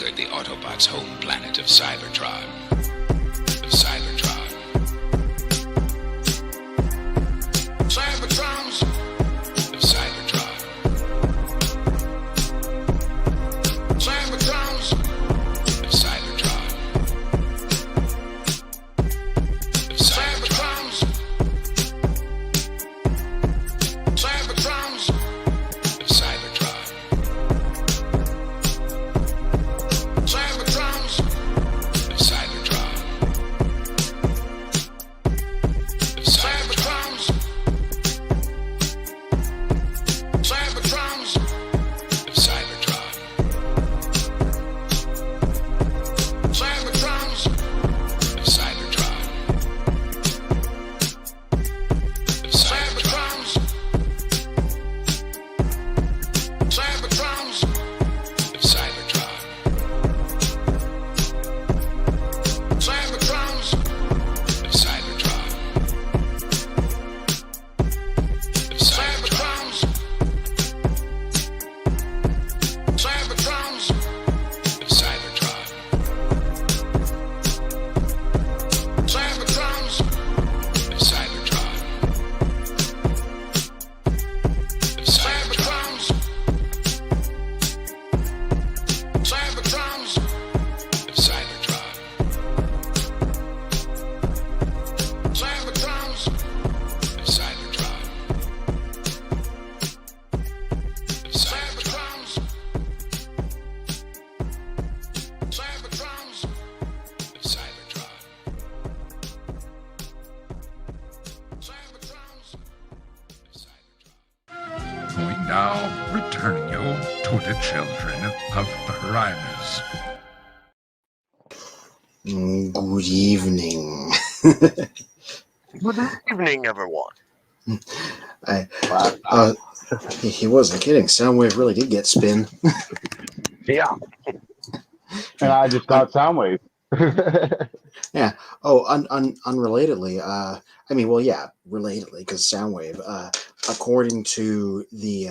conquered the Autobots' home planet of Cybertron. Of Cybertron. Cybertrons! Of Cybertron. Cybertrons! Of Cybertron. Of Cybertrons! Cybertrons! Of Cybertron. Cybertrons! Of Cybertron. Of Cybertrons! Cybertrons! Of Cybertron. Cybertrons! Of Cybertron. Of Cybertrons! Cybertrons! Of Cybertron. Cybertrons! Of Cybertron. Of Cybertrons! Cybertrons! Of Cybertron. Cybertrons! Of Cybertron. Of Cybertrons! Cybertrons! Of Cybertron. Cybertrons! Of Cybertron. Of Cybertrons! Cybertrons! Of Cybertron. Cybertrons! Of Cybertron. We now return you to the children of Primus. Good evening. Good evening, everyone. He wasn't kidding. Soundwave really did get spin. Yeah. And I just got Soundwave. Yeah. Oh, unrelatedly. Relatedly, because Soundwave. According to the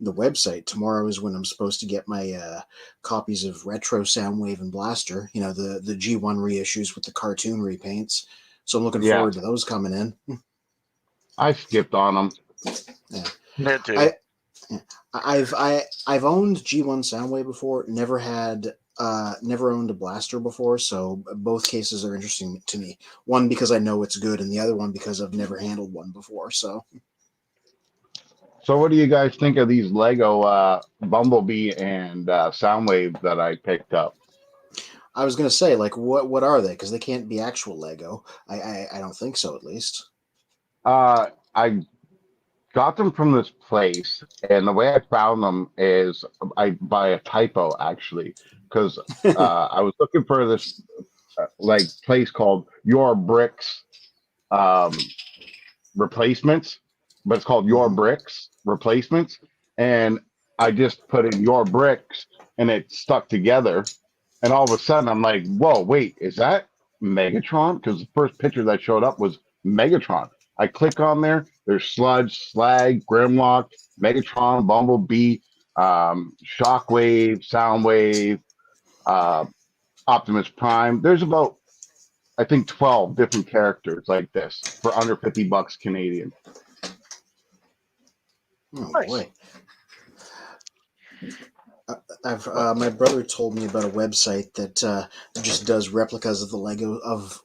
website, tomorrow is when I'm supposed to get my copies of Retro Soundwave and Blaster. You know, the G1 reissues with the cartoon repaints. So I'm looking forward to those coming in. I skipped on them. Yeah. Me too. I've owned G1 Soundwave before. Never owned a Blaster before, so both cases are interesting to me. One because I know it's good, and the other one because I've never handled one before. So what do you guys think of these Lego Bumblebee and Soundwave that I picked up? I was gonna say, like, what are they? Because they can't be actual Lego. I don't think so, at least. I got them from this place, and the way I found them is by a typo, actually, because I was looking for this place called Your Bricks Replacements, but it's called Your Bricks Replacements, and I just put in Your Bricks, and it stuck together, and all of a sudden I'm like, whoa, wait, is that Megatron? Because the first picture that showed up was Megatron. I click on there. There's Sludge, Slag, Grimlock, Megatron, Bumblebee, Shockwave, Soundwave, Optimus Prime. There's about, I think, 12 different characters like this for under $50 Canadian. Oh Nice. boy. My brother told me about a website that just does replicas of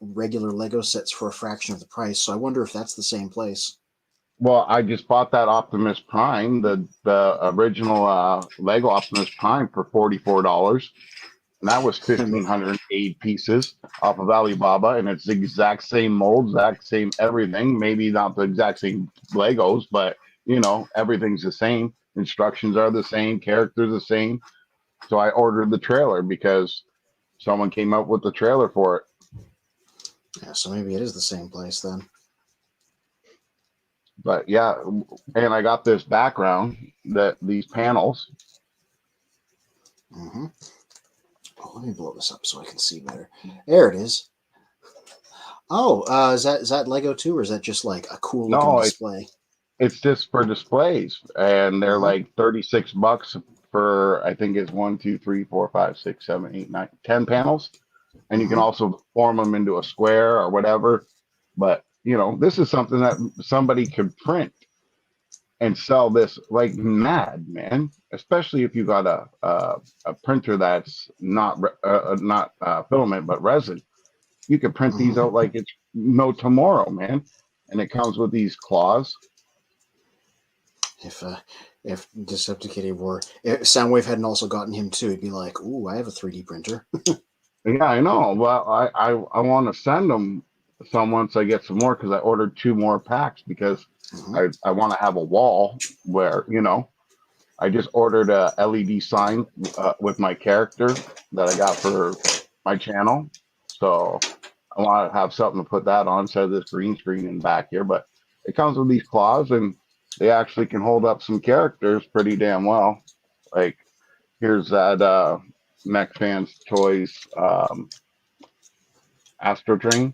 regular Lego sets for a fraction of the price. So I wonder if that's the same place. Well, I just bought that Optimus Prime, the original Lego Optimus Prime, for $44. And that was 1,508 pieces off of Alibaba, and it's the exact same mold, exact same everything. Maybe not the exact same Legos, but you know, everything's the same. Instructions are the same, characters the same. So I ordered the trailer because someone came up with the trailer for it. Yeah, so maybe it is the same place then. But yeah, and I got this background, these panels. Mm-hmm. Oh, let me blow this up so I can see better. There it is. Oh, is that Lego too, or is that just like a cool looking display? It's just for displays, and they're like $36 for, I think it's 1, 2, 3, 4, 5, 6, 7, 8, 9, 10 panels. And you can Mhm. also form them into a square or whatever. But, you know, this is something that somebody could print and sell this like mad, man. Especially if you got a printer that's not filament but resin. You could print these Mhm. out like it's no tomorrow, man. And it comes with these claws. If Decepticate were, if Soundwave hadn't also gotten him too, he'd be like, "Ooh, I have a 3D printer." Yeah, I know. Well, I want to send them some once I get some more because I ordered 2 more packs because Mhm. I want to have a wall where, you know, I just ordered a LED sign with my character that I got for my channel. So I want to have something to put that on instead of this green screen in back here. But it comes with these claws and they actually can hold up some characters pretty damn well. Like here's that Mech Fans Toys Astro Train.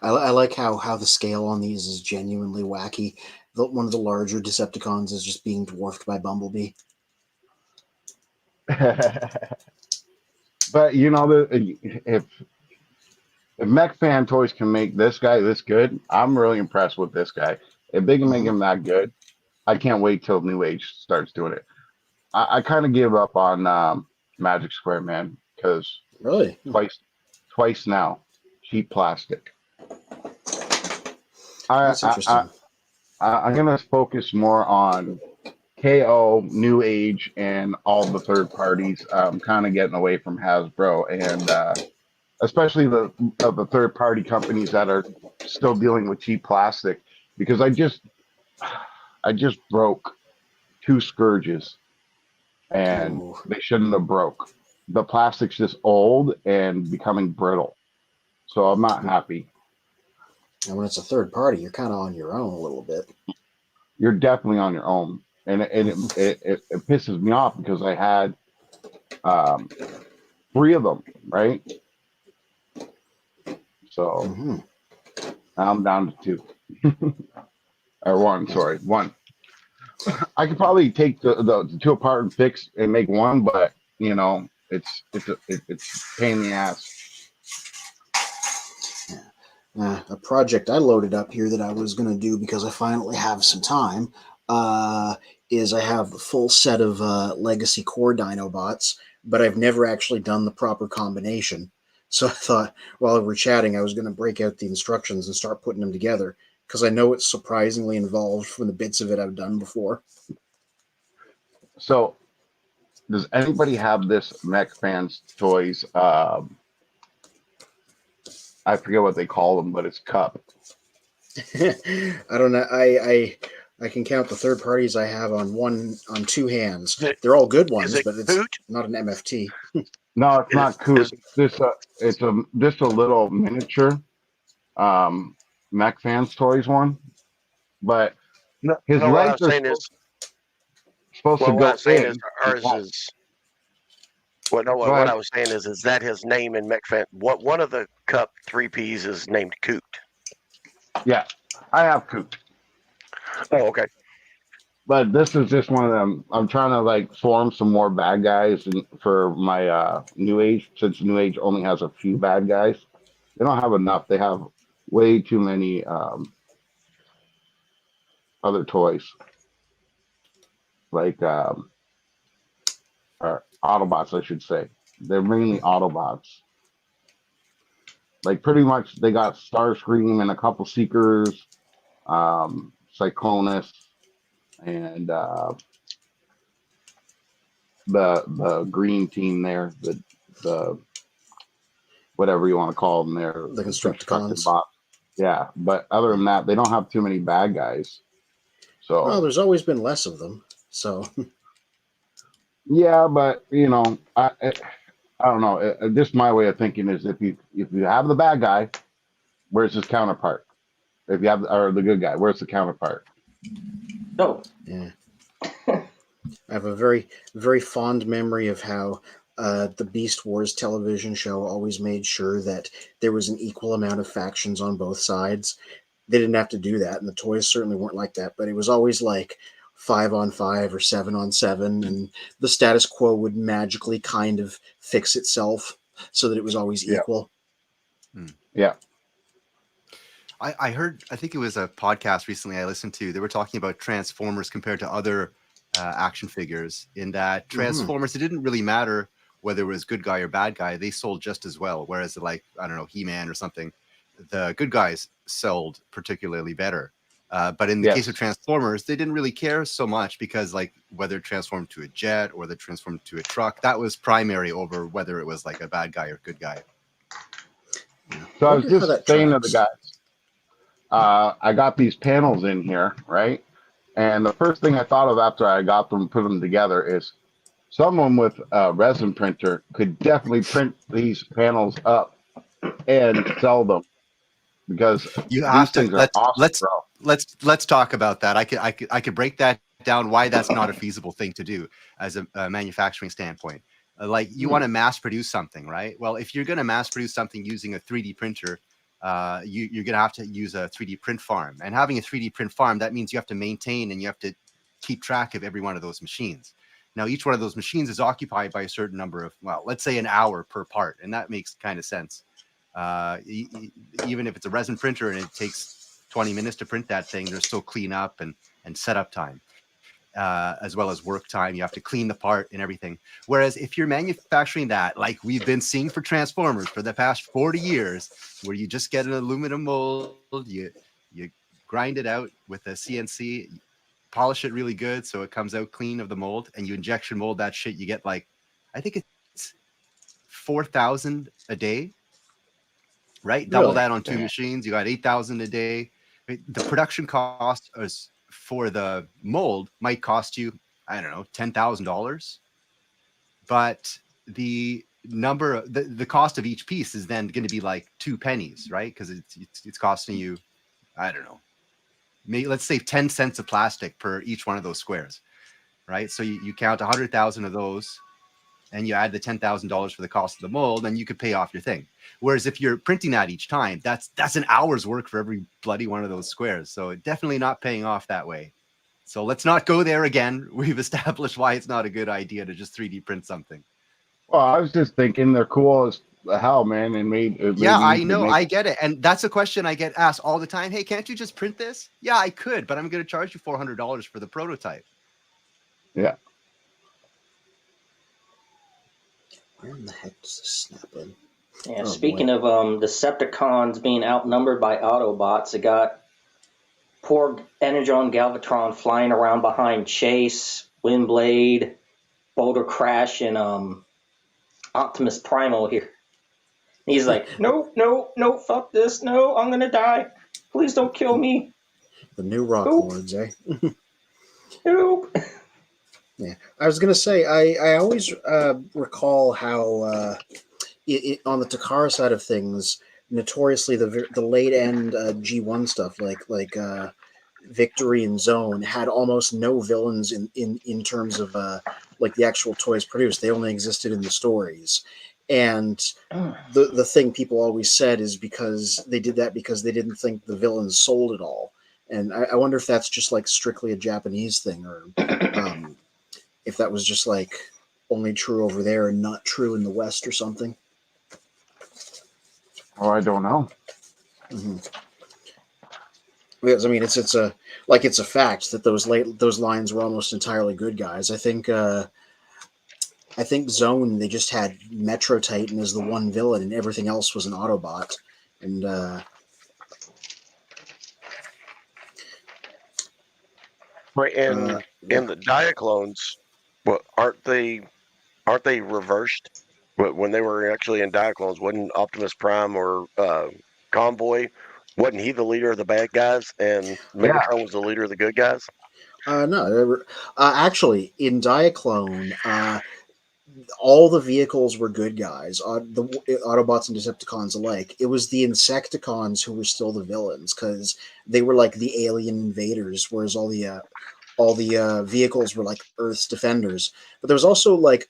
I like how the scale on these is genuinely wacky. One of the larger Decepticons is just being dwarfed by Bumblebee. But you know, if Mech Fan Toys can make this guy this good, I'm really impressed with this guy. If they can make Mhm. him that good, I can't wait till New Age starts doing it. I kind of gave up on Magic Square, man, because Really? twice now, cheap plastic. I, That's I, I interesting. I'm gonna focus more on KO, New Age, and all the third parties. Kind of getting away from Hasbro and especially the third party companies that are still dealing with cheap plastic because I just broke 2 Scourges and Ooh. they shouldn't have broke. The plastic's just old and becoming brittle. So I'm not happy. And when it's a third party, you're kind of on your own a little bit. You're definitely on your own. And it pisses me off because I had um, 3 of them, right? So Hmm. I'm down to 2 or 1. Sorry, 1. I could probably take the 2 apart and fix and make 1, but you know, it's pain in the ass. A project I loaded up here that I was going to do because I finally have some time is I have a full set of Legacy Core Dinobots, but I've never actually done the proper combination. So I thought while we were chatting, I was going to break out the instructions and start putting them together because I know it's surprisingly involved from the bits of it I've done before. So, does anybody have this Mech Fans Toys? I forget what they call them, but it's cup. I don't know. I can count the third parties I have on 2 hands. Is it, They're all good is ones, it but it's Coot? not an MFT. No, it's Is, not Coot. is It's a just a little miniature um, Mech Fans Toys one, but no, his no, what I legs was are saying is, supposed to well, what I'm go saying is in. ours is. Well, no, Go what ahead. I was saying is that his name in McFan? What one of the Cup 3Ps is named Coot? Yeah, I have Coot. Oh, okay. But this is just one of them. I'm trying to like form some more bad guys for my New Age, since New Age only has a few bad guys. They don't have enough. They have way too many other toys, like or Autobots, I should say. They're mainly Autobots. Like pretty much, they got Starscream and a couple Seekers, Cyclonus, and the green team there, the whatever you want to call them there, The the constructed Constructicons. box. Yeah, but other than that, they don't have too many bad guys. Well, So there's always been less of them. So yeah, but you know, I don't know. Just my way of thinking is if you have the bad guy, where's his counterpart? If you have or the good guy, where's the counterpart? No. yeah, I have a very fond memory of how the Beast Wars television show always made sure that there was an equal amount of factions on both sides. they didn't have to do that, and the toys certainly weren't like that. But it was always like 5-on-5 or 7-on-7, and the status quo would magically kind of fix itself so that it was always equal. Yeah. I heard, I think it was a podcast recently I listened to. They were talking about Transformers compared to other action figures, in that Transformers, it didn't really matter whether it was good guy or bad guy. They sold just as well. Whereas like, I don't know, He-Man or something, the good guys sold particularly better. But in the case of Transformers, they didn't really care so much, because like whether it transformed to a jet or they transformed to a truck, that was primary over whether it was like a bad guy or good guy. So I was just saying to the guys, I got these panels in here, right? And the first thing I thought of after I got them, put them together, is someone with a resin printer could definitely print these panels up and sell them, because You have these to things are awesome, bro. let's talk about that. I could break that down, why that's not a feasible thing to do as a manufacturing standpoint. Like, you want to mass produce something, right? Well, if you're going to mass produce something using a 3D printer, you're going to have to use a 3D print farm. And having a 3D print farm, that means you have to maintain and you have to keep track of every one of those machines. Now, each one of those machines is occupied by a certain number of, well, let's say an hour per part. And that makes kind of sense. Even if it's a resin printer and it takes 20 minutes to print that thing, there's still cleanup and setup time, as well as work time. You have to clean the part and everything. Whereas if you're manufacturing that, like we've been seeing for Transformers for the past 40 years, where you just get an aluminum mold, you grind it out with a CNC, polish it really good so it comes out clean of the mold, and you injection mold that shit, you get like, I think it's 4,000 a day, right? Double that on 2 machines, you got 8,000 a day. The production cost is, for the mold, might cost you, I don't know, $10,000, but the number, the cost of each piece is then going to be like 2 pennies, right? Because it's costing you, I don't know, maybe let's say 10 cents of plastic per each one of those squares, right? So you count 100,000 of those, and you add the $10,000 for the cost of the mold, and you could pay off your thing. Whereas if you're printing that each time, that's an hour's work for every bloody one of those squares. So definitely not paying off that way. So let's not go there again. We've established why it's not a good idea to just 3D print something. Well, I was just thinking they're cool as hell, man. And I know, I get it. And that's a question I get asked all the time. Hey, can't you just print this? Yeah, I could, but I'm going to charge you $400 for the prototype. Yeah. Where in the heck does this snap in? Yeah, speaking of Decepticons being outnumbered by Autobots, it got poor Energon Galvatron flying around behind Chase, Windblade, Boulder Crash, and Optimus Primal here. He's like, no, fuck this, no, I'm gonna die. Please don't kill me. The new Rock Lords, eh? Nope. Yeah, I was gonna say, I always recall how on the Takara side of things, notoriously the late end G1 stuff like Victory and Zone had almost no villains in terms of like the actual toys produced. They only existed in the stories. And the thing people always said is because they did that because they didn't think the villains sold at all. And I wonder if that's just like strictly a Japanese thing, or if that was just like only true over there and not true in the West or something. Oh, I don't know. Mm-hmm. Because I mean, it's a fact that those lines were almost entirely good guys. I think Zone, they just had Metro Titan as the one villain, and everything else was an Autobot. And right, and the Diaclones, what aren't they reversed? But when they were actually in Diaclones, wasn't Optimus Prime or Convoy, wasn't he the leader of the bad guys, and Megatron was the leader of the good guys? No, actually, in Diaclone, all the vehicles were good guys, the Autobots and Decepticons alike. It was the Insecticons who were still the villains, because they were like the alien invaders, whereas all the vehicles were like Earth's defenders. But there was also like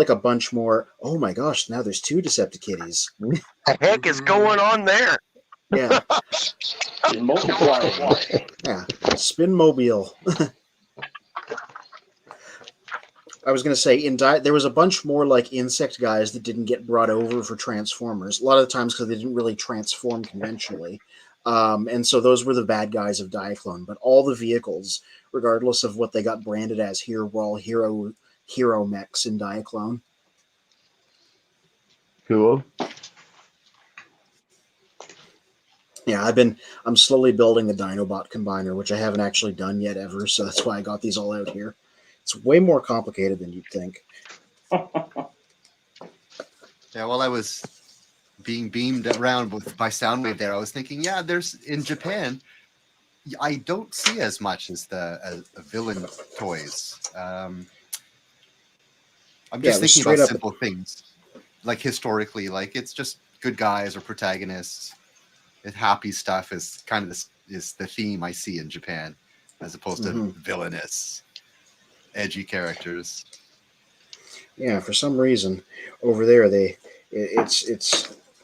a bunch more. Oh my gosh! Now there's 2 Decepticitties. The heck is going on there? Yeah, Just multiply. yeah. Spin mobile. I was going to say there was a bunch more like insect guys that didn't get brought over for Transformers. A lot of the times because they didn't really transform conventionally, and so those were the bad guys of Diaclone. But all the vehicles, regardless of what they got branded as here, were all hero mechs in Diaclone. Cool. Yeah, I'm slowly building the Dinobot combiner, which I haven't actually done yet ever. So that's why I got these all out here. It's way more complicated than you'd think. Yeah, while I was being beamed around by Soundwave there, I was thinking, yeah, there's in Japan, I don't see as much as the villain toys. I'm just thinking about simple things, like historically, like it's just good guys or protagonists. Happy stuff is kind of is the theme I see in Japan, as opposed to villainous, edgy characters. Yeah, for some reason over there they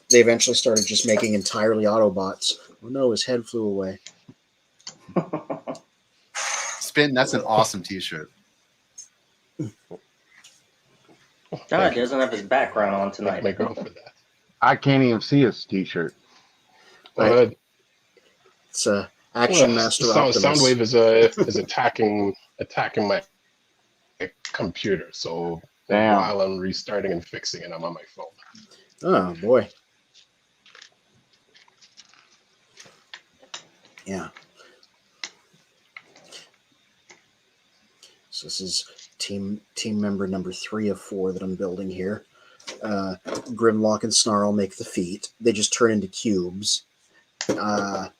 eventually started just making entirely Autobots. Oh no, his head flew away. Spin, that's an awesome T-shirt. God, he doesn't have his background on tonight. Thank my girl for that. I can't even see his T-shirt. It's Action Master Optimus. Soundwave is attacking my computer. So while I'm restarting and fixing it, I'm on my phone. Oh boy. Yeah. So this is team member number 3 of 4 that I'm building here. Grimlock and Snarl make the feet. They just turn into cubes. And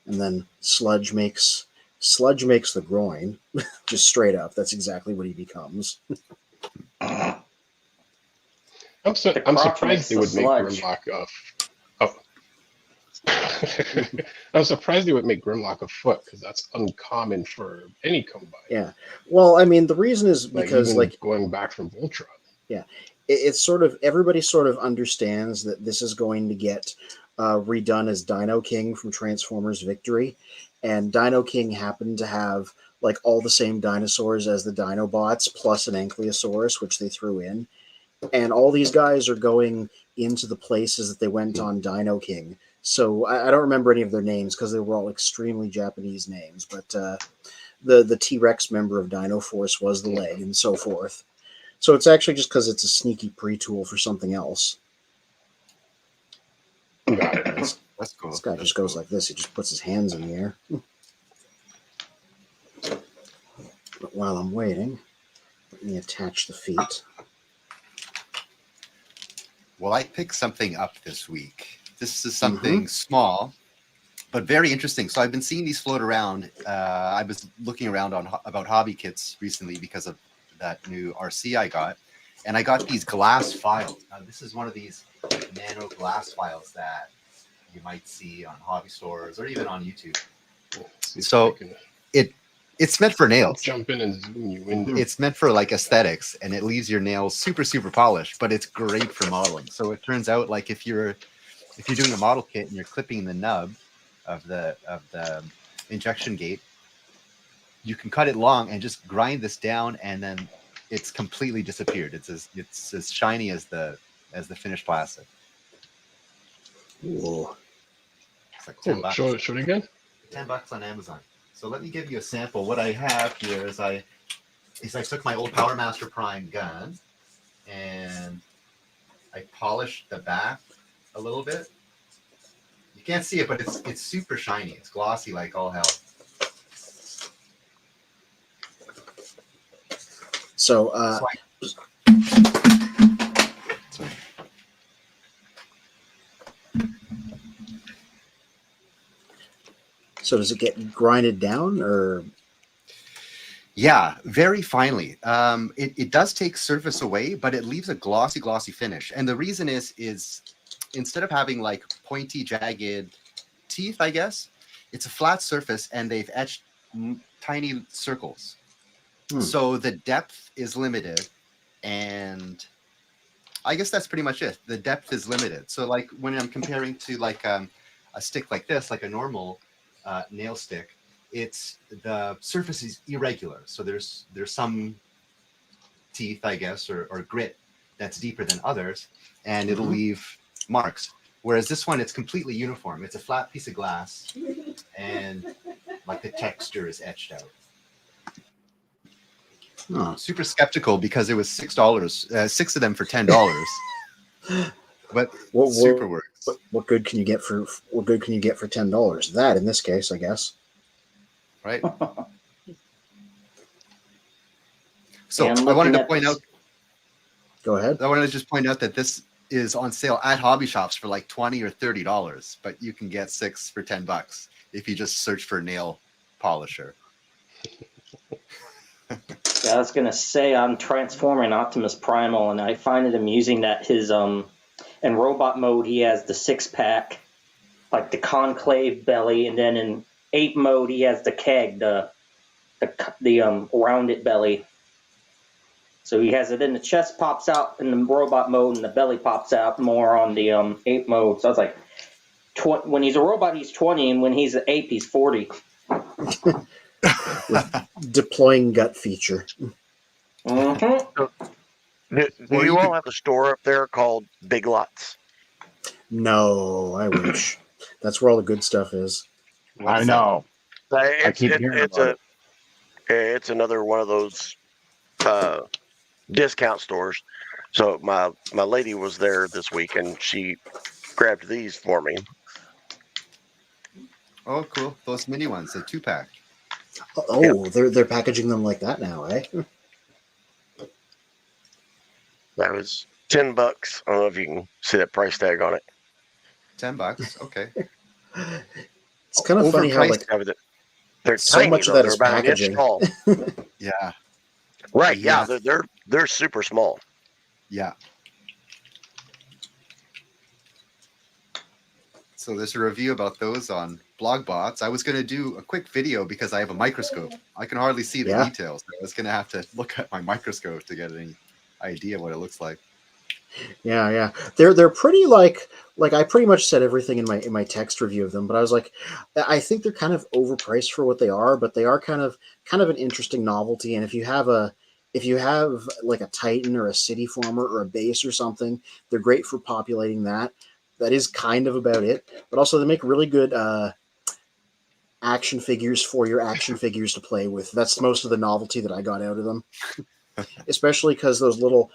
then Sludge makes the groin. Just straight up. That's exactly what he becomes. I'm surprised they would make Grimlock I'm surprised they would make Grimlock a foot, because that's uncommon for any combine. Yeah. Well, I mean, the reason is because going back from Voltron. Yeah. It's sort of, everybody sort of understands that this is going to get redone as Dino King from Transformers Victory, and Dino King happened to have like all the same dinosaurs as the Dinobots plus an Ankylosaurus, which they threw in, and all these guys are going into the places that they went on Dino King. So I don't remember any of their names because they were all extremely Japanese names, but the T-Rex member of Dino Force was the leg and so forth. So it's actually just because it's a sneaky pre-tool for something else. That's cool. This guy just goes like this. He just puts his hands in the air. But while I'm waiting, let me attach the feet. Well, I picked something up this week. This is something small, but very interesting. So I've been seeing these float around. I was looking around about hobby kits recently because of that new RC I got, and I got these glass files. Now, this is one of these nano glass files that you might see on hobby stores or even on YouTube. So it's meant for nails. Jump in and zoom you in. It's meant for like aesthetics, and it leaves your nails super polished, but it's great for modeling. So it turns out like if you're doing a model kit and you're clipping the nub of the injection gate, you can cut it long and just grind this down, and then it's completely disappeared. It's as shiny as the finished plastic. Whoa. It's like $10. Show it again. $10 on Amazon. So let me give you a sample. What I have here is I took my old Power Master Prime gun and I polished the back a little bit. You can't see it, but it's super shiny. It's glossy like all hell. So, so does it get grinded down or? Yeah, very finely. It does take surface away, but it leaves a glossy finish. And the reason is instead of having like pointy, jagged teeth, I guess, it's a flat surface and they've etched tiny circles. So the depth is limited, and I guess that's pretty much it. The depth is limited. So like when I'm comparing to like a a stick like this, like a normal nail stick, the surface is irregular. So there's some teeth, I guess, or grit that's deeper than others, and it'll leave marks. Whereas this one, it's completely uniform. It's a flat piece of glass, and like the texture is etched out. Super skeptical because it was $6, 6 of them for $10. But super works. What good can you get for $10? That in this case, I guess. Right. So I wanted to point out. Go ahead. I wanted to just point out that this is on sale at hobby shops for like $20 or $30, but you can get 6 for $10 if you just search for nail polisher. Yeah, I was gonna say I'm transforming Optimus Primal, and I find it amusing that his in robot mode he has the 6-pack, like the concave belly, and then in ape mode he has the keg, the rounded belly. So he has it in the chest pops out in the robot mode, and the belly pops out more on the ape mode. So I was like, when he's a robot he's 20, and when he's an ape he's 40. With deploying gut feature. Mm-hmm. Do you all have a store up there called Big Lots? No, I wish. That's where all the good stuff is. I know. I keep hearing about it. It's another one of those discount stores. So my lady was there this week, and she grabbed these for me. Oh, cool! Those mini ones, the 2-pack. Oh, yep. They're packaging them like that now, eh? That was $10. I don't know if you can see that price tag on it. $10. Okay. It's kind of funny how like they're so tiny, much of though. that is They're about packaging. an inch tall. Yeah. Right. Yeah. They're super small. Yeah. So there's a review about those on BlogBots. I was going to do a quick video because I have a microscope. I can hardly see the details. I was going to have to look at my microscope to get any idea what it looks like. Yeah. They're pretty like I pretty much said everything in my text review of them, but I was like, I think they're kind of overpriced for what they are, but they are kind of an interesting novelty. And if you have like a Titan or a City Former or a base or something, they're great for populating that. That is kind of about it. But also they make really good action figures for your action figures to play with. That's most of the novelty that I got out of them. Especially because those little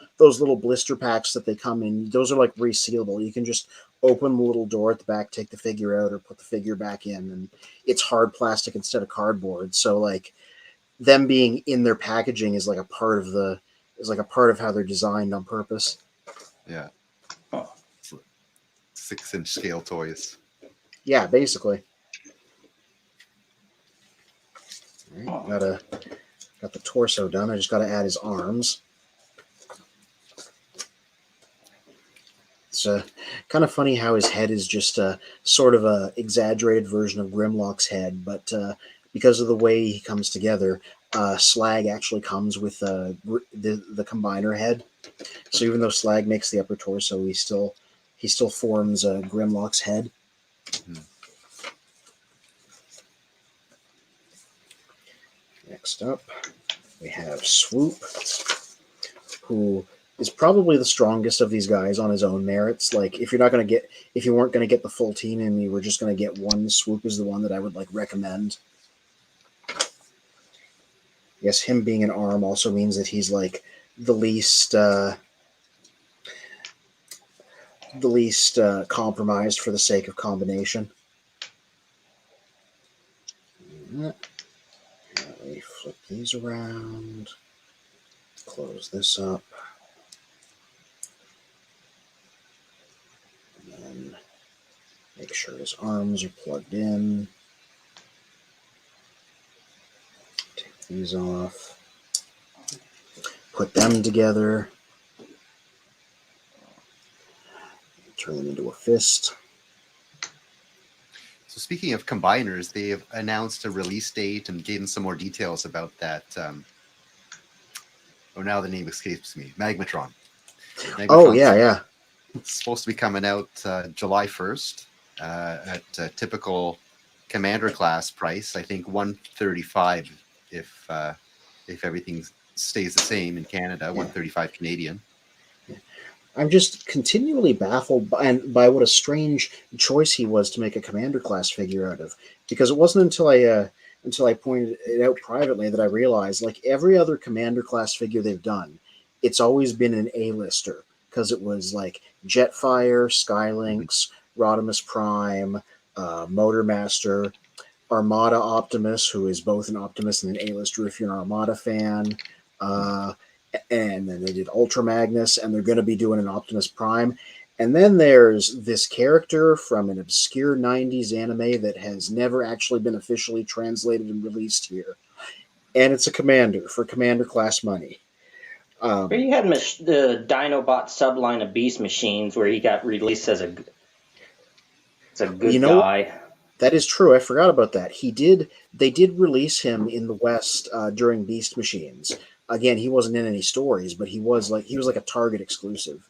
blister packs that they come in, those are like resealable. You can just open the little door at the back, take the figure out, or put the figure back in, and it's hard plastic instead of cardboard. So like them being in their packaging is like a part of how they're designed on purpose. Yeah. 6-inch scale toys. Yeah, basically. All right, got the torso done. I just got to add his arms. It's kind of funny how his head is just sort of a exaggerated version of Grimlock's head, but because of the way he comes together, Slag actually comes with the combiner head. So even though Slag makes the upper torso, he still forms Grimlock's head. Mm-hmm. Next up, we have Swoop, who is probably the strongest of these guys on his own merits. Like, if you weren't going to get the full team and you were just going to get one, Swoop is the one that I would like recommend. Yes, him being an arm also means that he's like the least compromised for the sake of combination. Let me flip these around. Close this up. And then make sure his arms are plugged in. Take these off. Put them together. Turn them into a fist. So speaking of combiners, they've announced a release date and gave them some more details about that. Now the name escapes me. Magmatron. Oh, yeah. It's supposed to be coming out July 1st. at a typical commander class price. I think 135 if everything stays the same in Canada, 135 Canadian. I'm just continually baffled by what a strange choice he was to make a commander class figure out of, because it wasn't until I pointed it out privately that I realized, like every other commander class figure they've done, it's always been an A-lister, because it was like Jetfire, Skylynx, Rodimus Prime, Motormaster, Armada Optimus, who is both an Optimus and an A-lister if you're an Armada fan, and then they did Ultra Magnus, and they're going to be doing an Optimus Prime. And then there's this character from an obscure 90s anime that has never actually been officially translated and released here. And it's a commander for commander class money. He had the Dinobot subline of Beast Machines where he got released as a good guy. That is true. I forgot about that. They did release him in the West during Beast Machines. Again, he wasn't in any stories, but he was like a Target exclusive.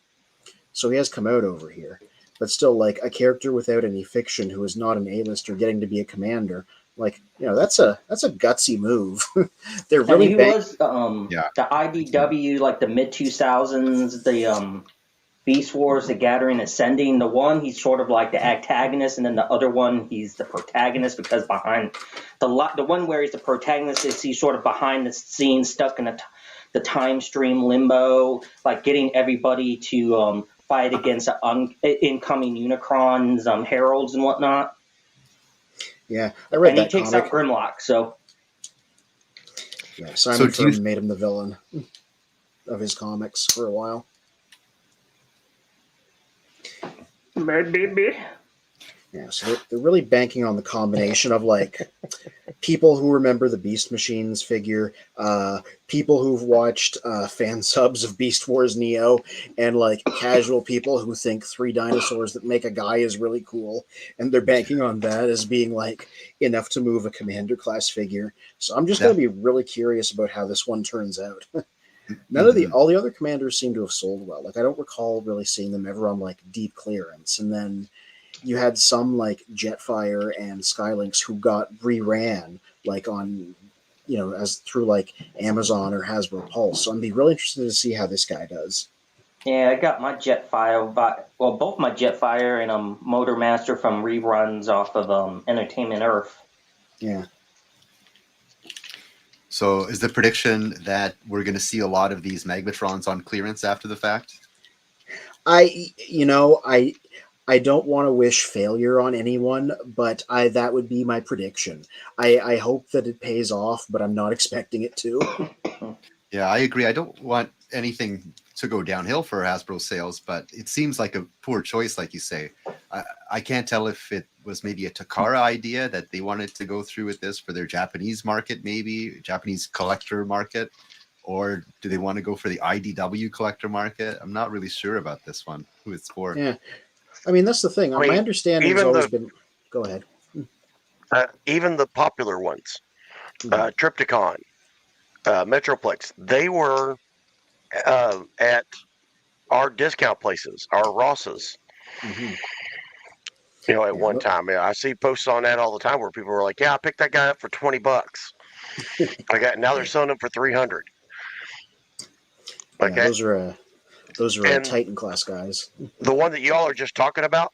So he has come out over here. But still, like a character without any fiction who is not an A-lister getting to be a commander, like, that's a gutsy move. They're really was the IDW, like the mid 2000s, the Beast Wars, the Gathering Ascending. The one, he's sort of like the antagonist, and then the other one, he's the protagonist, because behind the one where he's the protagonist is he's sort of behind the scenes, stuck in the time stream limbo, like getting everybody to fight against incoming Unicrons, heralds and whatnot. Yeah, I read that he takes comic. out Grimlock, so... Yeah, Simon Furman made him the villain of his comics for a while. Yeah, so they're really banking on the combination of, like, people who remember the Beast Machines figure, people who've watched fan subs of Beast Wars Neo, and, like, casual people who think 3 dinosaurs that make a guy is really cool, and they're banking on that as being, like, enough to move a commander class figure. So I'm just going to be really curious about how this one turns out. All the other commanders seem to have sold well. Like, I don't recall really seeing them ever on, like, deep clearance, and then you had some like Jetfire and Skylynx who got reran like on, as through like Amazon or Hasbro Pulse. So I'd be really interested to see how this guy does. Yeah, I got my Jetfire, both my Jetfire and Motormaster from reruns off of Entertainment Earth. Yeah. So is the prediction that we're going to see a lot of these Magmatrons on clearance after the fact? I don't want to wish failure on anyone, but that would be my prediction. I hope that it pays off, but I'm not expecting it to. Yeah, I agree. I don't want anything to go downhill for Hasbro sales, but it seems like a poor choice, like you say. I can't tell if it was maybe a Takara idea that they wanted to go through with this for their Japanese market, maybe Japanese collector market, or do they want to go for the IDW collector market? I'm not really sure about this one, who it's for. Yeah. I mean, that's the thing. My understanding has always been... Go ahead. Even the popular ones, Triptychon, Metroplex, they were at our discount places, our Rosses. At one time. I see posts on that all the time where people were like, "Yeah, I picked that guy up for $20. Now they're selling them for $300." Okay, those are Titan class guys. The one that y'all are just talking about,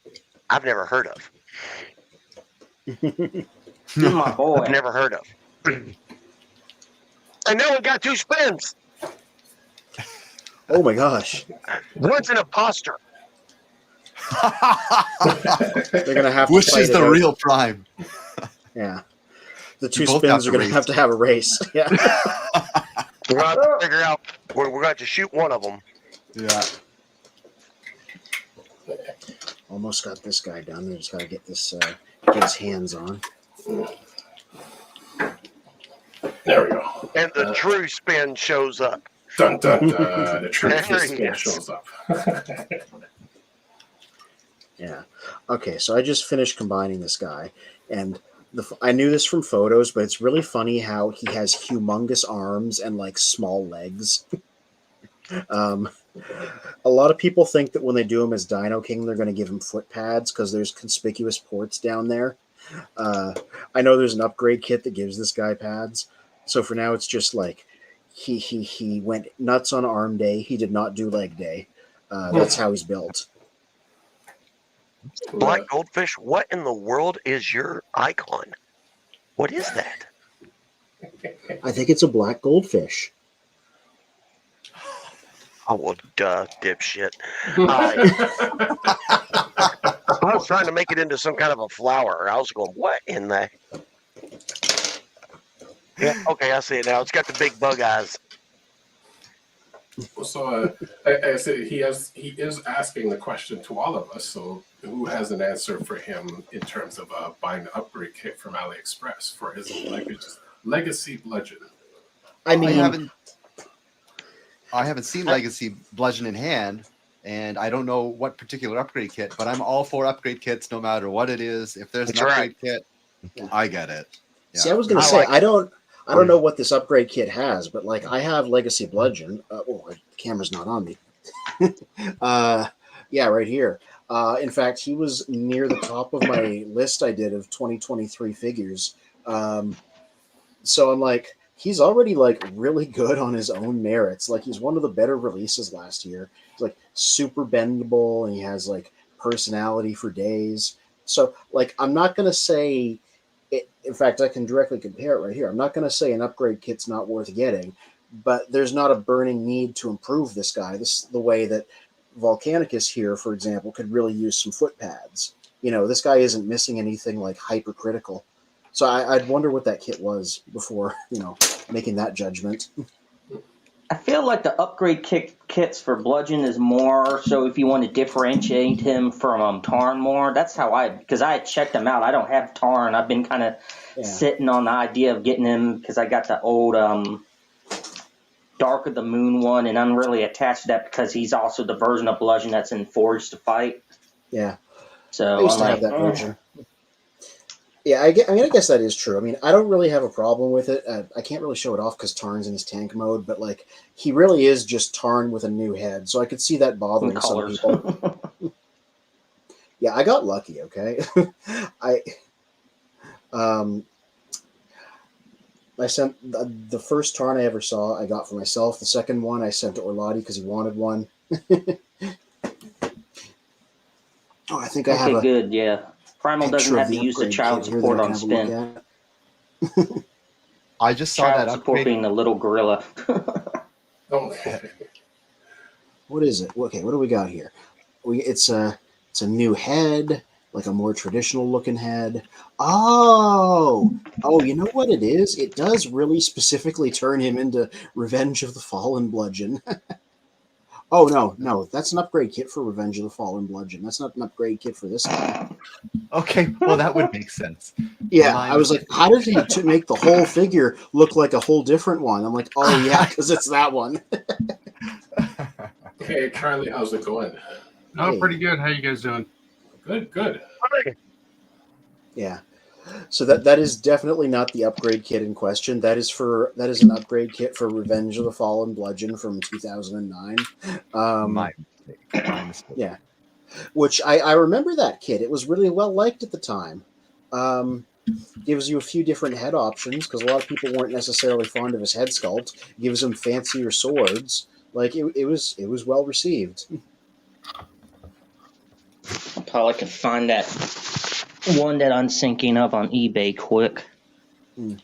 I've never heard of. My boy, I've never heard of. And now we got 2 spins. Oh my gosh! One's an imposter. They're gonna have to. Which is the real Prime? Yeah, the 2 spins are gonna have to have a race. Yeah, we're gonna have to figure out. We're gonna have to shoot one of them. Yeah. Almost got this guy done. We just gotta get this get his hands on. There we go. And the true spin shows up. Dun dun dun. The true spin shows up. Yeah. Okay, so I just finished combining this guy, and I knew this from photos, but it's really funny how he has humongous arms and like small legs. A lot of people think that when they do him as Dino King, they're going to give him foot pads because there's conspicuous ports down there. I know there's an upgrade kit that gives this guy pads. So for now, it's just like he went nuts on arm day. He did not do leg day. That's how he's built. Black goldfish, what in the world is your icon? What is that? I think it's a black goldfish. Oh, well, duh, dipshit. I was trying to make it into some kind of a flower. I was going, what in the... Yeah, okay, I see it now. It's got the big bug eyes. So I said he is asking the question to all of us. So who has an answer for him in terms of buying the upgrade kit from AliExpress for his legacy bludgeon? I mean, I haven't seen Legacy Bludgeon in hand, and I don't know what particular upgrade kit, but I'm all for upgrade kits no matter what it is. If there's an upgrade kit, I get it. Yeah. See, I was going to say, I don't know what this upgrade kit has, but like I have Legacy Bludgeon. The camera's not on me. Yeah, right here. In fact, he was near the top of my list I did of 2023 figures. So I'm like, he's already like really good on his own merits. Like he's one of the better releases last year. He's like super bendable and he has like personality for days. So like, I'm not going to say it. In fact, I can directly compare it right here. I'm not going to say an upgrade kit's not worth getting, but there's not a burning need to improve this guy. This the way that Volcanicus here, for example, could really use some foot pads. You know, this guy isn't missing anything like hypercritical. So I'd wonder what that kit was before, you know, making that judgment. I feel like the upgrade kits for Bludgeon is more so if you want to differentiate him from Tarn more. That's how because I checked him out. I don't have Tarn. I've been kind of sitting on the idea of getting him because I got the old Dark of the Moon one, and I'm really attached to that because he's also the version of Bludgeon that's in Forged to Fight. Yeah. So I used to have that version. Yeah, I guess that is true. I mean, I don't really have a problem with it. I can't really show it off because Tarn's in his tank mode, but like he really is just Tarn with a new head, so I could see that bothering some people. Yeah, I got lucky. Okay, I sent the first Tarn I ever saw. I got for myself. The second one I sent to Orlati because he wanted one. I think I have a good. Yeah. Primal doesn't have to use the child support on spin. I just saw child that support upgrade. being the little gorilla. What is it? Okay, what do we got here? It's a new head, like a more traditional looking head. Oh, you know what it is? It does really specifically turn him into Revenge of the Fallen Bludgeon. Oh, no, that's an upgrade kit for Revenge of the Fallen Bludgeon. That's not an upgrade kit for this guy. Okay, well, that would make sense. Yeah, I was like, how did he make the whole figure look like a whole different one? I'm like, oh, yeah, because it's that one. Hey, Charlie, how's it going? Oh, pretty good. How you guys doing? Good. Yeah. So that is definitely not the upgrade kit in question. That is an upgrade kit for Revenge of the Fallen Bludgeon from 2009. My mistake. Yeah, which I remember that kit. It was really well liked at the time. Gives you a few different head options because a lot of people weren't necessarily fond of his head sculpt. Gives him fancier swords. Like it was well received. I probably could find that one that I'm thinking of on eBay quick.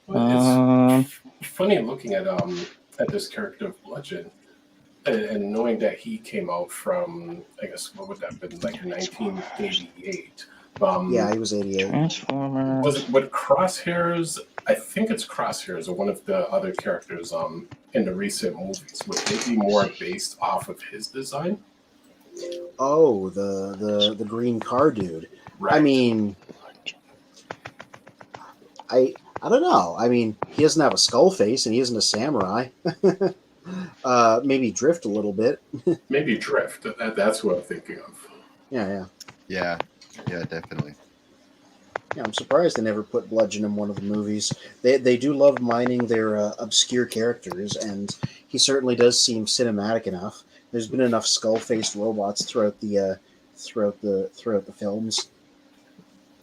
Well, it's funny looking at this character of Bludgeon and knowing that he came out from, I guess, what would that have been, like 1988. Yeah, he was 88. Transformers. Was it with Crosshairs? I think it's Crosshairs or one of the other characters in the recent movies. Would they be more based off of his design? Oh, the green car dude. Right. I mean, I don't know. I mean, he doesn't have a skull face and he isn't a samurai. Maybe Drift a little bit. Maybe Drift. That's what I'm thinking of. Yeah, Definitely. Yeah, I'm surprised they never put Bludgeon in one of the movies. They do love mining their obscure characters, and he certainly does seem cinematic enough. There's been enough skull-faced robots throughout the films.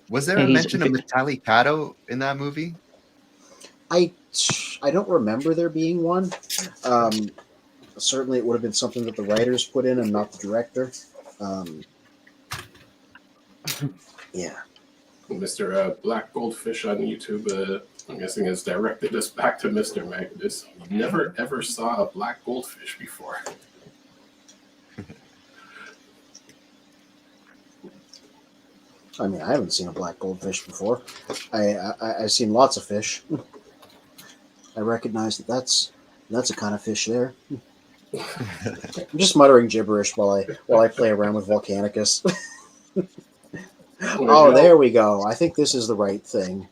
Was there Yeah, a he's- mention of Metallicato in that movie? I don't remember there being one. Certainly, it would have been something that the writers put in and not the director. Yeah. Mr. Black Goldfish on YouTube, I'm guessing, has directed us back to Mr. Magnus. Never ever saw a black goldfish before. I mean, I haven't seen a black goldfish before. I've seen lots of fish. I recognize that's a kind of fish there. I'm just muttering gibberish while I play around with Volcanicus. Oh, there we go. I think this is the right thing.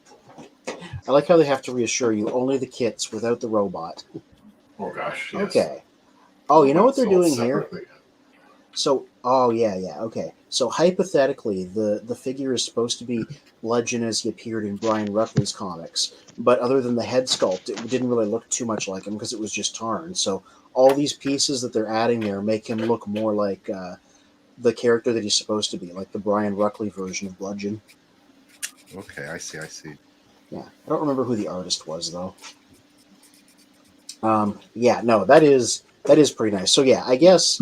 I like how they have to reassure you only the kits without the robot. Oh gosh. Yes. Okay. Oh, you know what they're Sold doing here? separately. So, okay. So hypothetically, the figure is supposed to be Bludgeon as he appeared in Brian Ruckley's comics, but other than the head sculpt, it didn't really look too much like him because it was just Tarn. So all these pieces that they're adding there make him look more like the character that he's supposed to be, like the Brian Ruckley version of Bludgeon. Okay, I see. Yeah, I don't remember who the artist was though. Yeah, no, that is pretty nice. So yeah, I guess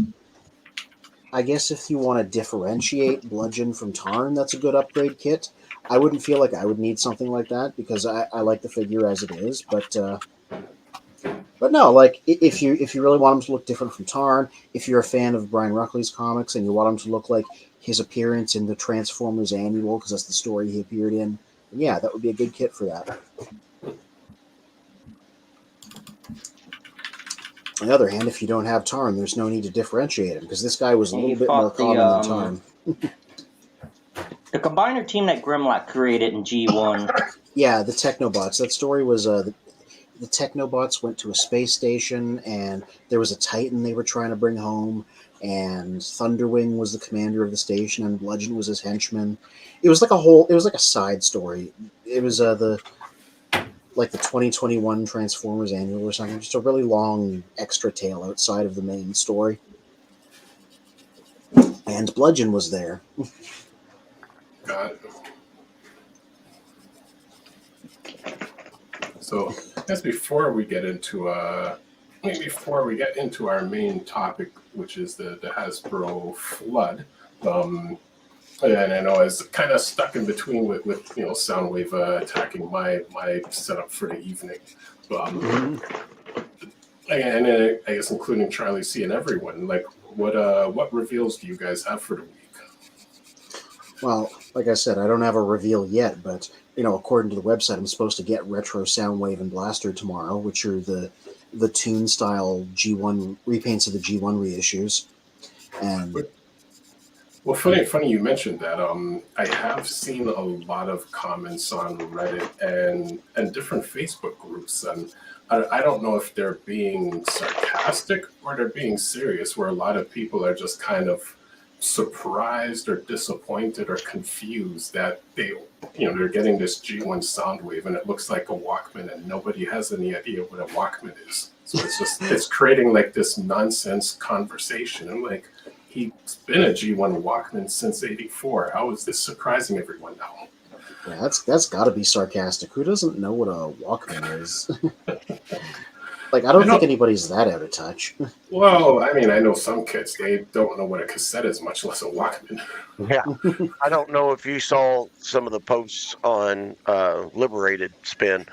if you want to differentiate Bludgeon from Tarn, that's a good upgrade kit. I wouldn't feel like I would need something like that because I like the figure as it is, but no, like if you really want him to look different from Tarn, if you're a fan of Brian Ruckley's comics and you want him to look like his appearance in the Transformers Annual because that's the story he appeared in, then yeah, that would be a good kit for that. On the other hand, if you don't have Tarn, there's no need to differentiate him because this guy was a little bit more common than Tarn. The combiner team that Grimlock created in G1. Yeah, the Technobots. That story was the Technobots went to a space station and there was a Titan they were trying to bring home, and Thunderwing was the commander of the station and Bludgeon was his henchman. It was like a side story. It was the 2021 Transformers Annual or something, just a really long extra tale outside of the main story. And Bludgeon was there. Got it. So I guess before we get into our main topic, which is the Hasbro Flood, and I know I was kind of stuck in between with Soundwave attacking my setup for the evening, and I guess including Charlie C and everyone. Like, what reveals do you guys have for the week? Well, like I said, I don't have a reveal yet, but according to the website, I'm supposed to get Retro, Soundwave, and Blaster tomorrow, which are the Toon style G1 repaints of the G1 reissues. And well, funny you mentioned that. I have seen a lot of comments on Reddit and different Facebook groups, and I don't know if they're being sarcastic or they're being serious, where a lot of people are just kind of surprised or disappointed or confused that they're getting this G1 Soundwave and it looks like a Walkman and nobody has any idea what a Walkman is. So it's creating like this nonsense conversation. I'm like, he's been a G1 Walkman since '84. How is this surprising everyone now? Yeah, that's got to be sarcastic. Who doesn't know what a Walkman is? Like, I don't think anybody's that out of touch. Well, I mean, I know some kids, they don't know what a cassette is, much less a Walkman. Yeah. I don't know if you saw some of the posts on Liberated Spin.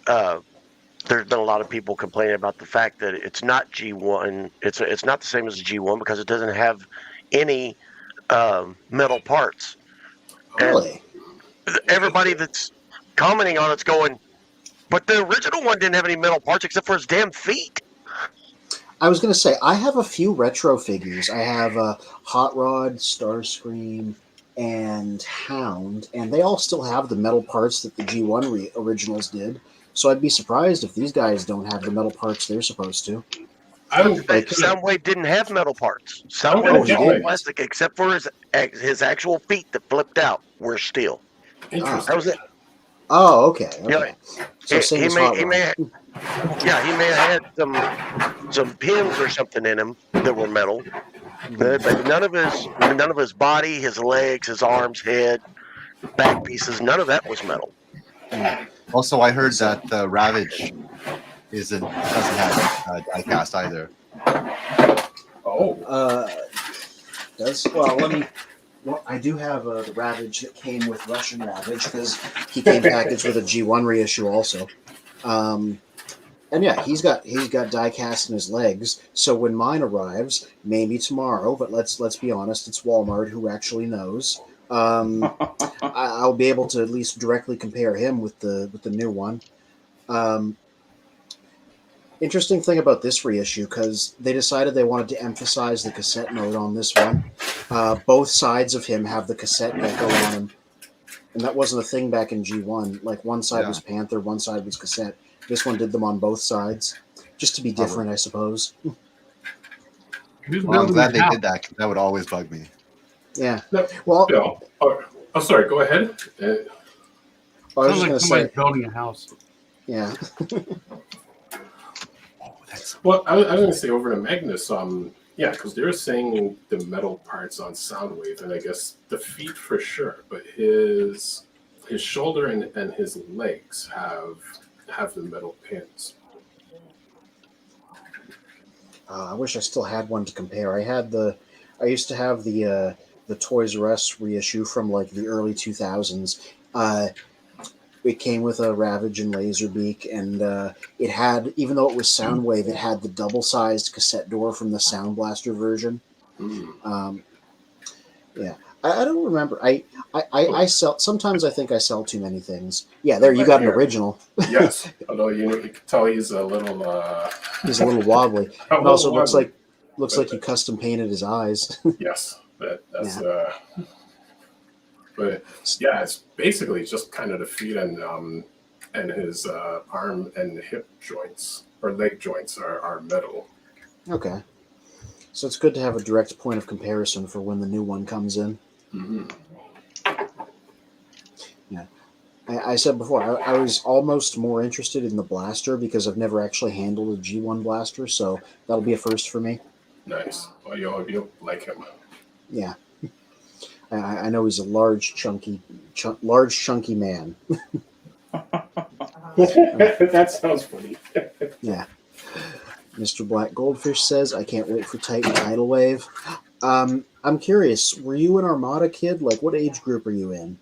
There's been a lot of people complaining about the fact that it's not G1. It's not the same as G1 because it doesn't have any metal parts. Really? And everybody that's commenting on it's going, but the original one didn't have any metal parts except for his damn feet. I was going to say, I have a few retro figures. I have Hot Rod, Starscream, and Hound, and they all still have the metal parts that the G1 originals did. So I'd be surprised if these guys don't have the metal parts they're supposed to. Soundwave didn't have metal parts. Soundwave was all plastic except for his actual feet that flipped out were steel. Interesting. That was it. Oh, okay. Yeah. So same as Hot Rod. He may have had some pins or something in him that were metal. But none of his body, his legs, his arms, head, back pieces, none of that was metal. Also, I heard that Ravage doesn't have die cast either. Well, let me. Well, I do have the Ravage that came with Russian Ravage because he came packaged with a G1 reissue also. And yeah, he's got die cast in his legs. So when mine arrives, maybe tomorrow, but let's be honest, it's Walmart who actually knows. I'll be able to at least directly compare him with the new one. Interesting thing about this reissue, because they decided they wanted to emphasize the cassette mode on this one. Both sides of him have the cassette echo on them, and that wasn't a thing back in G1. Like one side was Panther, one side was cassette. This one did them on both sides, just to be different, I suppose. Well, I'm glad they did that. That would always bug me. Yeah. No, well, no. Oh, sorry. Go ahead. I was just going to say, building a house. Yeah. Well, I was going to say over to Magnus. Yeah, because they're saying the metal parts on Soundwave, and I guess the feet for sure, but his shoulder and his legs have the metal pins. I wish I still had one to compare. I used to have the Toys R Us reissue from like the early 2000s. It came with a Ravage and Laserbeak, and it had, even though it was Soundwave, it had the double-sized cassette door from the Sound Blaster version. Yeah, I don't remember. I sell. Sometimes I think I sell too many things. Yeah, there you got an original. Yes, although you can tell he's a little. He's a little wobbly. It also looks like you custom painted his eyes. Yes, that's. Yeah. But yeah, it's basically just kind of the feet and his arm and hip joints or leg joints are metal. Okay. So it's good to have a direct point of comparison for when the new one comes in. Mm-hmm. Yeah. I said before, I was almost more interested in the blaster because I've never actually handled a G1 blaster, so that'll be a first for me. Nice. Well, you'll like him. Yeah. I know he's a large, chunky man. That sounds funny. Yeah. Mr. Black Goldfish says, I can't wait for Titan Tidal Wave. I'm curious, were you an Armada kid? Like, what age group are you in?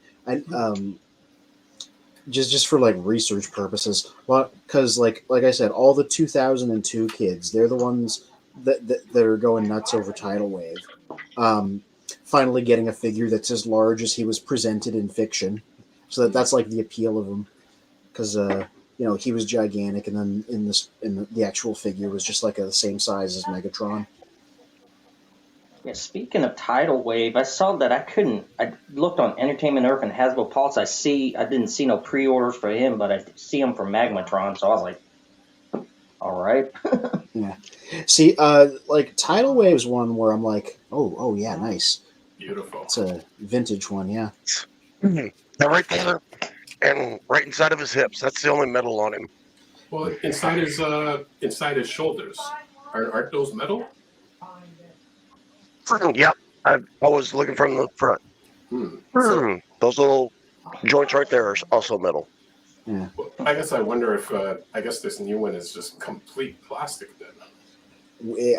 Just for, like, research purposes. Well, because, like I said, all the 2002 kids, they're the ones that are going nuts over Tidal Wave. Finally getting a figure that's as large as he was presented in fiction. So that's like the appeal of him. Because, he was gigantic, and then in the actual figure was just like the same size as Megatron. Yeah, speaking of Tidal Wave, I saw that I looked on Entertainment Earth and Hasbro Pulse. I didn't see no pre-orders for him, but I see him for Magmatron, so I was like, all right. Yeah. See, like Tidal Wave's one where I'm like, oh yeah, nice. Beautiful. It's a vintage one, yeah. They're right there, and right inside of his hips. That's the only metal on him. Well, inside his shoulders, aren't those metal? Yeah, I was looking from the front. Those little joints right there are also metal. Yeah. Well, I guess I wonder if this new one is just complete plastic then.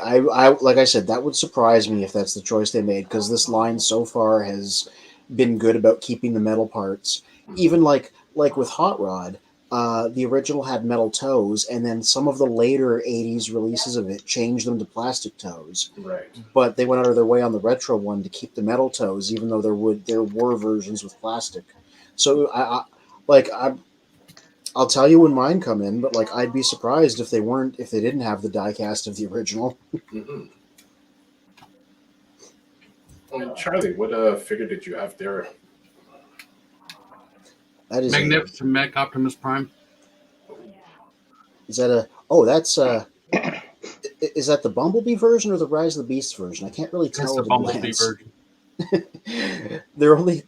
I like I said, that would surprise me if that's the choice they made, because this line so far has been good about keeping the metal parts. Even like with Hot Rod, the original had metal toes, and then some of the later 80s releases of it changed them to plastic toes. Right. But they went out of their way on the retro one to keep the metal toes, even though there were versions with plastic. So I'll tell you when mine come in, but like I'd be surprised if they didn't have the die cast of the original. Mm-hmm. Well, Charlie, what figure did you have there? That is Magnificent Mech Optimus Prime. Is that that's is that the Bumblebee version or the Rise of the Beast version? I can't really tell. It's the Bumblebee version. They only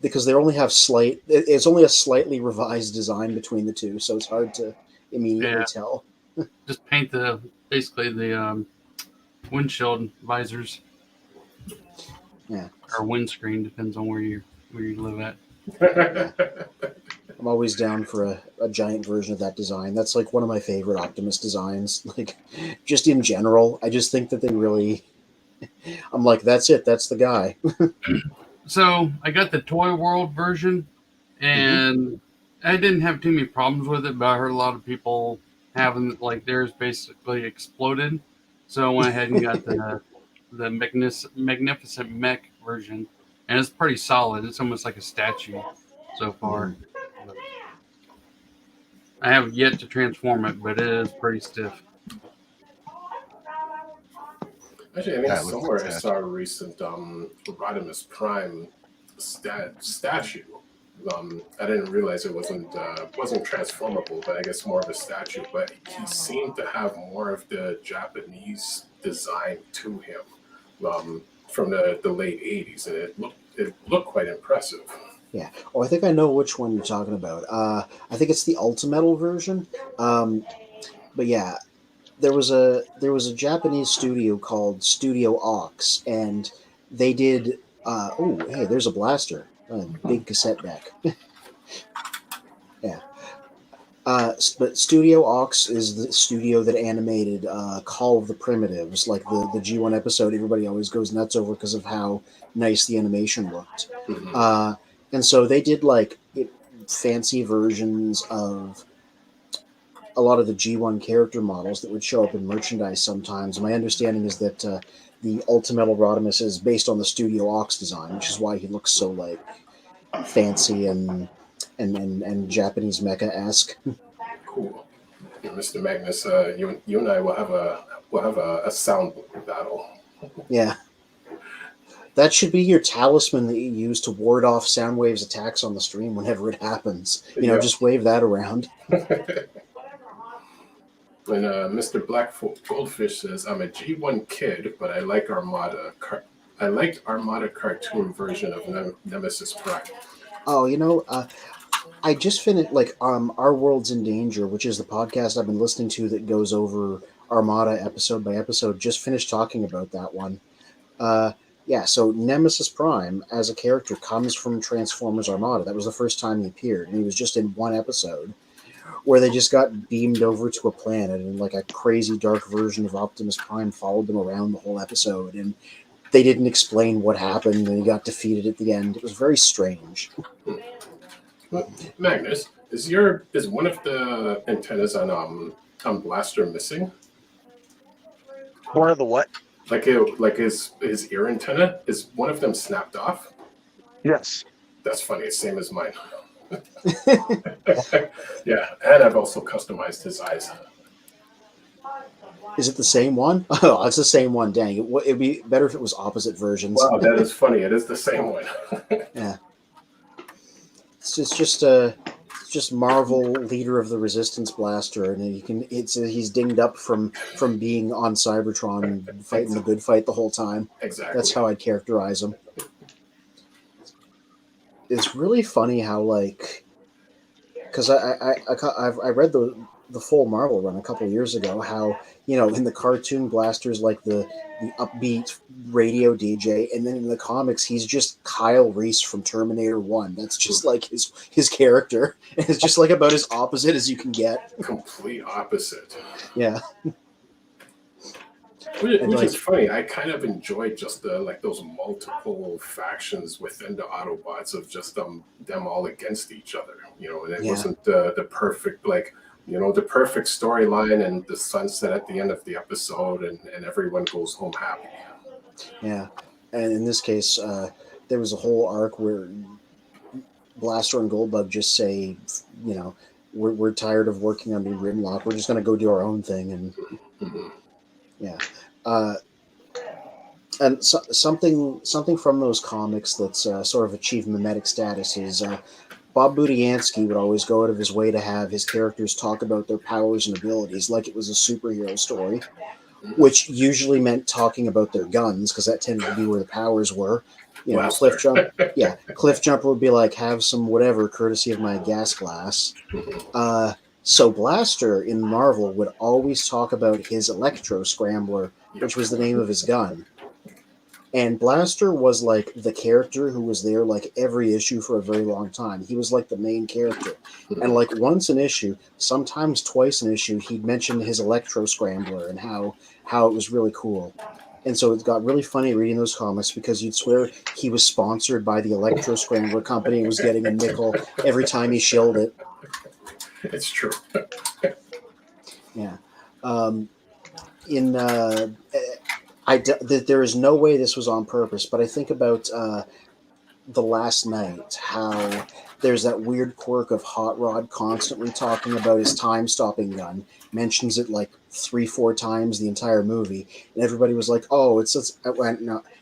have it's only a slightly revised design between the two, so it's hard to immediately tell. Just paint basically the windshield visors. Yeah. Or windscreen, depends on where you live at. I'm always down for a giant version of that design. That's like one of my favorite Optimus designs. Like, just in general, I just think that they really. I'm like, that's it. That's the guy. So I got the Toy World version, and I didn't have too many problems with it, but I heard a lot of people having like theirs basically exploded. So I went ahead and got the Magnificent Mech version, and it's pretty solid. It's almost like a statue so far. I have yet to transform it, but it is pretty stiff. Actually, I think somewhere I saw a recent Rodimus Prime statue. I didn't realize it wasn't transformable, but I guess more of a statue. But he seemed to have more of the Japanese design to him from the late '80s, and it looked quite impressive. Yeah. Oh, I think I know which one you're talking about. I think it's the Ultimetal version. But yeah, there was a Japanese studio called Studio Ox, and they did. Oh, hey, there's a blaster, a big cassette deck. Yeah. But Studio Ox is the studio that animated Call of the Primitives, like the G1 episode. Everybody always goes nuts over because of how nice the animation looked. And so they did like fancy versions of a lot of the G1 character models that would show up in merchandise sometimes. My understanding is that the Ultimetal Rodimus is based on the Studio Ox design, which is why he looks so like fancy and Japanese mecha-esque. Cool. Yeah, Mr. Magnus, you and I will have a sound battle. Yeah. That should be your talisman that you use to ward off Soundwave's attacks on the stream whenever it happens. You know, just wave that around. And Mr. Black Goldfish says, "I'm a G1 kid, but I like Armada. I liked Armada cartoon version of Nemesis Prime." Oh, you know, I just finished like Our World's in Danger, which is the podcast I've been listening to that goes over Armada episode by episode. Just finished talking about that one. Yeah, so Nemesis Prime as a character comes from Transformers Armada. That was the first time he appeared, and he was just in one episode where they just got beamed over to a planet, and like a crazy dark version of Optimus Prime followed them around the whole episode, and they didn't explain what happened, and he got defeated at the end. It was very strange. Magnus, is one of the antennas on Blaster missing? One of the what? Like his ear antenna, is one of them snapped off? Yes. That's funny. It's same as mine. Yeah, and I've also customized his eyes. Is it the same one? Oh, it's the same one. Dang, it'd be better if it was opposite versions. Wow, that is funny. It is the same one. Yeah. It's just Marvel, leader of the Resistance Blaster, and he's dinged up from being on Cybertron and fighting the good fight the whole time. Exactly. That's how I'd characterize him. It's really funny how, like, because I read the full Marvel run a couple years ago, how, you know, in the cartoon Blaster's like the upbeat radio DJ, and then in the comics he's just Kyle Reese from Terminator 1. That's just like his character. And it's just like about as opposite as you can get. Complete opposite. Yeah. Which is funny. I kind of enjoyed just those multiple factions within the Autobots of just them all against each other. You know, and it wasn't the perfect the perfect storyline and the sunset at the end of the episode, and everyone goes home happy. Yeah, and in this case, there was a whole arc where Blaster and Goldbug just say, you know, we're tired of working under Grimlock. We're just going to go do our own thing, and yeah. And something from those comics that's sort of achieved mimetic status is Bob Budiansky would always go out of his way to have his characters talk about their powers and abilities like it was a superhero story, which usually meant talking about their guns, because that tended to be where the powers were. You know, Cliff Jumper would be like, have some whatever, courtesy of my gas glass. So Blaster in Marvel would always talk about his Electro Scrambler, which was the name of his gun. And Blaster was like the character who was there like every issue for a very long time. He was like the main character. And like once an issue, sometimes twice an issue, he'd mention his Electro Scrambler and how it was really cool. And so it got really funny reading those comics because you'd swear he was sponsored by the Electro Scrambler company and was getting a nickel every time he shilled it. It's true. Yeah. There is no way this was on purpose, but I think about The Last Night, how there's that weird quirk of Hot Rod constantly talking about his time-stopping gun, mentions it like 3-4 times the entire movie, and everybody was like, oh,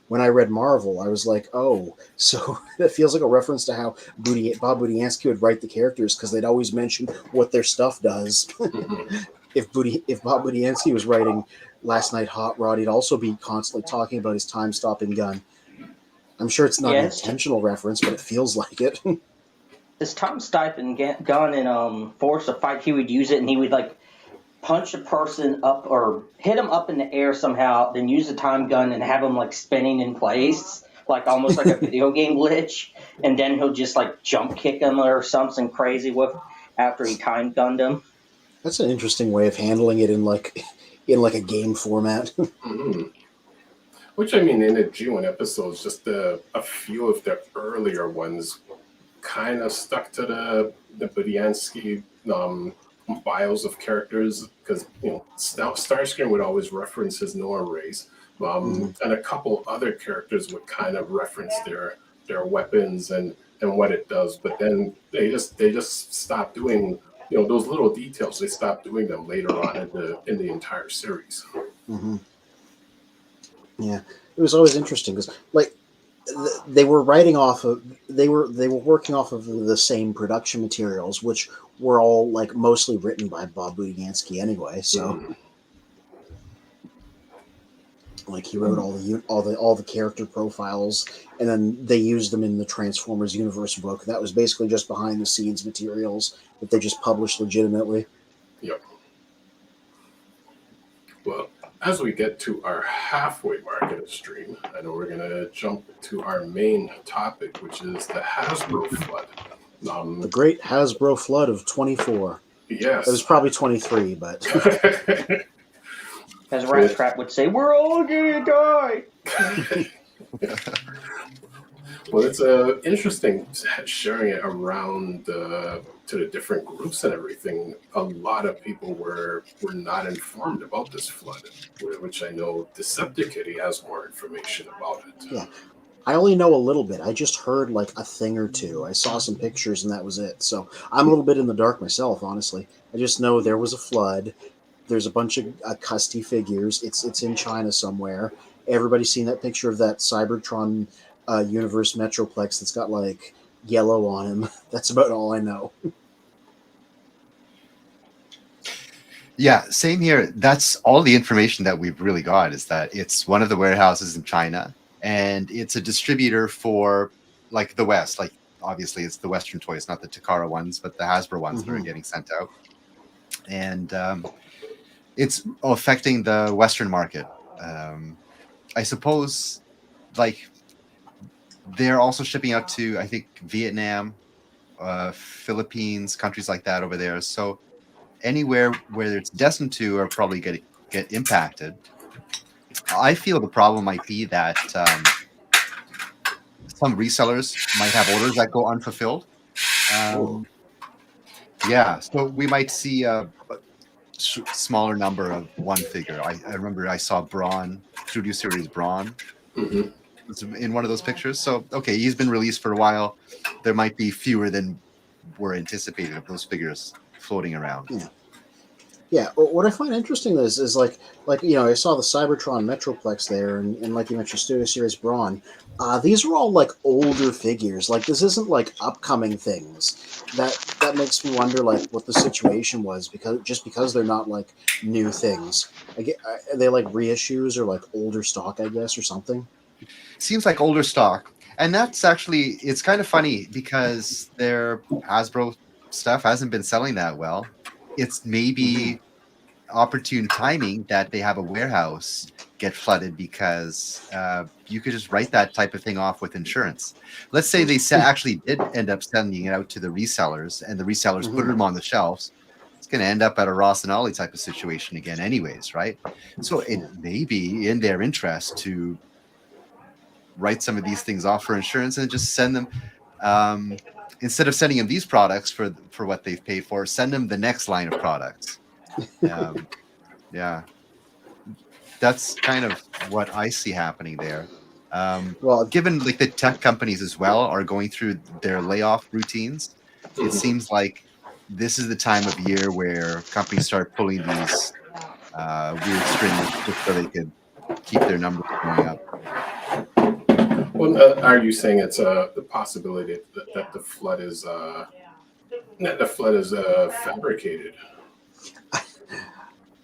when I read Marvel, I was like, oh, so it feels like a reference to how Bob Budiansky would write the characters, because they'd always mention what their stuff does. If Bob Budiansky was writing Last Night Hot Rod, he'd also be constantly talking about his time-stopping gun. I'm sure it's not an intentional reference, but it feels like it. This time-stopping gun in Force of Fight, he would use it, and he would like punch a person up or hit him up in the air somehow, then use the time gun and have him like spinning in place, like almost like a video game glitch, and then he'll just like jump kick him or something crazy with after he time gunned him. That's an interesting way of handling it in like a game format. Mm-hmm. Which, I mean, in the G1 episodes, just a few of the earlier ones kind of stuck to the Budiansky bios of characters, because, you know, Starscream would always reference his Nora rays, and a couple other characters would kind of reference their weapons and what it does, but then they just stopped doing, you know, those little details. They stopped doing them later on in the entire series. Mm-hmm. Yeah, it was always interesting because, like, they were working off of the same production materials, which were all like mostly written by Bob Budiansky anyway. So, like, he wrote all the character profiles, and then they used them in the Transformers Universe book. That was basically just behind the scenes materials that they just published legitimately. Yep. Well, as we get to our halfway mark of the stream, I know we're going to jump to our main topic, which is the Hasbro Flood. The great Hasbro Flood of 24. Yes. It was probably 23, but... As Rat Trap would say, we're all going to die! Well, it's interesting sharing it around to the different groups and everything. A lot of people were not informed about this flood, which I know Decepticity has more information about it. Yeah, I only know a little bit. I just heard like a thing or two. I saw some pictures and that was it. So I'm a little bit in the dark myself, honestly. I just know there was a flood. There's a bunch of custy figures. It's in China somewhere. Everybody's seen that picture of that Cybertron Universe Metroplex that's got like yellow on him. That's about all I know. Yeah, same here. That's all the information that we've really got, is that it's one of the warehouses in China, and it's a distributor for like the West. Like, obviously it's the Western toys, not the Takara ones, but the Hasbro ones that are getting sent out. And it's affecting the Western market. I suppose, like, they're also shipping out to, I think, Vietnam, Philippines, countries like that over there. So anywhere where it's destined to are probably going to get impacted. I feel the problem might be that some resellers might have orders that go unfulfilled. Yeah, so we might see a smaller number of one figure. I remember I saw Braun, Studio Series Braun, in one of those pictures. So, okay, he's been released for a while. There might be fewer than were anticipated of those figures floating around. Yeah. What I find interesting is like you know, I saw the Cybertron Metroplex there, and like you mentioned, Studio Series Braun. These are all like older figures. Like, this isn't like upcoming things. That makes me wonder like what the situation was, because they're not like new things. Are they like reissues or like older stock, I guess, or something? Seems like older stock, and that's actually, it's kind of funny because their Hasbro stuff hasn't been selling that well. it's maybe opportune timing that they have a warehouse get flooded because you could just write that type of thing off with insurance. Let's say they actually did end up sending it out to the resellers, and the resellers put them on the shelves. It's going to end up at a Ross and Ollie type of situation again anyways, right? So it may be in their interest to write some of these things off for insurance and just send them, instead of sending them these products for what they've paid for, send them the next line of products. Yeah, that's kind of what I see happening there. Well, given like the tech companies as well are going through their layoff routines, it seems like this is the time of year where companies start pulling these weird strings just so they can keep their numbers going up. Well, are you saying it's the possibility that the flood is fabricated?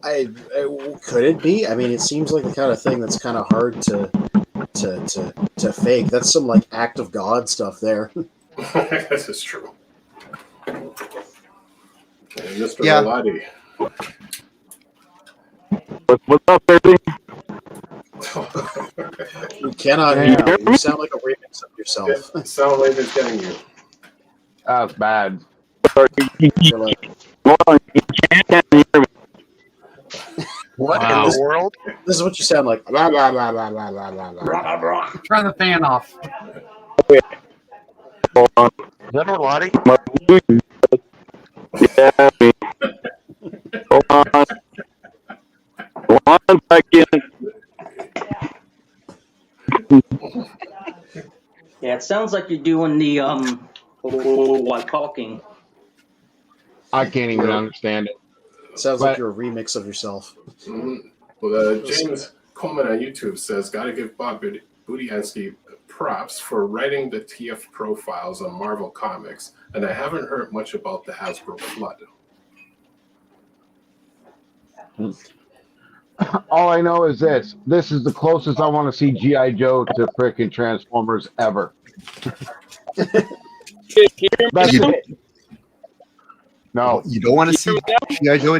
Could it be? I mean, it seems like the kind of thing that's kind of hard to fake. That's some like act of God stuff there. This is true. And Mr. Yeah. Rolati. What's up, baby? You cannot hear you. You sound like a remix of yourself. The sound wave is getting you. That's bad. You're like, What Wow. in the world? this is what you sound like. Blah, blah, blah, blah, blah, blah, blah, blah. Turn the fan off. Is that Rolati? Yeah, me. Hold on. Hold on back in. Yeah, it sounds like you're doing the while talking. I can't even understand it. Sounds like you're a remix of yourself. Mm-hmm. Well, James Coleman on YouTube says, "Got to give Bob Budiansky props for writing the TF profiles on Marvel Comics, and I haven't heard much about the Hasbro Flood." All I know is this. This is the closest I want to see G.I. Joe to frickin' Transformers ever. That's it. No. You don't want to see G.I. Joe?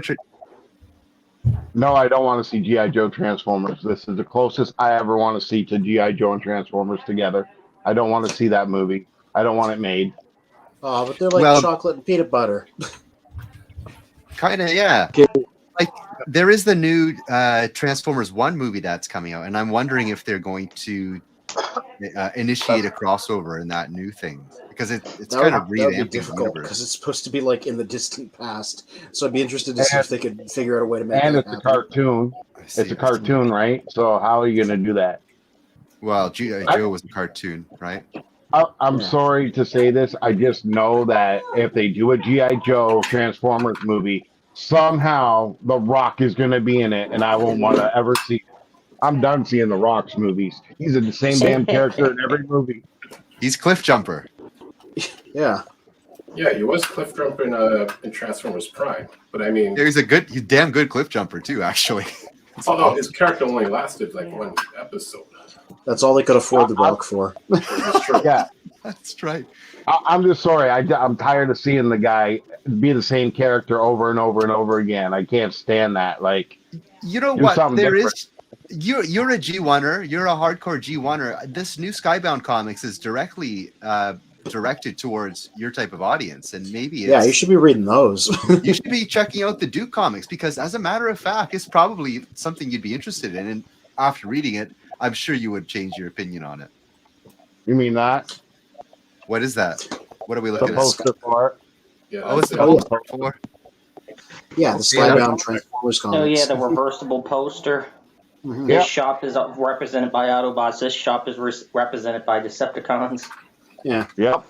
No, I don't want to see G.I. Joe Transformers. This is the closest I ever want to see to G.I. Joe and Transformers together. I don't want to see that movie. I don't want it made. Oh, but they're like chocolate and peanut butter. Kind of, yeah. Like there is the new Transformers 1 movie that's coming out, and I'm wondering if they're going to initiate a crossover in that new thing, because it's kind of revamping difficult because it's supposed to be like in the distant past. So I'd be interested to see if they could figure out a way to make and that it's happen. a cartoon. It's a cartoon, right? So how are you going to do that? Well, G.I. Joe was a cartoon, right? I'm sorry to say this. I just know that if they do a G.I. Joe Transformers movie, somehow The Rock is going to be in it, and I won't want to ever see it. I'm done seeing The Rock's movies. He's in the same damn character in every movie. He's Cliff Jumper. Yeah. Yeah, he was Cliff Jumper in Transformers Prime, but I mean, He's damn good Cliff Jumper too, actually. although his character only lasted like one episode. That's all they could afford The Rock for. That's true. Yeah, that's right. I'm just sorry. I'm tired of seeing the guy be the same character over and over and over again. I can't stand that. Like, you know what? There is. You're a G1er. You're a hardcore G1er. This new Skybound comics is directly directed towards your type of audience, and maybe you should be reading those. You should be checking out the Duke comics, because as a matter of fact, it's probably something you'd be interested in, and after reading it, I'm sure you would change your opinion on it. You mean that? What is that? What are we looking the poster for it? Yeah, oh, it's the poster for. Yeah, the Skybound Transformers comics. Oh yeah, the reversible poster. Mm-hmm. This shop is represented by Autobots. This shop is represented by Decepticons. Yeah. Yep.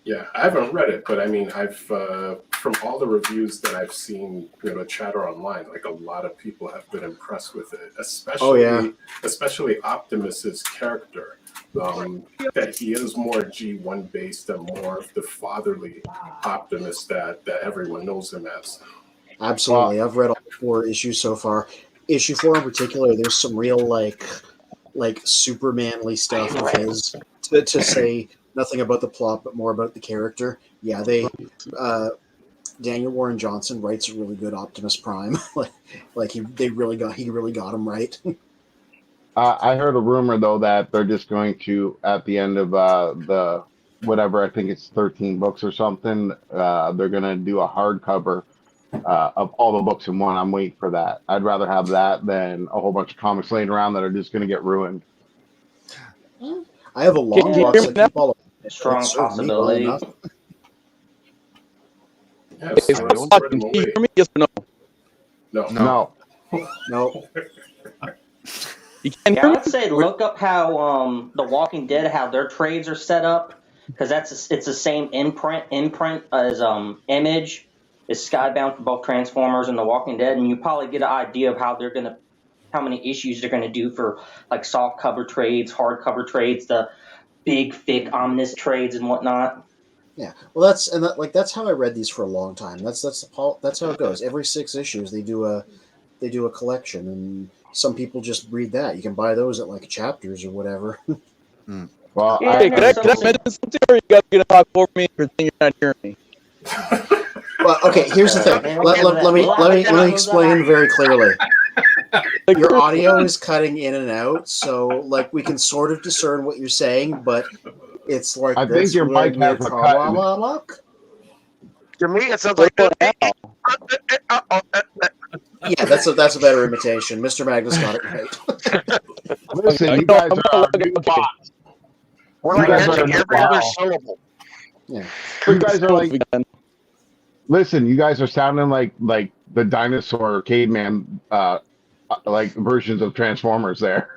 Yeah, I haven't read it, but I mean, I've from all the reviews that I've seen, chatter online, like a lot of people have been impressed with it, especially Optimus's character. That he is more G1 based and more of the fatherly Optimus that everyone knows him as. Absolutely, I've read all 4 issues so far. Issue 4 in particular, there's some real like Superman-ly stuff of his to say nothing about the plot but more about the character. Yeah, they Daniel Warren Johnson writes a really good Optimus Prime. he really got him right. I heard a rumor though that they're just going to, at the end of the whatever, I think it's 13 books or something, they're going to do a hardcover of all the books in one. I'm waiting for that. I'd rather have that than a whole bunch of comics laying around that are just going to get ruined. I have a long box. I keep all of it. Strong It served me well possibility. enough. Yeah, Hey, so stop let's throw them watching. Can you away. hear me? Yes or no? No. No. No, You can't Yeah, hear I me? would say look up how The Walking Dead, how their trades are set up, because it's the same imprint as Image is Skybound for both Transformers and The Walking Dead, and you probably get an idea of how many issues they're gonna do for like soft cover trades, hard cover trades, the big thick ominous trades and whatnot. yeah. Well, that's how I read these for a long time. That's how it goes. Every 6 issues they do a collection, and some people just read that. You can buy those at like Chapters or whatever. Well, Yeah, Hey, no, can I so- mention something, or you guys gonna talk over me and pretend you're not hearing me? Well, okay. Here's the thing. Let me explain very clearly. Your audio is cutting in and out, so like we can sort of discern what you're saying, but it's like I think this your when mic you has a come cut in it. along. To me, it sounds like Yeah, that's a better imitation. Mr. Magnus got it right. Listen, Okay, you guys I'm are our okay. new bots. we're You like guys matching are- every other wow. syllable. You guys are like, listen, you guys are sounding like the dinosaur caveman like versions of Transformers there.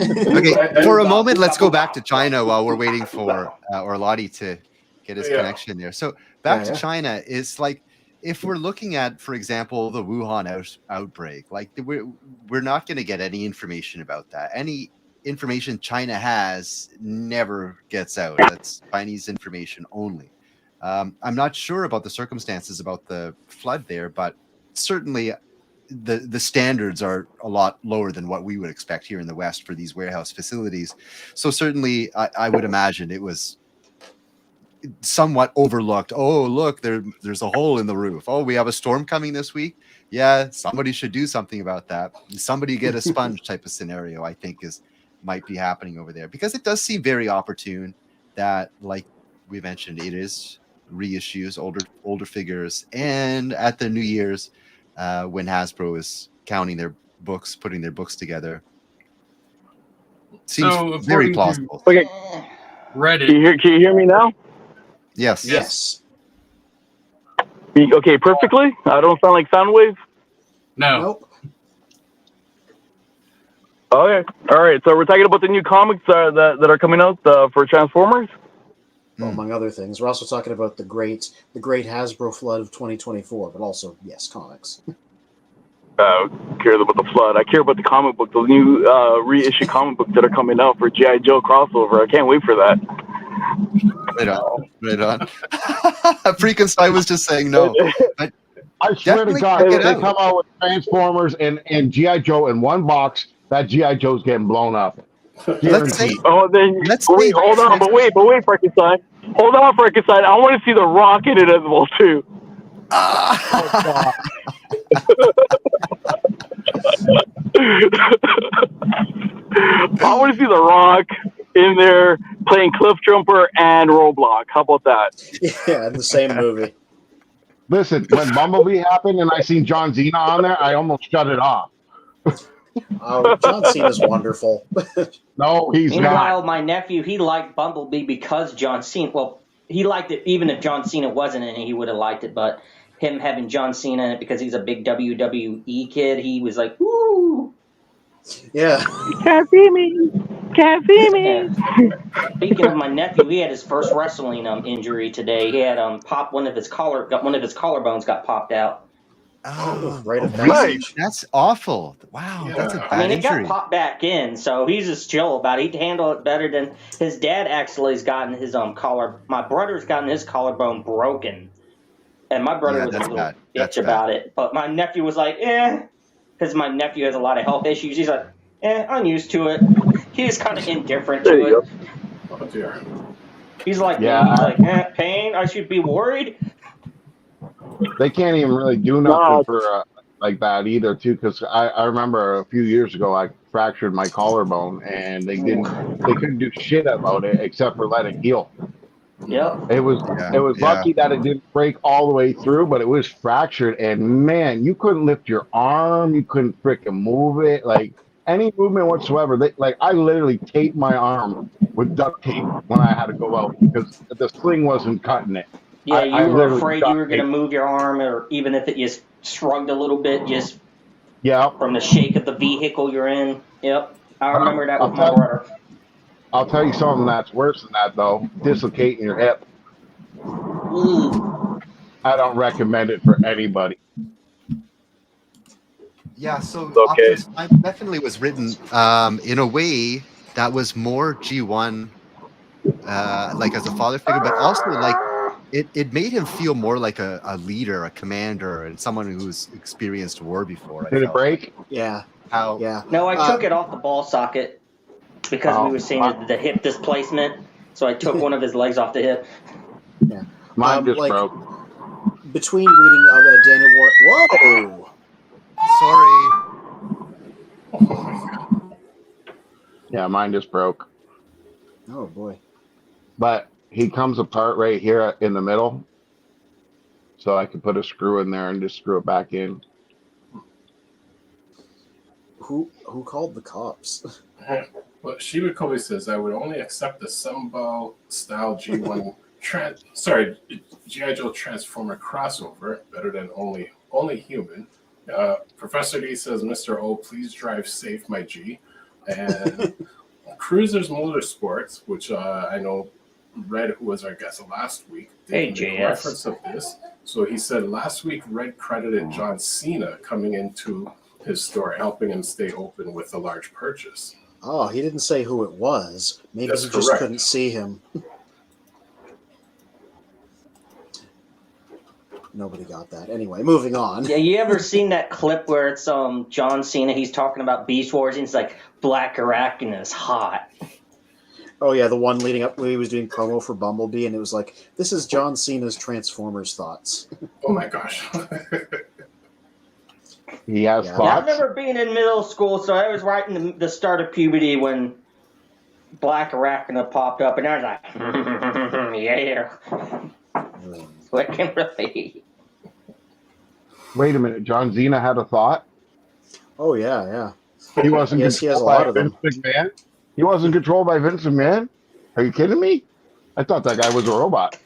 Okay, for a moment, let's go back to China while we're waiting for Orlotti to get his Yeah. connection there. So back Yeah. to China is like, if we're looking at, for example, the Wuhan outbreak, like we're not going to get any information about that. Any information China has never gets out. That's Chinese information only. I'm not sure about the circumstances about the flood there, but certainly the standards are a lot lower than what we would expect here in the West for these warehouse facilities. So certainly I would imagine it was somewhat overlooked. Oh, look, there's a hole in the roof. Oh, we have a storm coming this week. Yeah, somebody should do something about that. Somebody get a sponge type of scenario, I think might be happening over there, because it does seem very opportune that, like we mentioned, it is reissues, older figures, and at the New Year's, when Hasbro is counting their books, putting their books together, seems So, very according to- plausible. Okay, Reddit. can you hear me now? Yes. Yes. Okay, perfectly. I don't sound like Soundwave. No. Nope. Okay, all right. So we're talking about the new comics that are coming out for Transformers. Well, among other things, we're also talking about the great Hasbro Flood of 2024, but also yes, comics. Care about the Flood. I care about the comic book, the new reissue comic books that are coming out for G.I. Joe crossover. I can't wait for that. Right on. Freakenstein was just saying no. But I swear to definitely God, check if it they out. come out with Transformers and G.I. Joe in one box, that G.I. Joe's getting blown up. Let's say, Guaranteed. Oh, then Let's wait, see. hold on, but wait, Frankenstein. Hold on, Frankenstein. I want to see the Rock in it as well too. Ah! I want to see the Rock in there playing Cliff Jumper and Roblox. How about that? Yeah, in the same movie. Listen, when Bumblebee happened and I seen John Cena on there, I almost shut it off. Oh, John Cena's wonderful. No, he's Meanwhile, not. my nephew, he liked Bumblebee because John Cena. Well, he liked it even if John Cena wasn't in it, he would have liked it. But him having John Cena in it because he's a big WWE kid, he was like, "Woo!" Yeah. Can't see me. Can't see me. Yeah. Speaking of my nephew, he had his first wrestling injury today. He had popped one of his collarbones got popped out. Oh, Right at Nice. passage. that's awful. Wow, that's a Yeah. bad I mean, it injury. got popped back in, so he's just chill about it. He'd handle it better than his dad. Actually, has gotten his collar. My brother's gotten his collarbone broken, and my brother Yeah, was a that's little bad. bitch That's about it. But my nephew was like, because my nephew has a lot of health issues. He's like, I'm used to it. He's kind of indifferent There to you it. Oh dear. He's like, Yeah. he's like, pain. I should be worried. They can't even really do No, nothing for like that either, too. Because I remember a few years ago I fractured my collarbone, and they couldn't do shit about it except for let it heal. Yep. It was Yeah, yeah. lucky that it didn't break all the way through, but it was fractured, and man, you couldn't lift your arm, you couldn't freaking move it, like any movement whatsoever. Like I literally taped my arm with duct tape when I had to go out because the sling wasn't cutting it. Yeah, I you were literally afraid you duct were going to taped. move your arm, or even if it just shrugged a little bit, just Yeah, from the shake of the vehicle you're in. Yep. I remember that I'll with my tell brother. you something that's worse than that though. Dislocating your hip. Ooh. I don't recommend it for anybody. Yeah, so okay. Optimus Prime definitely was written in a way that was more G1, like as a father figure, but also like it made him feel more like a leader, a commander, and someone who's experienced war before. I Did it felt like break? Yeah, how yeah. No, I took it off the ball socket because we were seeing the hip displacement. So I took one of his legs off the hip. Yeah. Mine just Like broke. between reading Daniel War. Whoa. sorry. Yeah, mine just broke. Oh boy. But he comes apart right here in the middle, so I can put a screw in there and just screw it back in. Who called the cops? Well, Shiba Kobe says, I would only accept the Sunbow style G1 G.I. Joe Transformer crossover, better than only human. Professor D says, Mr. O, please drive safe, my G. And Cruisers Motorsports, which I know Red, who was our guest last week, did make a reference of this. So he said last week Red credited John Cena coming into his store, helping him stay open with a large purchase. Oh, he didn't say who it was. Maybe That's he just correct. couldn't see him. Nobody got that. Anyway, moving on. Yeah, you ever seen that clip where it's John Cena? He's talking about Beast Wars, and he's like, Black Arachne is hot. Oh yeah, the one leading up when he was doing promo for Bumblebee, and it was like, this is John Cena's Transformers thoughts. Oh my gosh. He has Yeah. Yeah, I thoughts. remember being in middle school, so I was right in the start of puberty when Black Arachne popped up, and I was like, yeah. What can really? Wait a minute, John Cena had a thought. Oh yeah, yeah. He wasn't Yes, he has a controlled lot by of them. Vince McMahon. He wasn't controlled by Vince McMahon. Are you kidding me? I thought that guy was a robot.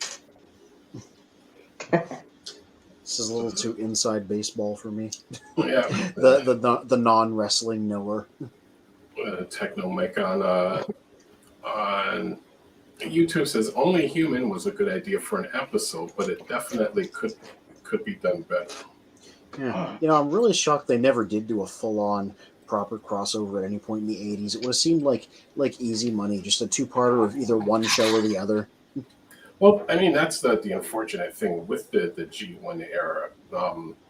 This is a little too inside baseball for me. Yeah. The non-wrestling knower. Techno Mike on YouTube says only human was a good idea for an episode, but it definitely could be done better. Yeah. You know, I'm really shocked they never did do a full-on proper crossover at any point in the 80s. It would have seemed like easy money, just a two-parter of either one show or the other. Well, I mean, that's the unfortunate thing with the G1 era,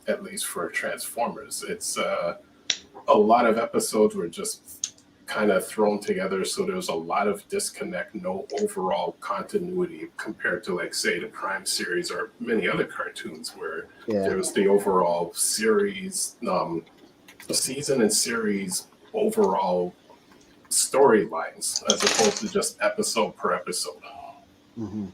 at least for Transformers. It's a lot of episodes were just kind of thrown together, so there was a lot of disconnect, no overall continuity compared to, like, say, the Prime series or many other cartoons where there was the overall series, the season and series overall storylines as opposed to just episode per episode. Mm-hmm.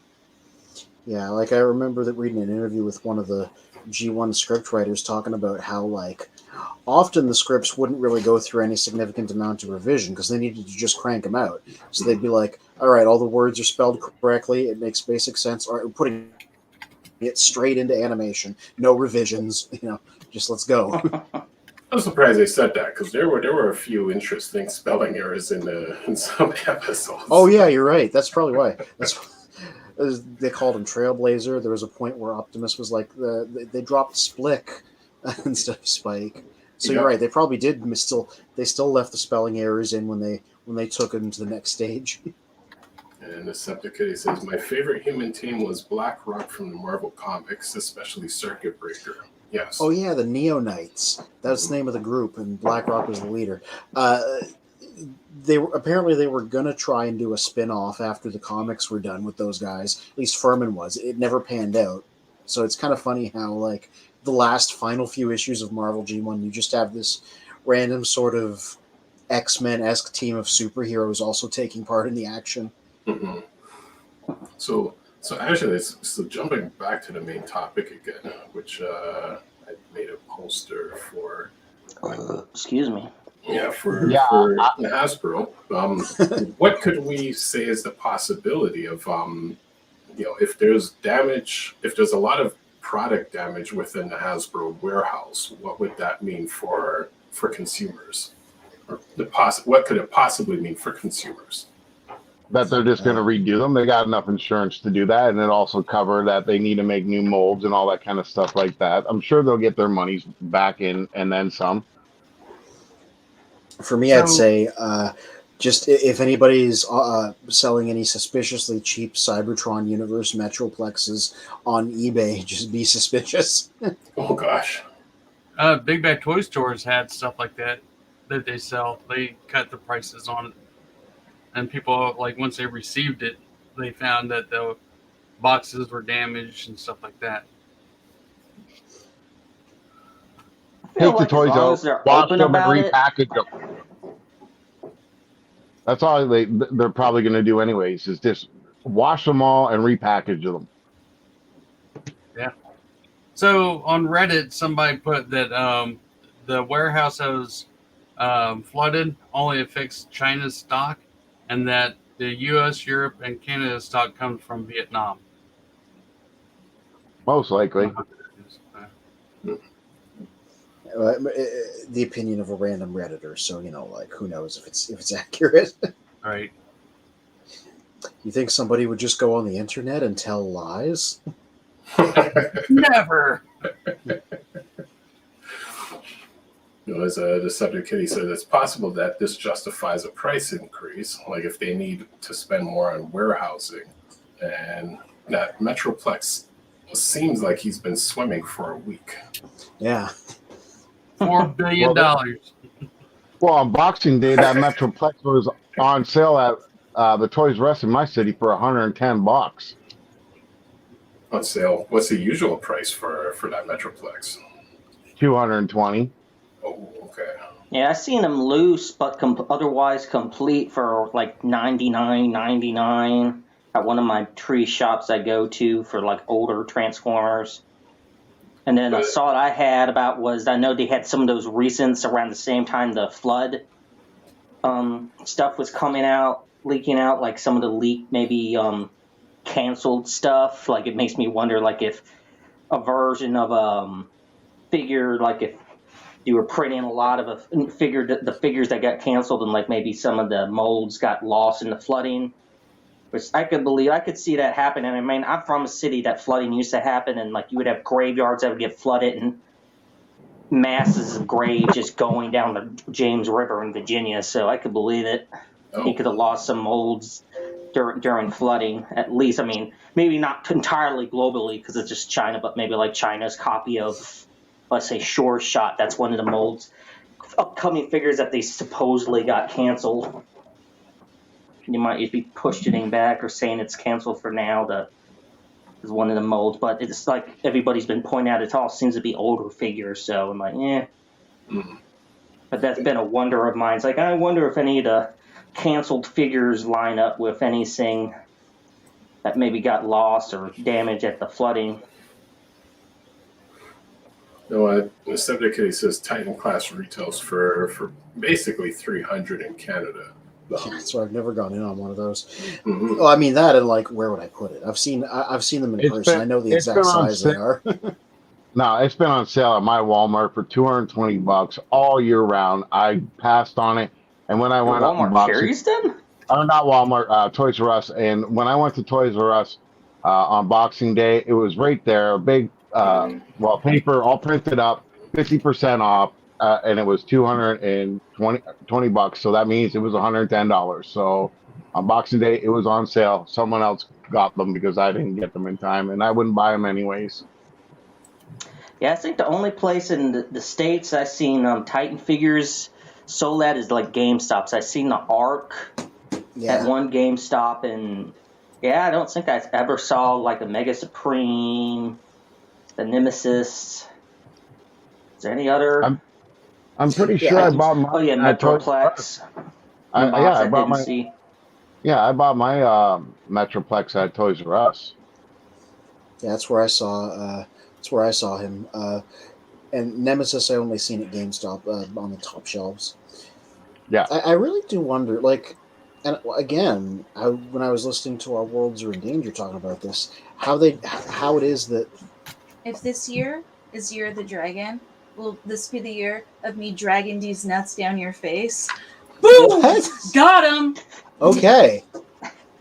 Yeah, like I remember that reading an interview with one of the G1 script writers talking about how, like, often the scripts wouldn't really go through any significant amount of revision because they needed to just crank them out. So they'd be like, all right, all the words are spelled correctly, it makes basic sense, or we're putting it straight into animation, no revisions, just let's go. I'm surprised they said that because there were a few interesting spelling errors in some episodes. Oh yeah, you're right. That's probably why. They called him Trailblazer. There was a point where Optimus was like, they dropped Splick instead of Spike. So you're right. They probably did they still left the spelling errors in when they took him to the next stage. And the Septicity says, my favorite human team was Black Rock from the Marvel Comics, especially Circuit Breaker. Yes. Oh yeah, the Neo Knights. That's the name of the group, and Black Rock was the leader. They were gonna try and do a spin-off after the comics were done with those guys. At least Furman was. It never panned out. So it's kind of funny how, like, the last final few issues of Marvel G1, you just have this random sort of X-Men-esque team of superheroes also taking part in the action. Mm-hmm. So actually, so jumping back to the main topic again, which I made a poster for. Excuse me. Yeah, for Hasbro. What could we say is the possibility of, if there's damage, if there's a lot of product damage within the Hasbro warehouse, what would that mean for consumers? Or what could it possibly mean for consumers? That they're just going to redo them. They got enough insurance to do that, and it also cover that they need to make new molds and all that kind of stuff like that. I'm sure they'll get their monies back in and then some. For me, I'd say just if anybody's selling any suspiciously cheap Cybertron Universe Metroplexes on eBay, just be suspicious. Oh, gosh. Big Bad Toy Stores had stuff like that they sell. They cut the prices on it. And people, like, once they received it, they found that the boxes were damaged and stuff like that. Take the toys out, wash them, and repackage them. That's all they're probably going to do anyways, is just wash them all and repackage them. Yeah. So on Reddit, somebody put that the warehouse that was flooded only affects China's stock, and that the U.S., Europe, and Canada stock comes from Vietnam. Most likely. The opinion of a random Redditor, so like, who knows if it's accurate. Right. You think somebody would just go on the internet and tell lies? Never. As the subject Kitty said, it's possible that this justifies a price increase, like if they need to spend more on warehousing. And that Metroplex seems like he's been swimming for a week. Yeah. $4 billion. Well, on Boxing Day, that Metroplex was on sale at the Toys R Us in my city for $110. On sale. What's the usual price for that Metroplex? $220. Oh, okay. Yeah, I've seen them loose, but otherwise complete for like $99.99 at one of my tree shops I go to for like older Transformers. And then a thought I had about was, I know they had some of those recents around the same time the Flood stuff was coming out, leaking out, like some of the leaked maybe canceled stuff. Like, it makes me wonder, like, if a version of figure, like if you were printing a lot of the figures that got canceled, and like maybe some of the molds got lost in the flooding. Which I could see that happen. And I mean, I'm from a city that flooding used to happen, and like you would have graveyards that would get flooded and masses of graves just going down the James River in Virginia. So I could believe it. He could have lost some molds during flooding, at least. I mean, maybe not entirely globally because it's just China, but maybe like China's copy of, let's say, Shore Shot. That's one of the molds. Upcoming figures that they supposedly got canceled. You might be pushing back or saying it's canceled for now. That is one of the molds, but it's like everybody's been pointing out, it all seems to be older figures. So I'm like, But that's been a wonder of mine. It's like, I wonder if any of the canceled figures line up with anything that maybe got lost or damaged at the flooding. No, the subject case says Titan class retails for basically $300 in Canada. So I've never gone in on one of those. Mm-hmm. Well, I mean that, and like, where would I put it? I've seen them in person. I know the exact size they are. No, it's been on sale at my Walmart for $220 all year round. I passed on it, and when I went up Walmart carries them? Not Walmart, Toys R Us. And when I went to Toys R Us on Boxing Day, it was right there, a big paper all printed up, 50% off. And it was $220, so that means it was $110. So on Boxing Day, it was on sale. Someone else got them because I didn't get them in time, and I wouldn't buy them anyways. Yeah, I think the only place in the States I've seen Titan figures sold at is like GameStops. I've seen the Ark at one GameStop, and I don't think I ever saw like a Mega Supreme the Nemesis. Is there any other? I'm pretty sure I bought mine. Oh yeah, at Toys R Us. Metroplex. I bought my. see. Yeah, I bought my Metroplex at Toys R Us. Yeah, that's where I saw. That's where I saw him. And Nemesis, I only seen at GameStop on the top shelves. Yeah, I really do wonder, like, and again, when I was listening to our Worlds Are in Danger talking about this, how it is that if this year is Year of the Dragon, will this be the year of me dragging these nuts down your face? Boom! What? Got him. Okay.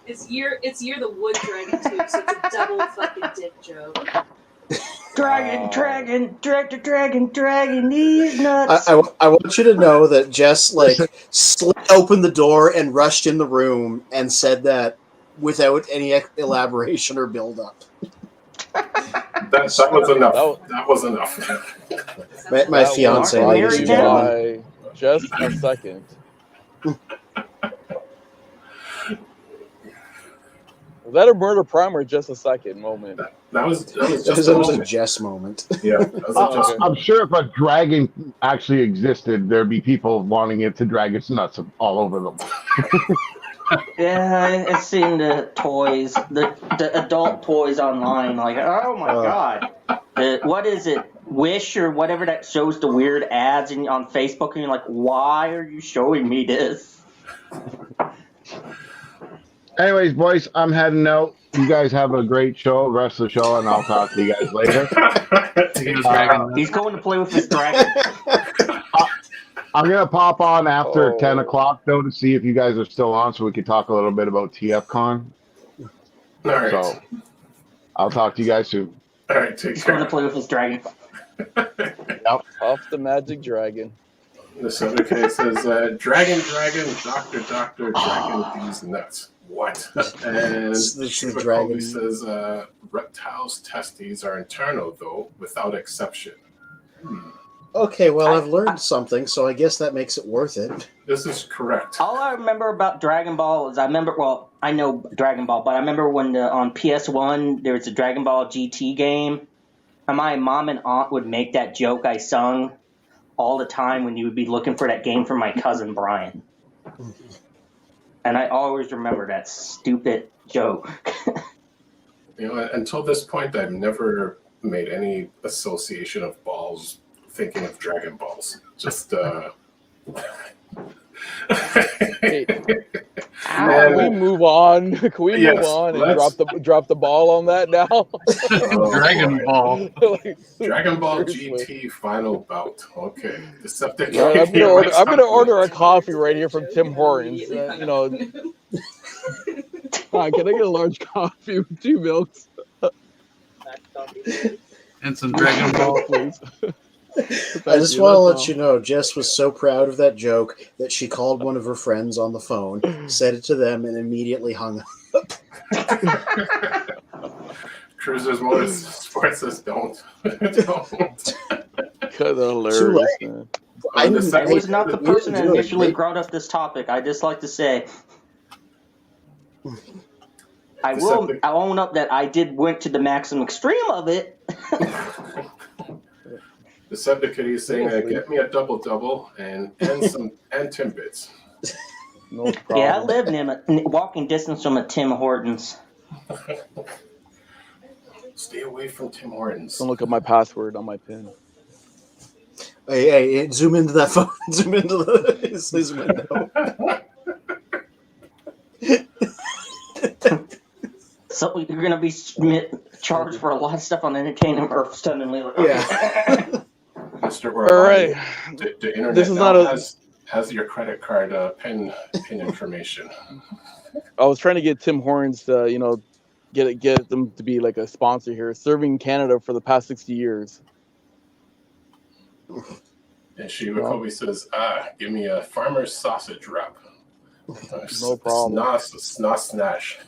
It's year the wood dragon too, so it's a double fucking dick joke. Dragon these nuts. I want you to know that Jess slid open the door and rushed in the room and said that without any elaboration or build up. That was enough. That was enough. My fiance married now. By just a second. Was that a Murder Prime or just a second moment? That was a Jess moment. Yeah. I'm sure if a dragon actually existed, there'd be people wanting it to drag its nuts all over them. Yeah, I've seen the toys, the adult toys online. Like, oh my god, what is it? Wish or whatever that shows the weird ads on Facebook, and you're like, why are you showing me this? Anyways, boys, I'm heading out. You guys have a great show, rest of the show, and I'll talk to you guys later. He's going to play with his dragon. I'm going to pop on after 10 o'clock, though, to see if you guys are still on so we can talk a little bit about TFCon. All right. So I'll talk to you guys soon. All right, take He's care. going to play with his dragon. Yep. Off the magic dragon. The subject says, Dragon, Doctor, Dragon, these nuts. What? And the dragon says, reptiles' testes are internal, though, without exception. Okay, well, I've learned something, so I guess that makes it worth it. This is correct. All I remember about Dragon Ball is I know Dragon Ball, but I remember when on PS1 there was a Dragon Ball GT game, and my mom and aunt would make that joke I sung all the time when you would be looking for that game from my cousin Brian. And I always remember that stupid joke. Until this point, I've never made any association of balls thinking of Dragon Balls. Just, Hey, can we move on? Can we move on and drop the ball on that now? Dragon Ball. Dragon Ball GT final bout. Okay. I'm gonna order a coffee right here from Tim Hortons. Can I get a large coffee with 2 milks? And some Dragon Ball, please. I just want to let you know, Jess was so proud of that joke that she called one of her friends on the phone, said it to them, and immediately hung up. Cruisers Motorsports says don't. Don't. Hilarious, man. I was not the person that initially brought up this topic. I just like to say, I own up that I went to the maximum extreme of it. The subject is saying, get me a double and some and Timbits. No problem. Yeah, I live near walking distance from a Tim Hortons. Stay away from Tim Hortons. Don't look at my password on my pin. Hey, zoom into that phone. Zoom into his window. So you're going to be charged for a lot of stuff on Entertainment Earth suddenly. Yeah. Mr. All right. The internet this is not has your credit card pin information. I was trying to get Tim Hortons to, get them to be like a sponsor here, serving Canada for the past 60 years. And she probably says, give me a farmer's sausage wrap. No problem. Snash.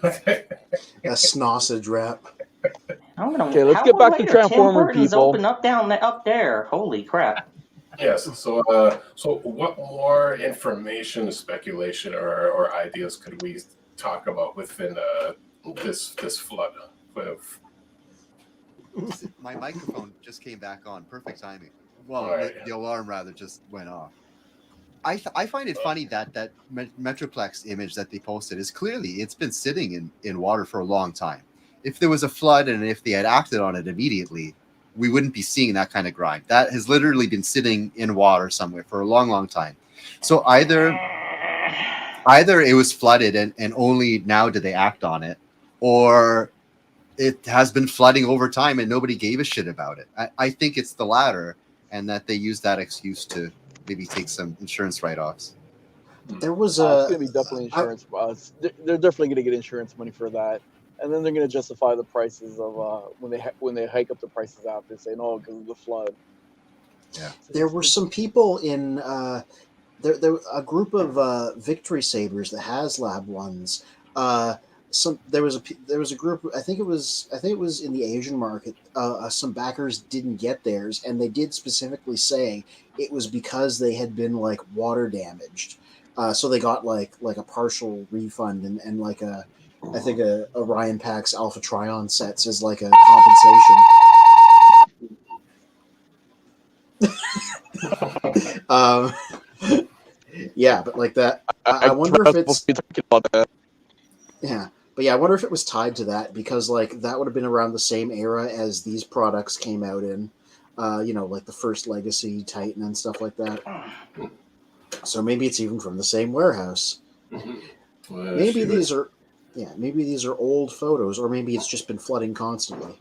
A sausage wrap. Okay, let's get back to Transformer people. Open up there. Holy crap. Yes. So what more information, speculation, or ideas could we talk about within this flood? My microphone just came back on. Perfect timing. Well, Alright. the alarm rather just went off. I find it funny that Metroplex image that they posted is clearly it's been sitting in water for a long time. If there was a flood and if they had acted on it immediately, we wouldn't be seeing that kind of grind. That has literally been sitting in water somewhere for a long, long time. So either it was flooded and only now did they act on it, or it has been flooding over time and nobody gave a shit about it. I think it's the latter, and that they use that excuse to maybe take some insurance write-offs. There was it's gonna be definitely insurance. They're definitely gonna get insurance money for that, and then they're gonna justify the prices of when they hike up the prices after, saying, "Oh, because of the flood." Yeah. There were some people in there a group of Victory Sabers, the HasLab ones. There was a group. I think it was in the Asian market. Some backers didn't get theirs, and they did specifically say it was because they had been like water damaged. So they got like a partial refund and like I think a Orion Pax Alpha Trion sets as like a compensation. Yeah, but like that, I wonder if it's about that. Yeah, but yeah, I wonder if it was tied to that, because like that would have been around the same era as these products came out in, like the first Legacy Titan and stuff like that. So maybe it's even from the same warehouse. Well, Maybe these are old photos, or maybe it's just been flooding constantly.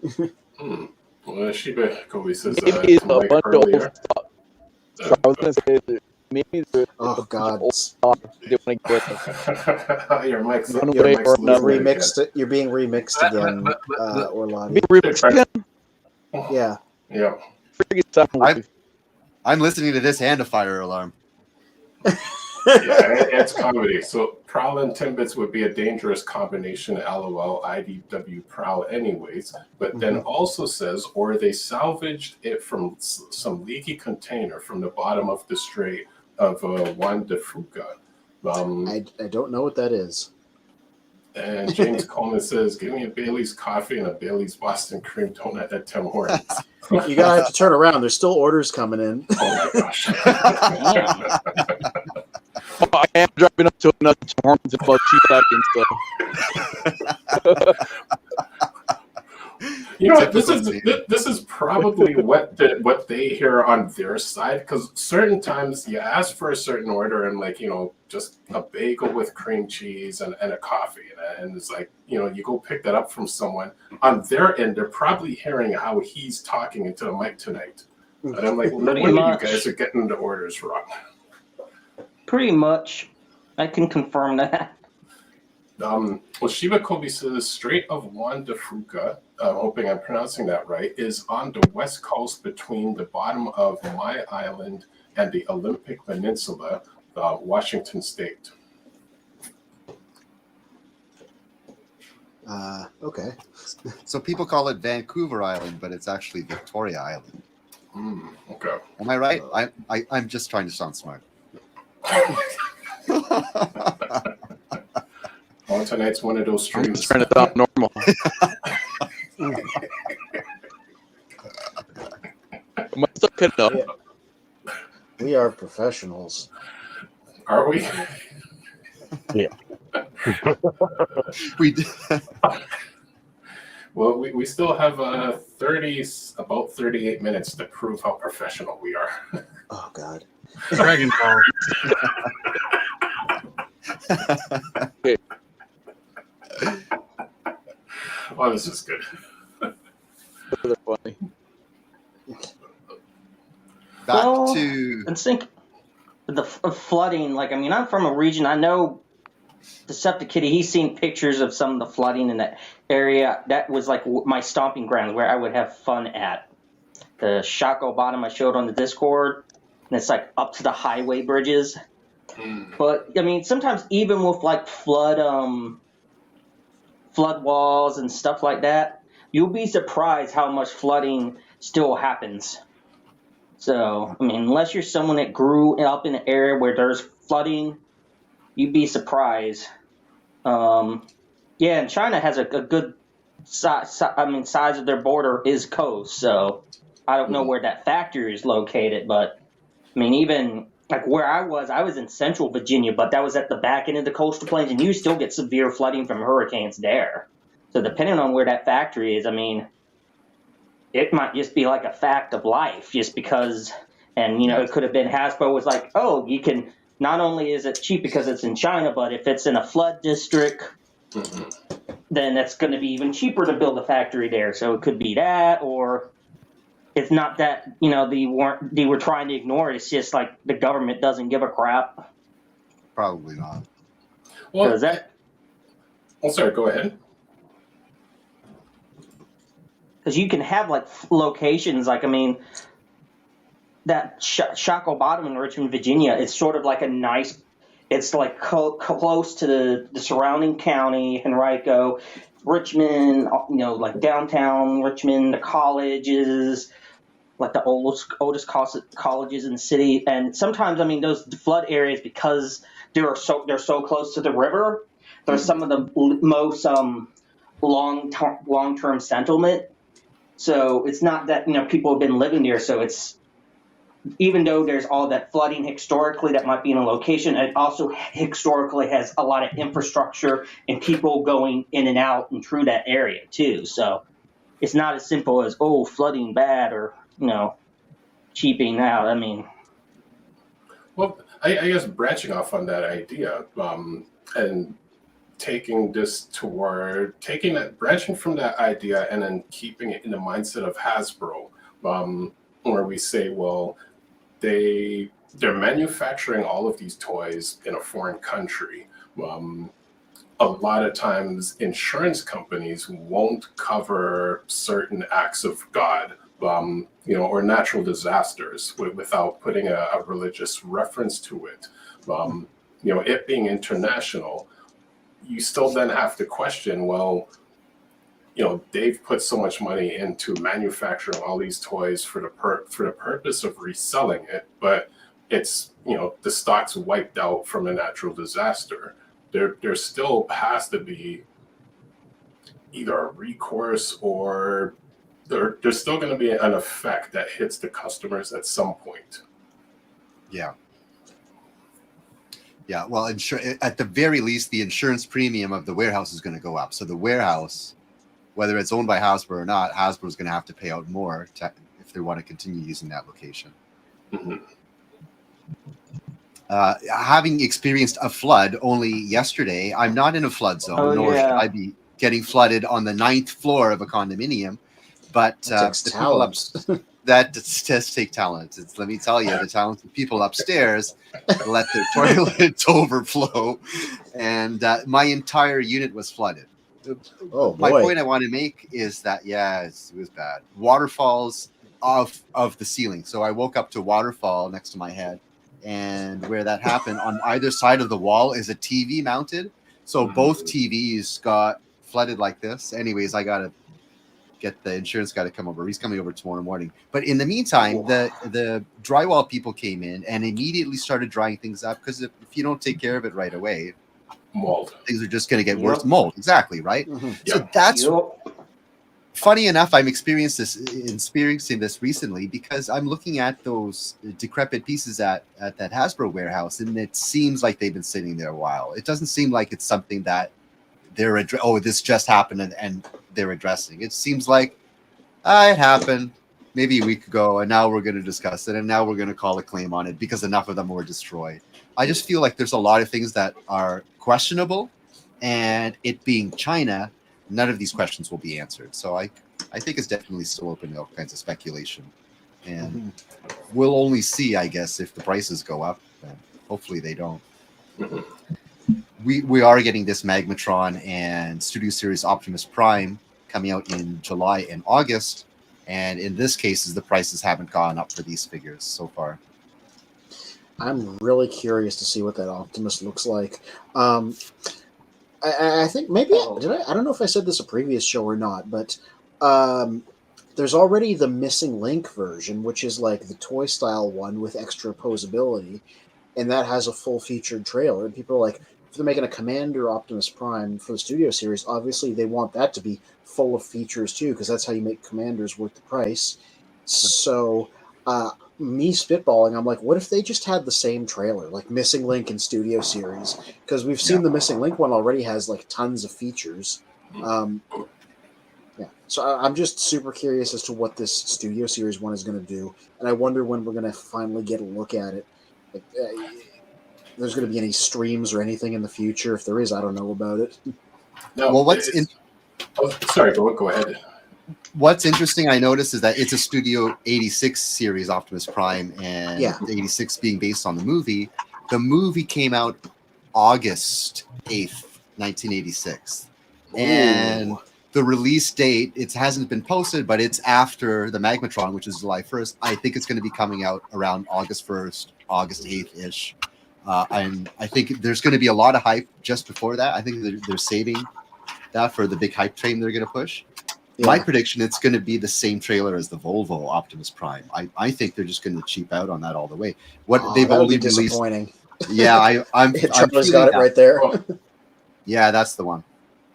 Well, Shiba Kobe says Maybe it's a Mike bunch of earlier. old stuff. So I was gonna say that maybe there's Oh God, old stock they want to get. Your mic's One you're, way or you're another. remixed. You're being remixed again, Orlando. Being remixed again? Yeah. Yeah. Freaking sound wave. I'm listening to this and a fire alarm. Yeah, it's comedy. So Prowl and Timbits would be a dangerous combination. LOL, IDW Prowl, anyways. But then also says, or they salvaged it from some leaky container from the bottom of the Strait of Juan de Fuca. I don't know what that is. And James Coleman says, "Give me a Bailey's coffee and a Bailey's Boston cream donut at Tim Hortons." You gotta have to turn around. There's still orders coming in. Oh my gosh! I am driving up to another Tim Hortons in about 2 seconds, so. You know, this is probably what they hear on their side, because certain times you ask for a certain order and just a bagel with cream cheese and a coffee, and it's like, you go pick that up from someone on their end, they're probably hearing how he's talking into the mic tonight, and I'm like, no wonder you guys are getting the orders wrong. Pretty much, I can confirm that. Well, Shiba Kobe says Strait of Juan de Fuca, hoping I'm pronouncing that right, is on the west coast between the bottom of My Island and the Olympic Peninsula, Washington State. Okay. So people call it Vancouver Island, but it's actually Victoria Island. Okay. Am I right? I'm just trying to sound smart. Well, tonight's one of those streams. I'm just trying to sound normal. Am I still cutting up? Yeah. We are professionals. Are we? Yeah. We do. Well, we still have about 38 minutes to prove how professional we are. Oh God. Dragon Ball. Okay. Oh, this is good. They're funny. And think the flooding. I'm from a region. I know Decepticitty. He's seen pictures of some of the flooding in that area. That was like my stomping ground where I would have fun at. The Shaco bottom I showed on the Discord, and it's like up to the highway bridges. But sometimes even with like flood walls and stuff like that, you'll be surprised how much flooding still happens. So, unless you're someone that grew up in an area where there's flooding, you'd be surprised. And China has a good size of their border is coast. So I don't know where that factory is located, but I mean, even like where I was in central Virginia, but that was at the back end of the coastal plains, and you still get severe flooding from hurricanes there. So depending on where that factory is, I mean, it might just be like a fact of life, just because. And you know, it could have been Hasbro was like, oh, you can. Not only is it cheap because it's in China, but if it's in a flood district, then it's going to be even cheaper to build a factory there. So it could be that, or it's not that, you know, they were trying to ignore it. It's just like the government doesn't give a crap. Probably not. Well, sorry, go ahead. Because you can have like locations, like, I mean, that Shockoe Bottom in Richmond, Virginia, it's sort of like a nice, it's like close to the surrounding county, Henrico, Richmond, you know, like downtown Richmond, the colleges, like the oldest colleges in the city. And sometimes, I mean, those flood areas, because they're so close to the river, they're some of the most long-term settlement. So it's not that, you know, people have been living there. So it's, even though there's all that flooding historically that might be in a location, it also historically has a lot of infrastructure and people going in and out and through that area too. So it's not as simple as, oh, flooding bad or, you know, cheaping out. I mean, well, I guess branching off on that idea, and taking branching from that idea and then keeping it in the mindset of Hasbro, where we say, well, they're manufacturing all of these toys in a foreign country. A lot of times insurance companies won't cover certain acts of God, you know, or natural disasters without putting a religious reference to it. You know, it being international, you still then have to question, well, you know, they've put so much money into manufacturing all these toys for the purpose of reselling it, but it's, you know, the stock's wiped out from a natural disaster. There still has to be either a recourse or there's still going to be an effect that hits the customers at some point. Yeah. Yeah. Well, at the very least, the insurance premium of the warehouse is going to go up. So the warehouse, whether it's owned by Hasbro or not, Hasbro is going to have to pay out more if they want to continue using that location. Having experienced a flood only yesterday, I'm not in a flood zone, nor should I be getting flooded on the 9th floor of a condominium. But the people that does take talent. Let me tell you, the talented people upstairs let their toilets overflow, and my entire unit was flooded. Oh, my point I want to make is that it was bad. Waterfalls of the ceiling. So I woke up to a waterfall next to my head, and where that happened, on either side of the wall is a TV mounted. So both TVs got flooded like this. Anyways, I gotta get the insurance guy to come over. He's coming over tomorrow morning. But in the meantime, the drywall people came in and immediately started drying things up, because if you don't take care of it right away, mold, things are just going to get worse. Mold, exactly, right? So that's funny enough. I'm experiencing this recently, because I'm looking at those decrepit pieces at that Hasbro warehouse, and it seems like they've been sitting there a while. It doesn't seem like it's something that they're this just happened and they're addressing. It seems like it happened maybe a week ago, and now we're going to discuss it, and now we're going to call a claim on it because enough of them were destroyed. I just feel like there's a lot of things that are questionable, and it being China, none of these questions will be answered. So I think it's definitely still open to all kinds of speculation, and we'll only see, I guess, if the prices go up. Hopefully they don't. We are getting this Magmatron and Studio Series Optimus Prime coming out in July and August, and in this case, the prices haven't gone up for these figures so far. I'm really curious to see what that Optimus looks like. I think maybe I don't know if I said this a previous show or not, but there's already the Missing Link version, which is like the toy style one with extra posability, and that has a full featured trailer. And people are like, if they're making a Commander Optimus Prime for the Studio Series, obviously they want that to be full of features too, because that's how you make Commanders worth the price. So, me spitballing, I'm like, what if they just had the same trailer, like Missing Link and Studio Series? Because we've seen the Missing Link one already has like tons of features. Yeah, so I'm just super curious as to what this Studio Series one is going to do, and I wonder when we're going to finally get a look at it. Like, there's going to be any streams or anything in the future. If there is, I don't know about it. No, Well, sorry, go ahead. What's interesting, I noticed, is that it's a Studio 86 series, Optimus Prime, and the 86 being based on the movie. The movie came out August 8th, 1986. And the release date, it hasn't been posted, but it's after the Magmatron, which is July 1st. I think it's going to be coming out around August 1st, August 8th-ish. And I think there's going to be a lot of hype just before that. I think they're saving that for the big hype train they're going to push. My prediction, it's going to be the same trailer as the Volvo Optimus Prime. I think they're just going to cheap out on that all the way. They've only released. Disappointing. Yeah, I'm Charlie's got it right there. Yeah, that's the one.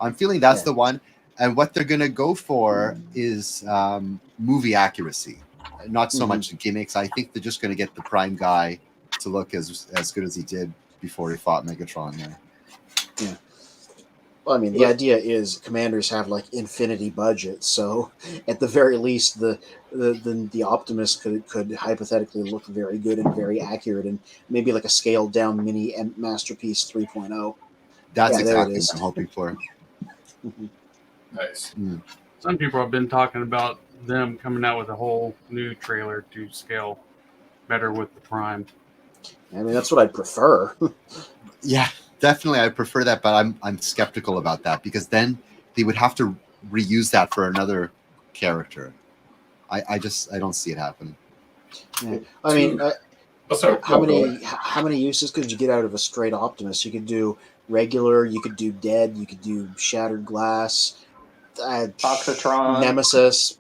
I'm feeling that's the one. And what they're going to go for is movie accuracy, not so much gimmicks. I think they're just going to get the Prime guy to look as good as he did before he fought Megatron there. Yeah. Well, I mean, the idea is Commanders have like infinity budget, so at the very least, the Optimus could hypothetically look very good and very accurate, and maybe like a scaled down mini Masterpiece 3.0. That's exactly what I'm hoping for. Nice. Some people have been talking about them coming out with a whole new trailer to scale better with the Prime. I mean, that's what I'd prefer. Yeah. Definitely, I prefer that, but I'm skeptical about that because then they would have to reuse that for another character. I don't see it happening. Yeah. I mean, how many uses could you get out of a straight Optimus? You could do regular, you could do dead, you could do shattered glass, Oxytron, Nemesis,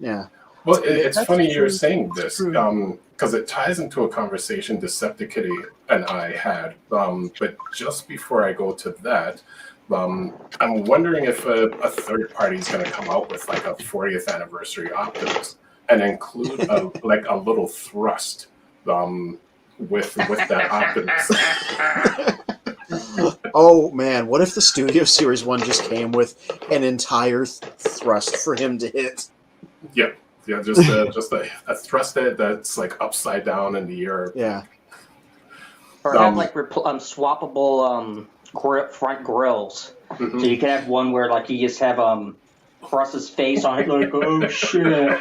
yeah. Well, it's funny you're saying this because it ties into a conversation Decepticitty and I had. But just before I go to that, I'm wondering if a third party is going to come out with like a 40th anniversary Optimus and include a little thrust with that Optimus. Oh man, what if the Studio Series one just came with an entire thrust for him to hit? Yeah. Yeah, just a thrust that's like upside down in the air. Yeah. Or have like swappable front grills. So you can have one where like you just have Russ's face on it, like oh shit.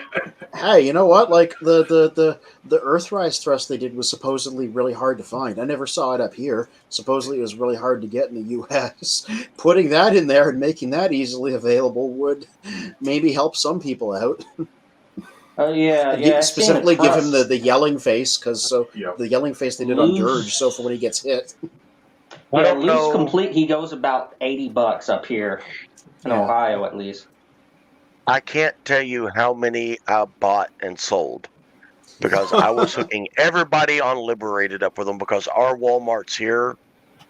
Hey, you know what? Like the Earthrise thrust they did was supposedly really hard to find. I never saw it up here. Supposedly it was really hard to get in the U.S. Putting that in there and making that easily available would maybe help some people out. Specifically give him the yelling face, because the yelling face they did on Dirge, so for when he gets hit. Yeah, loose complete, he goes about $80 up here in Ohio, at least. I can't tell you how many I bought and sold because I was hooking everybody on Liberated up with them because our Walmarts here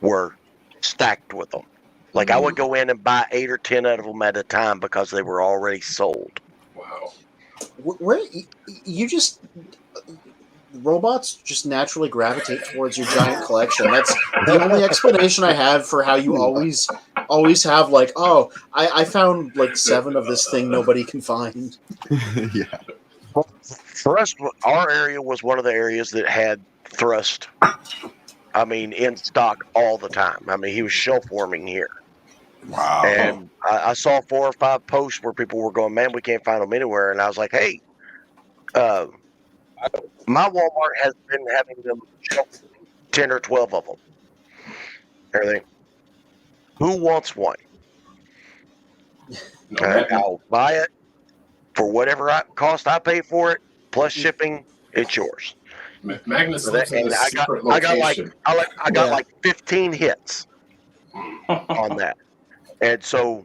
were stacked with them. Like I would go in and buy 8 or 10 of them at a time because they were already sold. Wow. Where you just robots just naturally gravitate towards your giant collection. That's the only explanation I have for how you always have like, oh, I found like 7 of this thing nobody can find. Yeah. Well, for us, our area was one of the areas that had thrust. I mean, in stock all the time. I mean, he was shelf warming here. Wow. And I saw 4 or 5 posts where people were going, man, we can't find them anywhere. And I was like, hey, my Walmart has been having them 10 or 12 of them. Everything. Who wants one? I'll buy it for whatever cost I pay for it, plus shipping. It's yours. Magnus lives in a secret location. I got like 15 hits on that. And so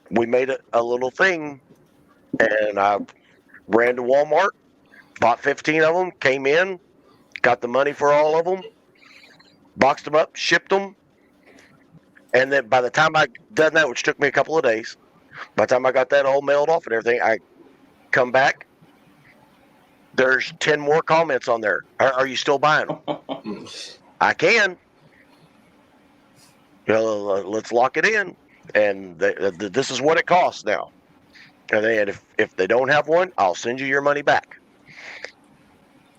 we made a little thing, and I ran to Walmart, bought 15 of them, came in, got the money for all of them, boxed them up, shipped them, and then by the time I done that, which took me a couple of days, by the time I got that all mailed off and everything, I come back. There's 10 more comments on there. Are you still buying them? I can. Let's lock it in, and this is what it costs now. And then if they don't have one, I'll send you your money back.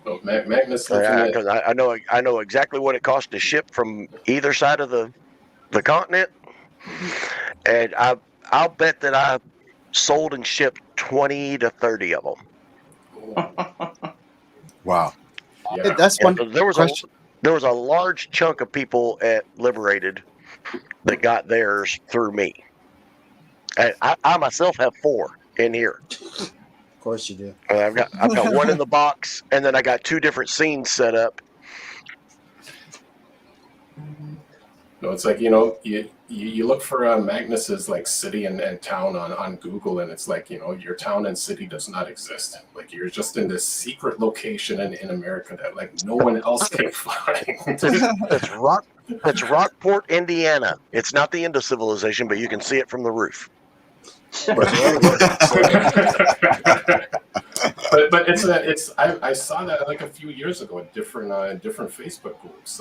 Oh, Magnus, Because I know exactly what it costs to ship from either side of the continent, and I'll bet that I sold and shipped 20 to 30 of them. Wow. Yeah. That's one There was question. there was a large chunk of people at Liberated that got theirs through me. And I myself have 4 in here. Of course you do. I've got one in the box, and then I got 2 different scenes set up. No, it's like, you look for Magnus's like city and town on Google, and it's like, your town and city does not exist. Like, you're just in this secret location in America that like no one else can find. It's Rockport, Indiana. It's not the end of civilization, but you can see it from the roof. But I saw that like a few years ago at different Facebook groups.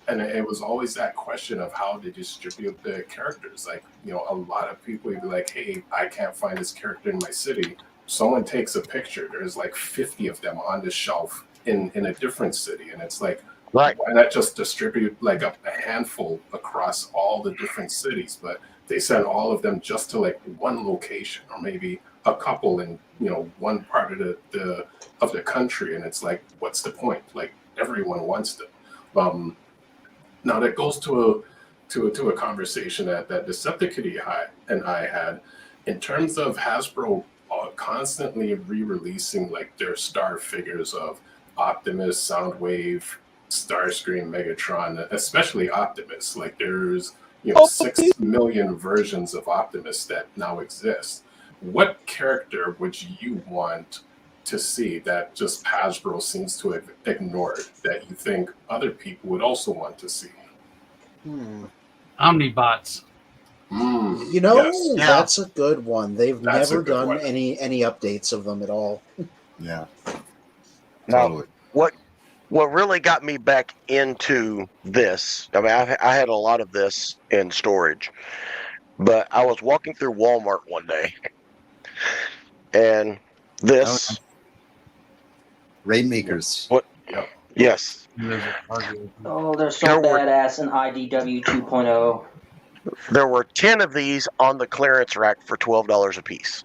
And it was always that question of how they distribute the characters. Like, a lot of people would be like, hey, I can't find this character in my city. Someone takes a picture. There's like 50 of them on the shelf in a different city. And it's like, right, why not just distribute like a handful across all the different cities? But they send all of them just to like one location, or maybe a couple in, one part of the country. And it's like, what's the point? Like, everyone wants them. Now that goes to a conversation that Decepticity and I had in terms of Hasbro constantly re-releasing like their star figures of Optimus, Soundwave, Starscream, Megatron, especially Optimus. Like, there's 6 million versions of Optimus that now exist. What character would you want to see that just Hasbro seems to have ignored that you think other people would also want to see? Omnibots. Yes. That's a good one. They've That's a never good done one. any updates of them at all. Yeah. Now, Totally. what really got me back into this, I mean, I had a lot of this in storage, but I was walking through Walmart one day, and this... Rainmakers. What? Yes. Oh, they're so There were- badass in IDW 2.0. There were 10 of these on the clearance rack for $12 a piece.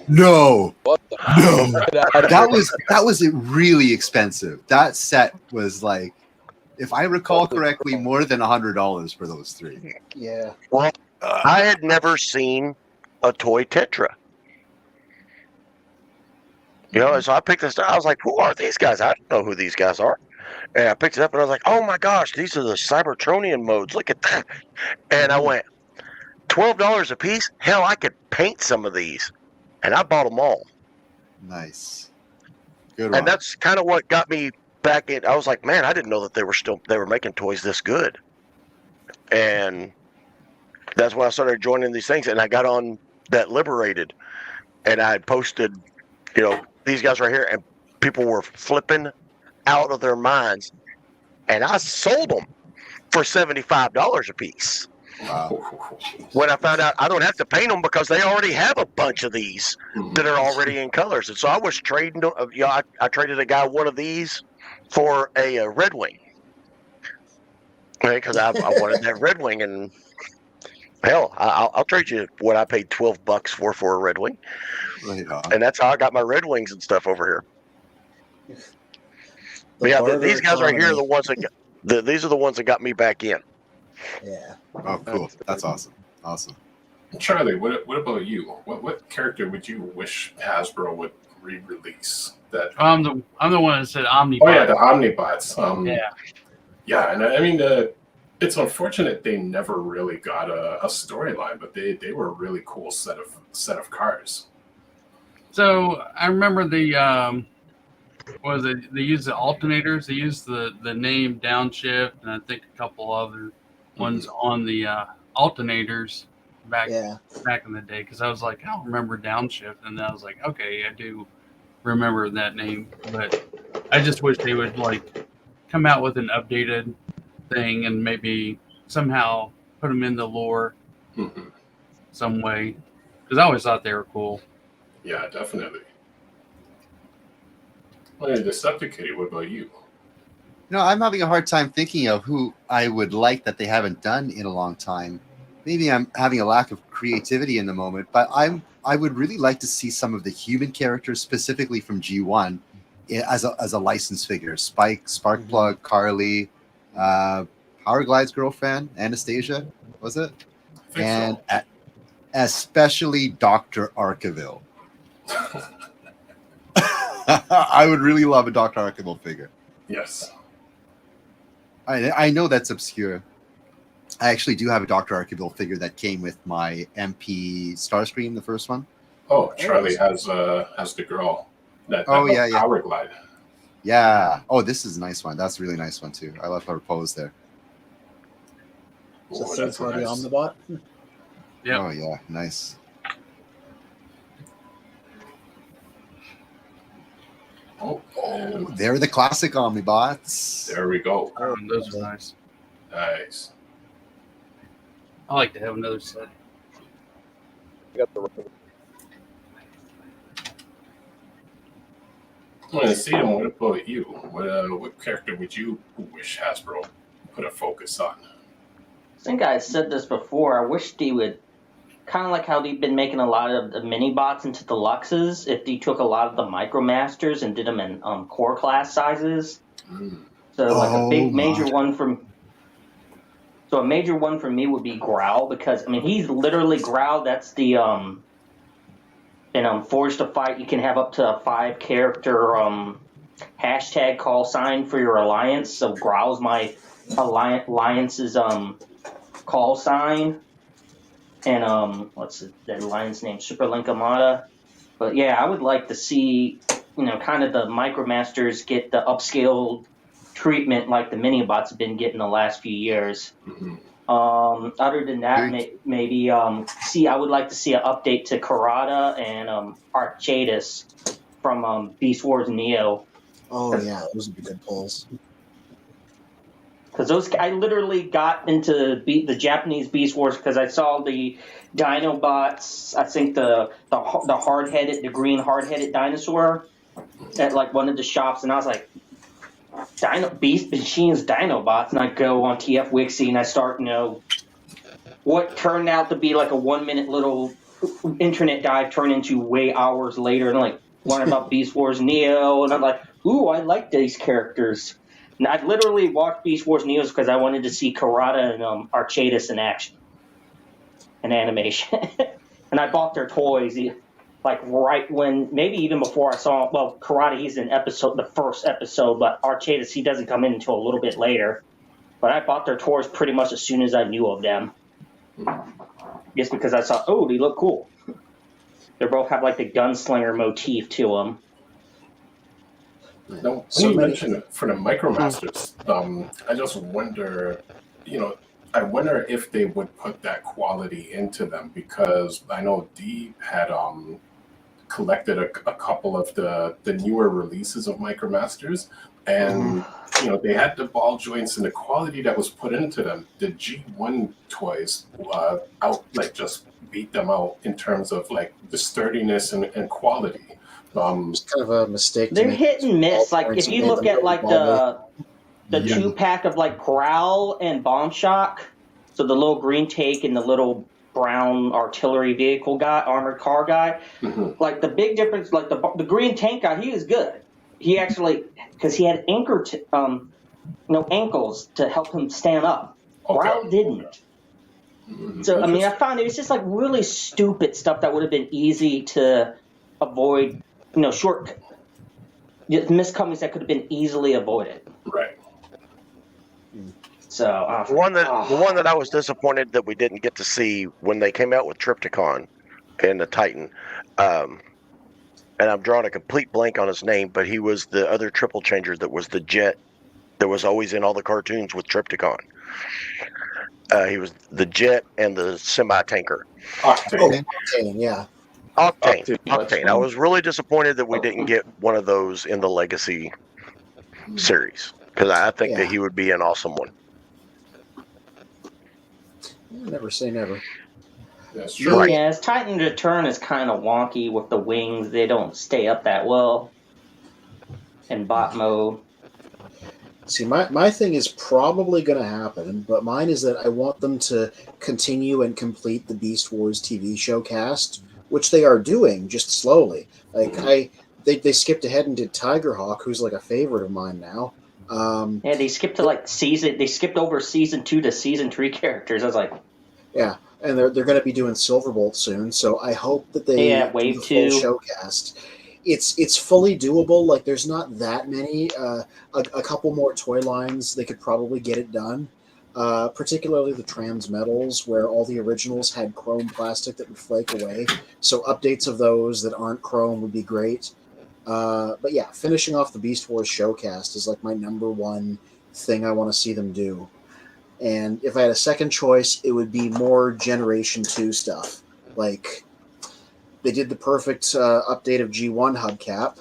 No. What the? No. That was really expensive. That set was like, if I recall correctly, more than $100 for those 3. Yeah. Well, I had never seen a toy Tetra. So I picked this up. I was like, who are these guys? I don't know who these guys are. And I picked it up and I was like, oh my gosh, these are the Cybertronian modes. Look at that. And I went, $12 a piece? Hell, I could paint some of these. And I bought them all. Nice. Good one. And that's kind of what got me back in. I was like, man, I didn't know that they were making toys this good. And that's when I started joining these things. And I got on that Liberated. And I posted, these guys right here. And people were flipping out of their minds. And I sold them for $75 a piece. Wow. When I found out I don't have to paint them because they already have a bunch of these that are already in colors. And so I was trading, I traded a guy one of these for a Red Wing. Because I wanted that Red Wing, and hell, I'll trade you what I paid $12 for a Red Wing. Right on. And that's how I got my Red Wings and stuff over here. These guys right here are the ones that these are the ones that got me back in. Yeah. Oh, cool. That's awesome. Awesome. Charlie, what about you? What character would you wish Hasbro would re-release? That I'm the one that said Omnibot. Oh yeah, the Omnibots. Yeah. Yeah, and I mean, it's unfortunate they never really got a storyline, but they were a really cool set of cars. So I remember the was it? They used the alternators. They used the name downshift, and I think a couple other ones on the alternators back in the day. Because I was like, I don't remember downshift, and then I was like, okay, I do remember that name, but I just wish they would like come out with an updated thing and maybe somehow put them in the lore some way, because I always thought they were cool. Yeah, definitely. Well, Decepticity, what about you? No, I'm having a hard time thinking of who I would like that they haven't done in a long time. Maybe I'm having a lack of creativity in the moment, but I would really like to see some of the human characters, specifically from G1, as a licensed figure. Spike, Sparkplug, Carly, Powerglide's girlfriend, Anastasia, was it? And so. Especially Dr. Arkeville. I would really love a Dr. Arkeville figure. Yes. I know that's obscure. I actually do have a Dr. Arkeville figure that came with my MP Starscream, the first one. Oh, Charlie has the girl. That yeah. Powerglide. Yeah. Oh, this is a nice one. That's a really nice one too. I love her pose there. It's a third-party Omnibot. Yeah. Oh yeah, nice. Oh, they're the classic Omnibots. There we go. Those are nice. Nice. I like to have another set. Well, Sam, what about you? What character would you wish Hasbro put a focus on? I think I said this before. I wish they would, kind of like how they've been making a lot of the mini bots into deluxes, if they took a lot of the micromasters and did them in core class sizes. So like a big major one from. So a major one for me would be Growl, because I mean he's literally Growl. That's the in Forged to Fight you can have up to a 5-character hashtag call sign for your alliance. So Growl's my alliance's call sign, and what's the alliance name? Super Link Armada. But yeah, I would like to see kind of the micromasters get the upscaled treatment like the mini bots have been getting the last few years. Other than that, maybe I would like to see an update to Karada and Archaetus from Beast Wars Neo. Oh yeah, those would be good pulls. Because I literally got into the Japanese Beast Wars because I saw the Dinobots. I think the green hard-headed dinosaur at like one of the shops, and I was like, Beast Machines Dinobots, and I go on TF Wixie and I start, what turned out to be like a 1-minute little internet dive turned into way hours later, and I'm like, learn about Beast Wars Neo, and I'm like, ooh, I like these characters. And I literally watched Beast Wars Neo because I wanted to see Karada and Archaetus in action, and animation, and I bought their toys. Like right when, maybe even before I saw, Karate, he's in the first episode, but Archaetus, he doesn't come in until a little bit later. But I bought their toys pretty much as soon as I knew of them. Just because I saw, they look cool. They both have like the gunslinger motif to them. Now, when you mentioned it for the Micromasters, I just wonder, I wonder if they would put that quality into them, because I know Dee had collected a couple of the newer releases of Micromasters, and they had the ball joints and the quality that was put into them. The G1 toys just beat them out in terms of like the sturdiness and quality. It's kind of a mistake. They're hit and miss. Like if you look at like the 2-pack of like Growl and Bomb Shock, so the little green take and the little brown artillery vehicle guy, armored car guy, like the big difference, like the green tank guy, he was good. He actually, because he had ankles to help him stand up. Growl didn't. So I mean, I found it was just like really stupid stuff that would have been easy to avoid. Short miscomings that could have been easily avoided. Right. So the one that I was disappointed that we didn't get to see when they came out with Triptychon and the Titan, and and I'm drawing a complete blank on his name, but he was the other triple changer that was the jet that was always in all the cartoons with Triptychon. He was the jet and the semi-tanker. Octane, yeah. Octane. I was really disappointed that we didn't get one of those in the Legacy series, because I think that he would be an awesome one. Never say never. That's true. Yeah, his Titan Return is kind of wonky with the wings. They don't stay up that well in bot mode. See, my thing is probably going to happen, but mine is that I want them to continue and complete the Beast Wars TV show cast, which they are doing, just slowly. Like they skipped ahead and did Tigerhawk, who's like a favorite of mine now. Yeah, they skipped to They skipped over season 2 to season 3 characters. I was like, yeah, and they're going to be doing Silverbolt soon, so I hope that they do Wave the 2 full show cast. It's fully doable. Like, there's not that many. A couple more toy lines, they could probably get it done. Particularly the Transmetals, where all the originals had chrome plastic that would flake away. So updates of those that aren't chrome would be great. But yeah, finishing off the Beast Wars showcast is like my number one thing I want to see them do. And if I had a second choice, it would be more Generation 2 stuff. Like, they did the perfect update of G1 hubcap.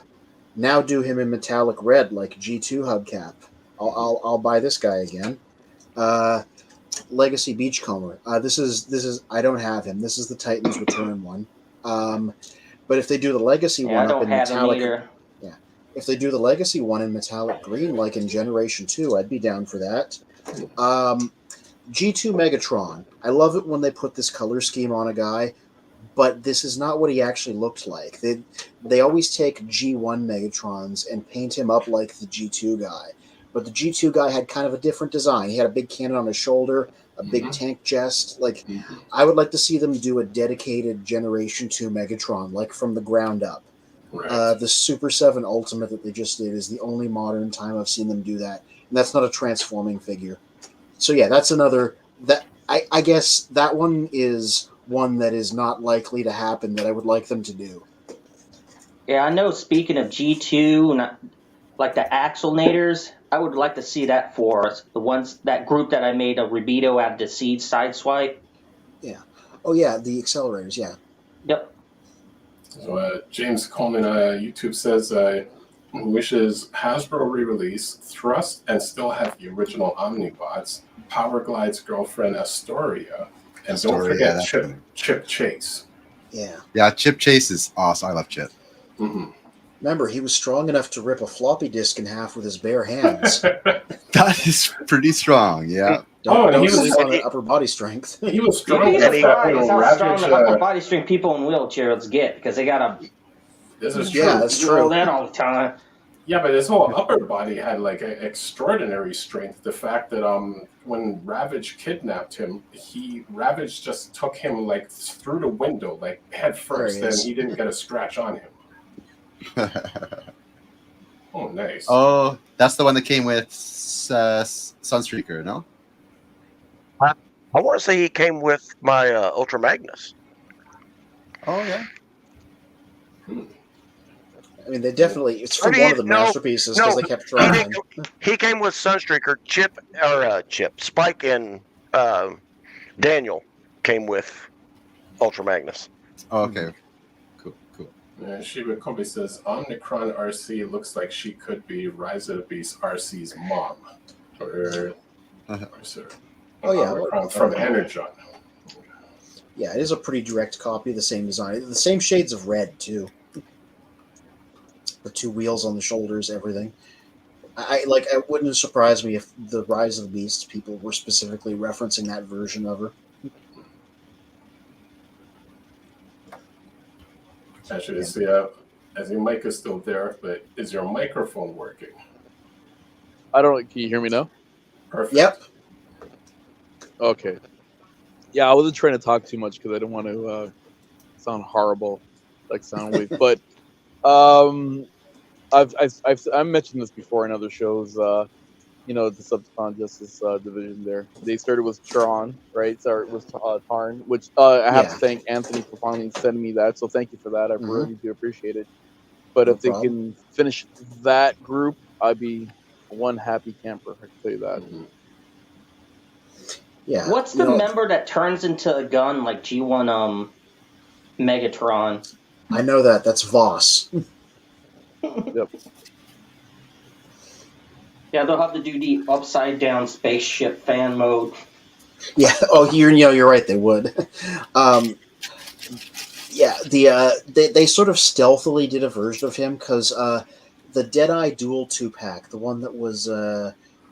Now do him in metallic red like G2 hubcap. I'll buy this guy again. Legacy Beachcomber. This is I don't have him. This is the Titans Return one. But if they do the Legacy one up in metallic, if they do the Legacy one in metallic green like in Generation 2, I'd be down for that. G2 Megatron. I love it when they put this color scheme on a guy, but this is not what he actually looked like. They always take G1 Megatrons and paint him up like the G2 guy. But the G2 guy had kind of a different design. He had a big cannon on his shoulder, a big tank chest. Like, I would like to see them do a dedicated Generation 2 Megatron, like from the ground up. Right. The Super 7 Ultimate that they just did is the only modern time I've seen them do that. And that's not a transforming figure. So yeah, that's another... I guess that one is one that is not likely to happen that I would like them to do. Yeah, I know, speaking of G2, like the Axelnators, I would like to see that for us. That group that I made a Rebito out of the Seed Sideswipe. Yeah. Oh yeah, the accelerators, yeah. Yep. So James Coleman YouTube says wishes Hasbro re-release Thrust and still have the original Omnibots, Power Glide's girlfriend Astoria, and don't forget Chip Chase. Yeah. Yeah, Chip Chase is awesome. I love Chip. Mm-hmm. Remember, he was strong enough to rip a floppy disk in half with his bare hands. That is pretty strong, yeah. Don't sleep on the upper body strength. He was strong. You'd be surprised how strong the upper body strength people in wheelchairs get, because they got to roll that all the time. Yeah, but his whole upper body had like extraordinary strength. The fact that when Ravage kidnapped him, Ravage just took him like through the window, like head first, and he didn't get a scratch on him. Oh, nice. Oh, that's the one that came with Sunstreaker, no? I want to say he came with my Ultra Magnus. Oh, yeah. I mean, they definitely... It's from one of the masterpieces because they kept trying. He came with Sunstreaker. Spike and Daniel came with Ultra Magnus. Oh, okay. Shiba Kobe says, Omnicron RC looks like she could be Rise of the Beast RC's mom. Omnicron from Energon. Yeah, it is a pretty direct copy of the same design. The same shades of red, too. The two wheels on the shoulders, everything. It wouldn't surprise me if the Rise of the Beast people were specifically referencing that version of her. Actually, as your mic is still there, but is your microphone working? I don't know. Can you hear me now? Perfect. Yep. Okay. Yeah, I wasn't trying to talk too much because I didn't want to sound horrible, like Soundwave. But I've mentioned this before in other shows. The Subcon Justice division there. They started with Tron, right? Started with Tarn, which I have to thank Anthony for finally sending me that. So thank you for that. I really do appreciate it. But No if they problem. can finish that group, I'd be one happy camper. I can tell you that. Yeah. What's the member that turns into a gun like G1 Megatron? I know that. That's Voss. Yep. Yeah, they'll have to do the upside down spaceship fan mode. Yeah. Oh, you're right. They would. Yeah. They sort of stealthily did a version of him because the Deadeye Duel 2-pack, the one that was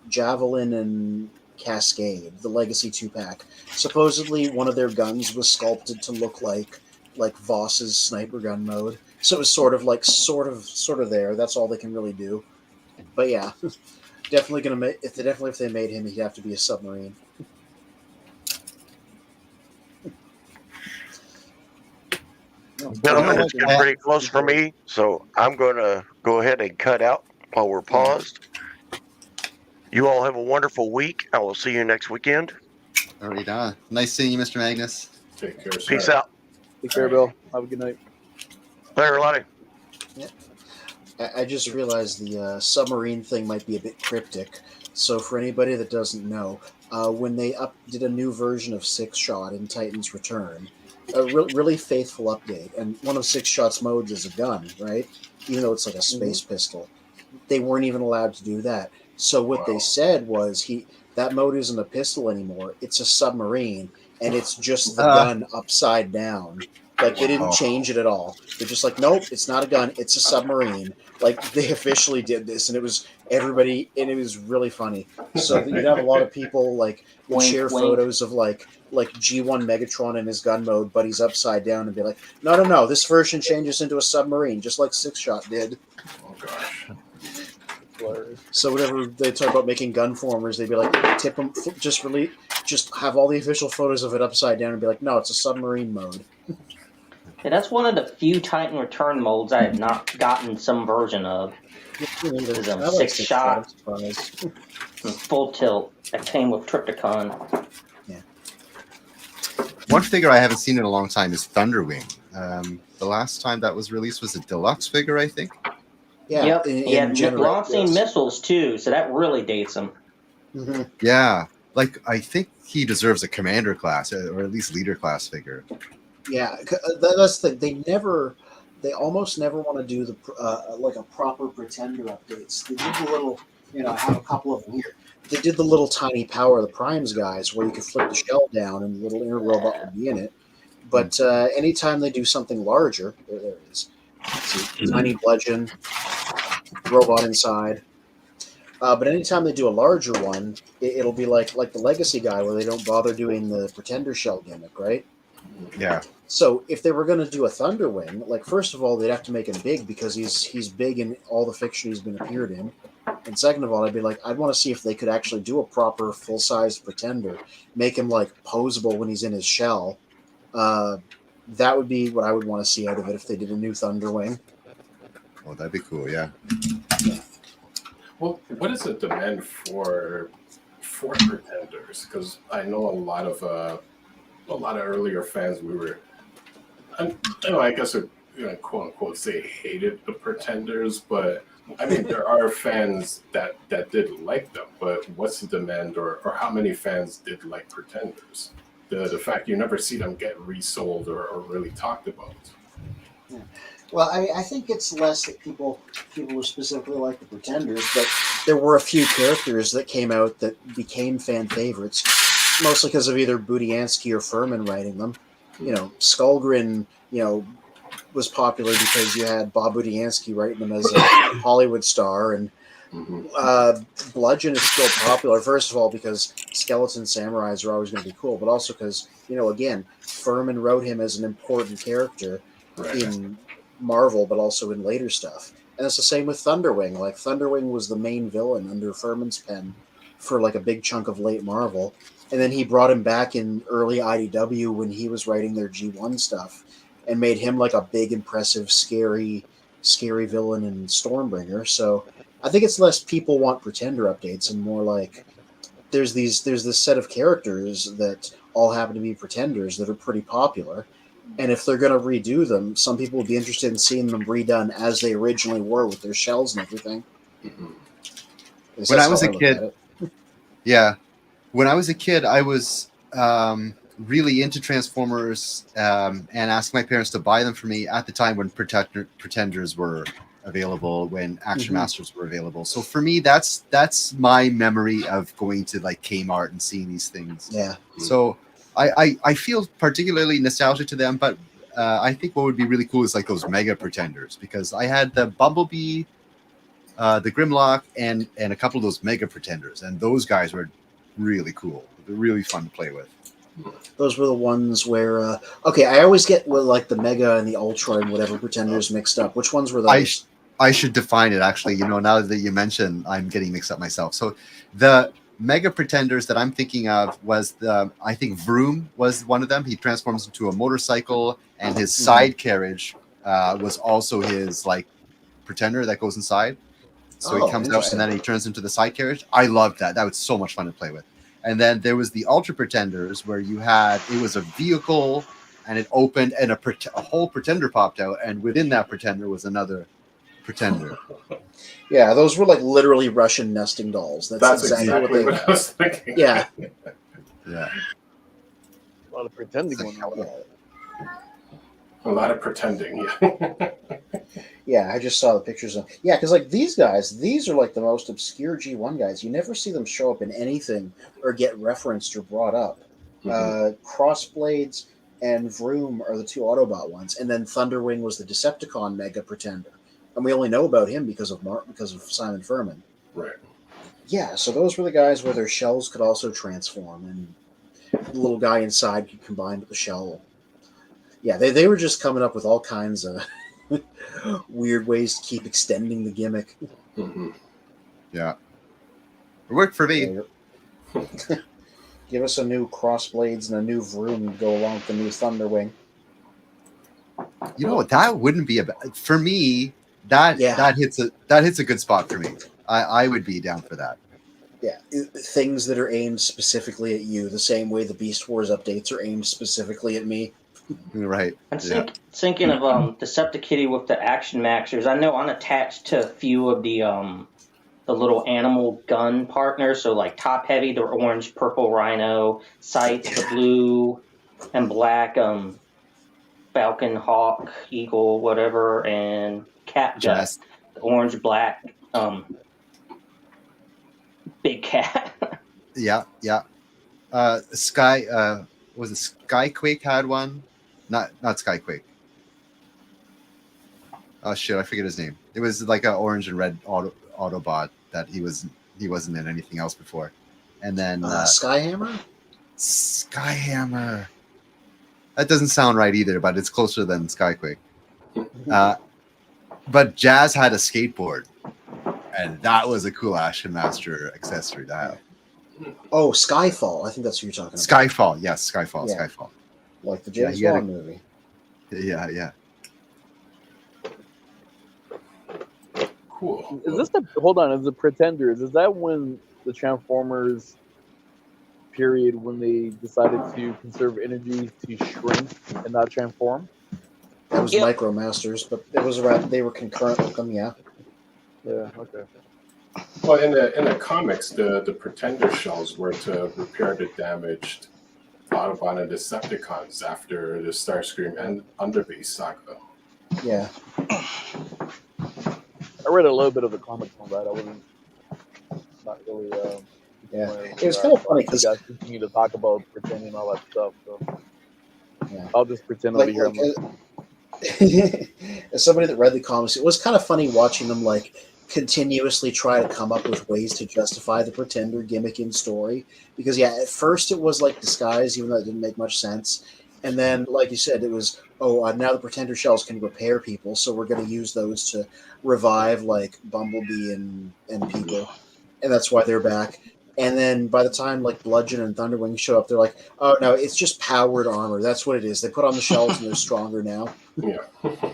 Javelin and Cascade, the Legacy 2-pack, supposedly one of their guns was sculpted to look like Voss's sniper gun mode. So it was sort of there. That's all they can really do. But yeah, definitely gonna make if they made him, he'd have to be a submarine. Gentlemen, it's getting pretty close for me, so I'm going to go ahead and cut out while we're paused. You all have a wonderful week. I will see you next weekend. All right. Nice seeing you, Mr. Magnus. Take care, sir. Peace out. Take care, Bill. Have a good night. Later, Lonnie. Yeah. I just realized the submarine thing might be a bit cryptic. So for anybody that doesn't know, when they did a new version of Six Shot in Titan's Return, a really faithful update, and one of Six Shot's modes is a gun, right? Even though it's like a space pistol. They weren't even allowed to do that. So what they said was that mode isn't a pistol anymore. It's a submarine, and it's just the gun upside down. Like, they didn't change it at all. They're just like, nope, it's not a gun. It's a submarine. Like, they officially did this, and it was everybody, and it was really funny. So you'd have a lot of people, like, would share photos of, like G1 Megatron in his gun mode, but he's upside down, and be like, no, this version changes into a submarine, just like Six Shot did. Oh, gosh. So whenever they talk about making gun formers, they'd be like, tip them, just have all the official photos of it upside down, and be like, no, it's a submarine mode. Yeah, that's one of the few Titan Return modes I have not gotten some version of. Six Shot, full tilt that came with Triptychon. Yeah. One figure I haven't seen in a long time is Thunderwing. The last time that was released was a deluxe figure, I think. Yeah. Yep. Launching missiles too, so that really dates him. Mm-hmm. Yeah. Like, I think he deserves a commander class or at least leader class figure. Yeah, that's the thing. They almost never want to do the like a proper pretender updates. They did the little, I have a couple of them here. They did the little tiny Power of the Primes guys where you could flip the shell down and the little inner robot would be in it. But anytime they do something larger, there it is. See, tiny bludgeon, robot inside. But anytime they do a larger one, it'll be like the Legacy guy where they don't bother doing the pretender shell gimmick, right? Yeah. So if they were going to do a Thunderwing, like, first of all, they'd have to make him big because he's big in all the fiction he's been appeared in. And second of all, I'd want to see if they could actually do a proper full-sized Pretender, make him, like, posable when he's in his shell. That would be what I would want to see out of it if they did a new Thunderwing. Oh, that'd be cool, yeah. Well, what is the demand for Pretenders? Because I know a lot of earlier fans, I guess quote unquote say hated the Pretenders, but I mean there are fans that did like them. But what's the demand, or how many fans did like Pretenders? The fact you never see them get resold or really talked about. Yeah. Well, I think it's less that people who specifically like the Pretenders, but there were a few characters that came out that became fan favorites, mostly because of either Budiansky or Furman writing them. Skullgrin, was popular because you had Bob Budiansky writing them as a Hollywood star, and Bludgeon is still popular, first of all, because skeleton samurais are always going to be cool, but also because, again, Furman wrote him as an important character in Marvel, but also in later stuff. And it's the same with Thunderwing. Like, Thunderwing was the main villain under Furman's pen for, like, a big chunk of late Marvel. And then he brought him back in early IDW when he was writing their G1 stuff and made him, like, a big, impressive, scary villain in Stormbringer. So I think it's less people want Pretender updates and more like there's this set of characters that all happen to be Pretenders that are pretty popular. And if they're going to redo them, some people would be interested in seeing them redone as they originally were with their shells and everything. When I was a kid, when I was a kid, I was really into Transformers and asked my parents to buy them for me at the time when Pretenders were available, when Action Masters were available. So for me, that's my memory of going to like Kmart and seeing these things. Yeah. So I feel particularly nostalgic to them, but I think what would be really cool is like those Mega Pretenders, because I had the Bumblebee, the Grimlock, and a couple of those Mega Pretenders, and those guys were really cool. They're really fun to play with. Those were the ones where I always get with like the Mega and the Ultra and whatever Pretenders mixed up. Which ones were those? I should define it, actually. Now that you mention, I'm getting mixed up myself. So the Mega Pretenders that I'm thinking of was I think Vroom was one of them. He transforms into a motorcycle, and his side carriage was also his like Pretender that goes inside. So he comes out and then he turns into the side carriage. I loved that. That was so much fun to play with. And then there was the Ultra Pretenders, where it was a vehicle and it opened and a whole Pretender popped out, and within that Pretender was another Pretender. Yeah, those were like literally Russian nesting dolls. That's exactly what I was thinking. Yeah. Yeah. A lot of pretending going on. A lot of pretending, yeah. Yeah, I just saw the pictures of. Yeah, because like these guys, these are like the most obscure G1 guys. You never see them show up in anything or get referenced or brought up. Crossblades and Vroom are the two Autobot ones, and then Thunderwing was the Decepticon Mega Pretender, and we only know about him because of Simon Furman. Right. Yeah, so those were the guys where their shells could also transform, and the little guy inside could combine with the shell. Yeah, they were just coming up with all kinds of weird ways to keep extending the gimmick. Yeah. It worked for me. Give us a new Crossblades and a new Vroom to go along with the new Thunderwing. You know what? That wouldn't be for me. That hits a good spot for me. I would be down for that. Yeah, things that are aimed specifically at you, the same way the Beast Wars updates are aimed specifically at me. Right. I'm thinking of Decepticitty with the Action Maxers. I know I'm attached to a few of the little animal gun partners. So like Top Heavy, the orange, purple Rhino, Sights, the blue and black Falcon, Hawk, Eagle, whatever, and Catgut, the orange, black big cat. Yeah. Was it Skyquake had one? Not Skyquake. Oh shit, I forget his name. It was like an orange and red Autobot that he wasn't in anything else before. And then Skyhammer? Skyhammer. That doesn't sound right either, but it's closer than Skyquake. But Jazz had a skateboard, and that was a cool Action Master accessory to have. Oh, Skyfall. I think that's what you're talking about. Skyfall, yes, Skyfall, Yeah. Skyfall. Like the James Bond movie. Yeah. Cool. Is this is the Pretenders? Is that when the Transformers period when they decided to conserve energy to shrink and not transform? That was Micromasters, but it was around. They were concurrent with them. Yeah. Yeah. Okay. Well, in the comics, the Pretender shells were to repair the damaged Autobot and Decepticons after the Starscream and Underbase saga. Yeah. I read a little bit of the comics on that. I wasn't not really. Yeah, it was kind of funny because you guys continue to talk about pretending and all that stuff. So yeah. I'll just pretend over here. As somebody that read the comics, it was kind of funny watching them like continuously try to come up with ways to justify the Pretender gimmick in story. Because at first it was like disguise, even though it didn't make much sense. And then, like you said, it was, now the Pretender shells can repair people, so we're going to use those to revive like Bumblebee and people, and that's why they're back. And then by the time like Bludgeon and Thunderwing show up, they're like, oh no, it's just powered armor. That's what it is. They put on the shells and they're stronger now. Yeah. Did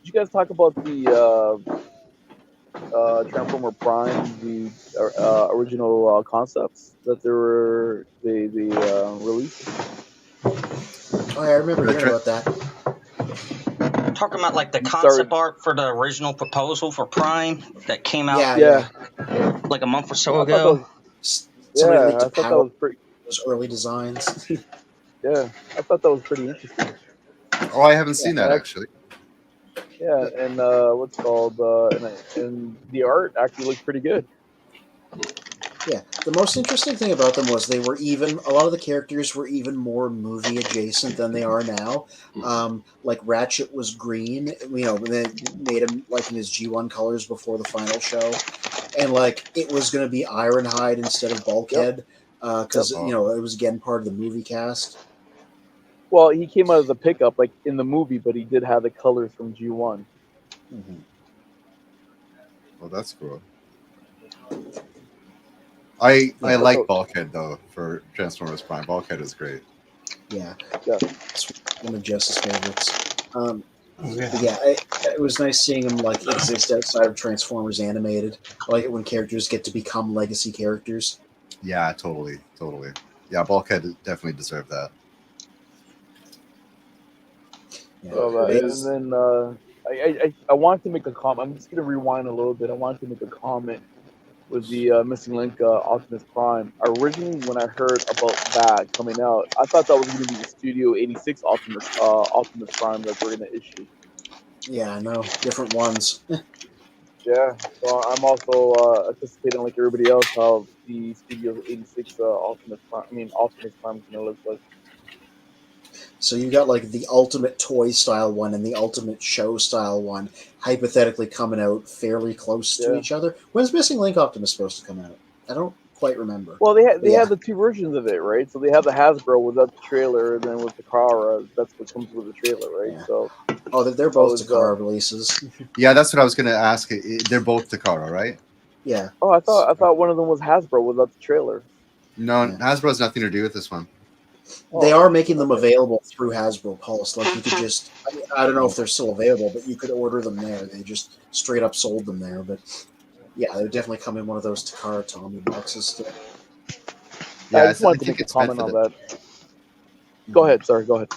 you guys talk about the Transformer Prime, the original concepts that they released? yeah, I remember The hearing about that. Talking about like the Sorry. concept art for the original proposal for Prime that came out Yeah, Yeah. like a month or so I thought that ago. was, Somebody yeah, leaked I a thought that power was pretty. those early designs. Yeah, I thought that was pretty interesting. Oh, I haven't seen that and I- actually. Yeah, and what's it called? And the art actually looked pretty good. Yeah, the most interesting thing about them was they were even. A lot of the characters were even more movie adjacent than they are now. Like Ratchet was green, they made him like in his G1 colors before the final show, and like it was going to be Ironhide instead of Bulkhead because Yep. it was again part of the movie cast. Well, he came out as a pickup like in the movie, but he did have the colors from G1. Mm-hmm. Well, that's cool. I like Bulkhead though for Transformers Prime. Bulkhead is great. Yeah, Yeah. it's one of Jess's favorites. But yeah, it was nice seeing him like exist outside of Transformers Animated. I like it when characters get to become legacy characters. Yeah, totally. Yeah, Bulkhead definitely deserved that. Yeah. And then I wanted to make a comment. I'm just gonna rewind a little bit. I wanted to make a comment with the Missing Link Optimus Prime. Originally, when I heard about that coming out, I thought that was going to be the Studio 86 Optimus Prime that we're going to issue. Yeah, I know. Different ones. Yeah, so I'm also anticipating, like everybody else, how the Studio 86 Optimus Prime is going to look like. So you got like the ultimate toy style one and the ultimate show style one hypothetically coming out fairly close to each other. When's Missing Link Optimus supposed to come out? I don't quite remember. Well, they had the two versions of it, right? So they have the Hasbro without the trailer, and then with the Takara, that's what comes with the trailer, right? Yeah. So they're both Takara releases. Yeah, that's what I was going to ask. They're both Takara, right? Yeah. Oh, I thought one of them was Hasbro without the trailer. No, Hasbro has nothing to do with this one. They are making them available through Hasbro Pulse. Like you could just, I don't know if they're still available, but you could order them there. They just straight up sold them there. But yeah, they would definitely come in one of those Takara Tommy boxes still. Yeah, I just wanted to make a comment on that. Go ahead. Sorry, go ahead.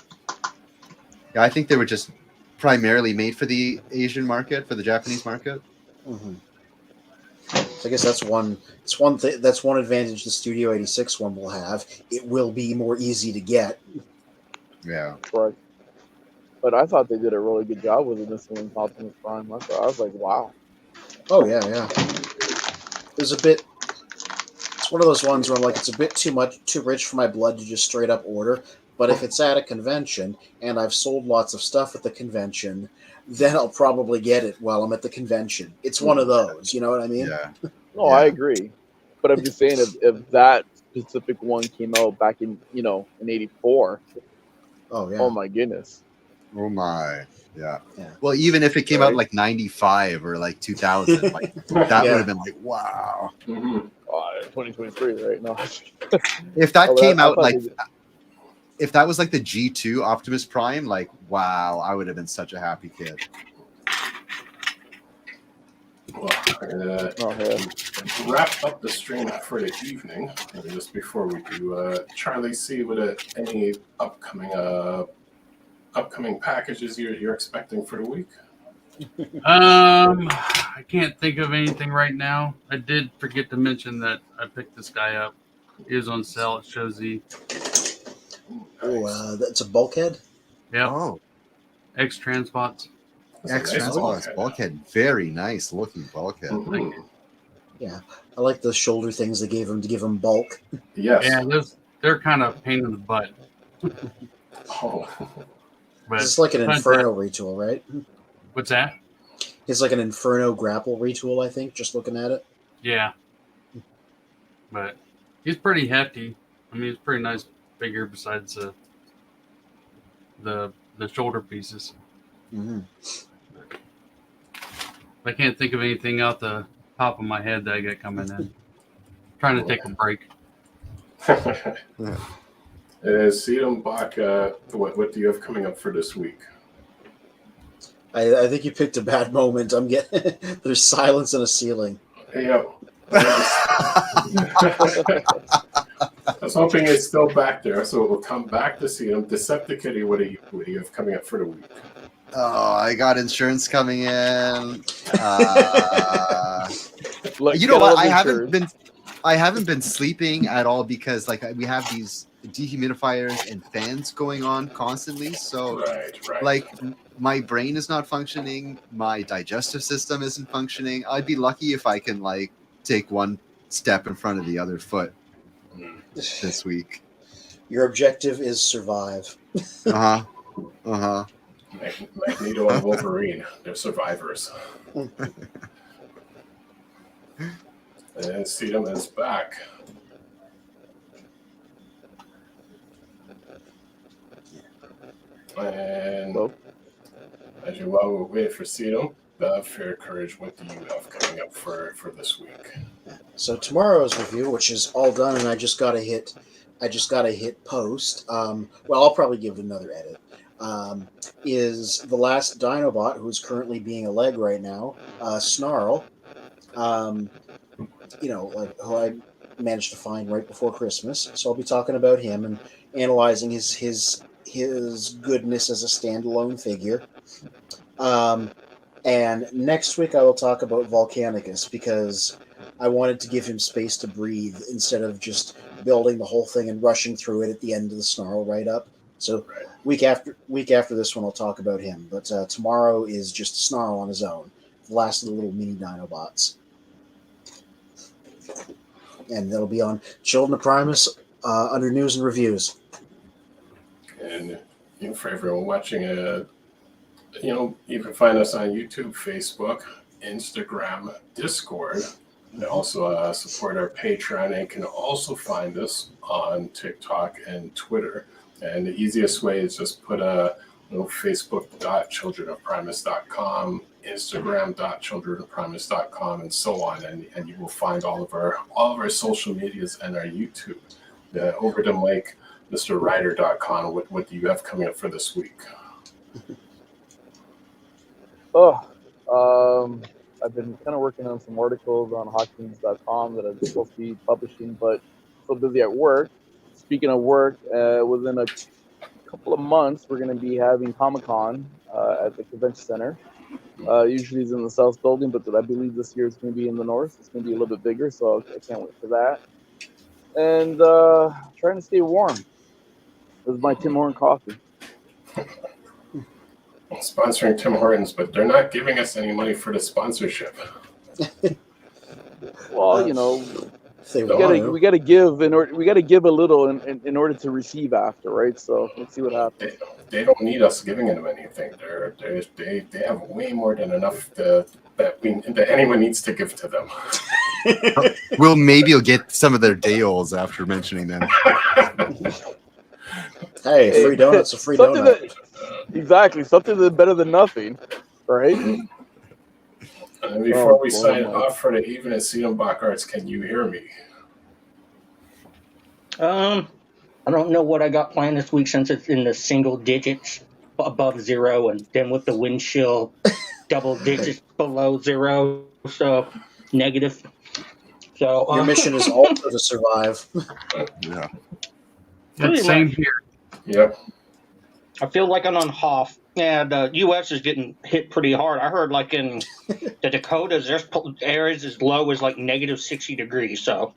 Yeah, I think they were just primarily made for the Asian market, for the Japanese market. Mm-hmm. So I guess that's one. It's one thing. That's one advantage the Studio 86 one will have. It will be more easy to get. Yeah. Right. But I thought they did a really good job with the Missing Link Optimus Prime. I was like, wow. Oh yeah. There's a bit. It's one of those ones where I'm like, it's a bit too rich for my blood to just straight up order. But if it's at a convention and I've sold lots of stuff at the convention, then I'll probably get it while I'm at the convention. It's one of those, you know what I mean? Yeah. No, I agree. But I'm just saying, if that specific one came out back in in '84, oh yeah, oh my goodness, oh my, yeah. Well, even if it came out like '95 or like 2000, like that would have been like wow. Mm-hmm. 2023, right? No. If that came out like. If that was like the G2 Optimus Prime, like, wow, I would have been such a happy kid. Well, wrap up the stream for the evening. Just before we do, Charlie, see what any upcoming packages you're expecting for the week. I can't think of anything right now. I did forget to mention that I picked this guy up. He was on sale at Show Z. Oh, that's a Bulkhead? Yeah. Oh. X-Transbots. X-Transbots. Bulkhead. Very nice looking Bulkhead. Thank you. Yeah. I like the shoulder things they gave him to give him bulk. Yes. Yeah, they're kind of pain in the butt. But it's like an Inferno retool, right? What's that? It's like an Inferno grapple retool, I think, just looking at it. Yeah. But he's pretty hefty. I mean, he's pretty nice figure besides the shoulder pieces. Mm-hmm. I can't think of anything out the top of my head that I got coming in. Trying to take a break. Sedum Bach, what do you have coming up for this week? I think you picked a bad moment. I'm getting there's silence in a ceiling. Hey, yo. was hoping it's still back there, so it will come back to see him. Deceptickitty, what do you have coming up for the week? Oh, I got insurance coming in. Look, You know get what? all the I haven't been sleeping at all because like we have these dehumidifiers and fans going on constantly. So Right. like my brain is not functioning, my digestive system isn't functioning. I'd be lucky if I can like take one step in front of the other foot this week. Your objective is survive. Magneto and Wolverine, they're survivors. And Sedum is back. And as you while we're waiting for Sedum, Fear Courage, what do you have coming up for this week? So tomorrow's review, which is all done, and I just gotta hit post. Well, I'll probably give it another edit. Is the last Dinobot, who's currently being a leg right now, Snarl. Like who I managed to find right before Christmas. So I'll be talking about him and analyzing his goodness as a standalone figure. And next week I will talk about Volcanicus because I wanted to give him space to breathe instead of just building the whole thing and rushing through it at the end of the Snarl write-up. So week after this one I'll talk about him. But tomorrow is just Snarl on his own, the last of the little mini Dinobots. And that'll be on Children of Primus under news and reviews. And for everyone watching, you can find us on YouTube, Facebook, Instagram, Discord, and also support our Patreon. And can also find us on TikTok and Twitter. And the easiest way is just put Facebook.childrenofprimus.com, Instagram.childrenofprimus.com, and so on, and you will find all of our social medias and our YouTube. Over to Mike, MrRider.com. What do you have coming up for this week? I've been kind of working on some articles on Hawkins.com that I'm supposed to be publishing, but so busy at work. Speaking of work, within a couple of months, we're going to be having Comic-Con at the Convention Center. Usually it's in the South Building, but I believe this year it's going to be in the North. It's going to be a little bit bigger, so I can't wait for that. And trying to stay warm. This is my Tim Horton coffee. Sponsoring Tim Hortons, but they're not giving us any money for the sponsorship. Well, we got to give a little in order to receive after, right? So let's see what happens. They don't need us giving them anything. They have way more than enough that anyone needs to give to them. Well, maybe you'll get some of their day-olds after mentioning them. Hey, free donuts, a free donut. Exactly, something that's better than nothing, right? And before we sign off for the evening at Sedum Bach Arts, can you hear me? I don't know what I got planned this week since it's in the single digits above zero, and then with the wind chill, double digits below zero, so negative. So your mission is also to survive. Yeah. Same here. Yep. I feel like I'm on Hoff. Yeah, the U.S. is getting hit pretty hard. I heard like in the Dakotas, there's areas as low as like negative 60 degrees. So,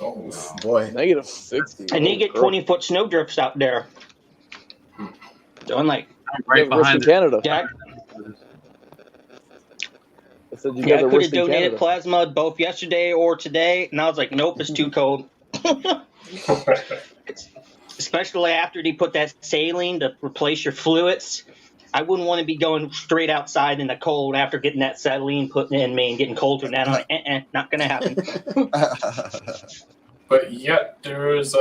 oh boy, negative 60. And you get 20-foot snow drifts out there. So I'm like, right behind Canada. Yeah, I said I could have donated plasma both yesterday or today, and I was like, nope, it's too cold. Especially after they put that saline to replace your fluids. I wouldn't want to be going straight outside in the cold after getting that saline put in me and getting colder than that. I'm like, not going to happen. But yet there's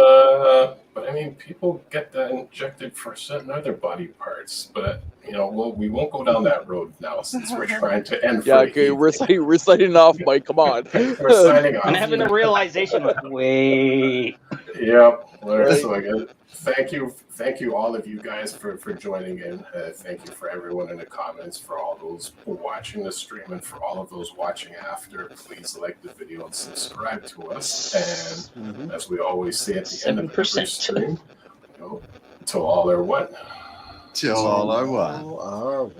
people get that injected for certain other body parts. But we won't go down that road now since we're trying to end. Yeah, okay, we're signing off, Mike. Come on, we're signing off. I'm having a realization. Wait. Yep. Right. So again, thank you all of you guys for joining in. Thank you for everyone in the comments, for all those watching the stream, and for all of those watching after. Please like the video and subscribe to us. And as we always say at the end of every 7%. stream, till all are one. Till all are one. All are one.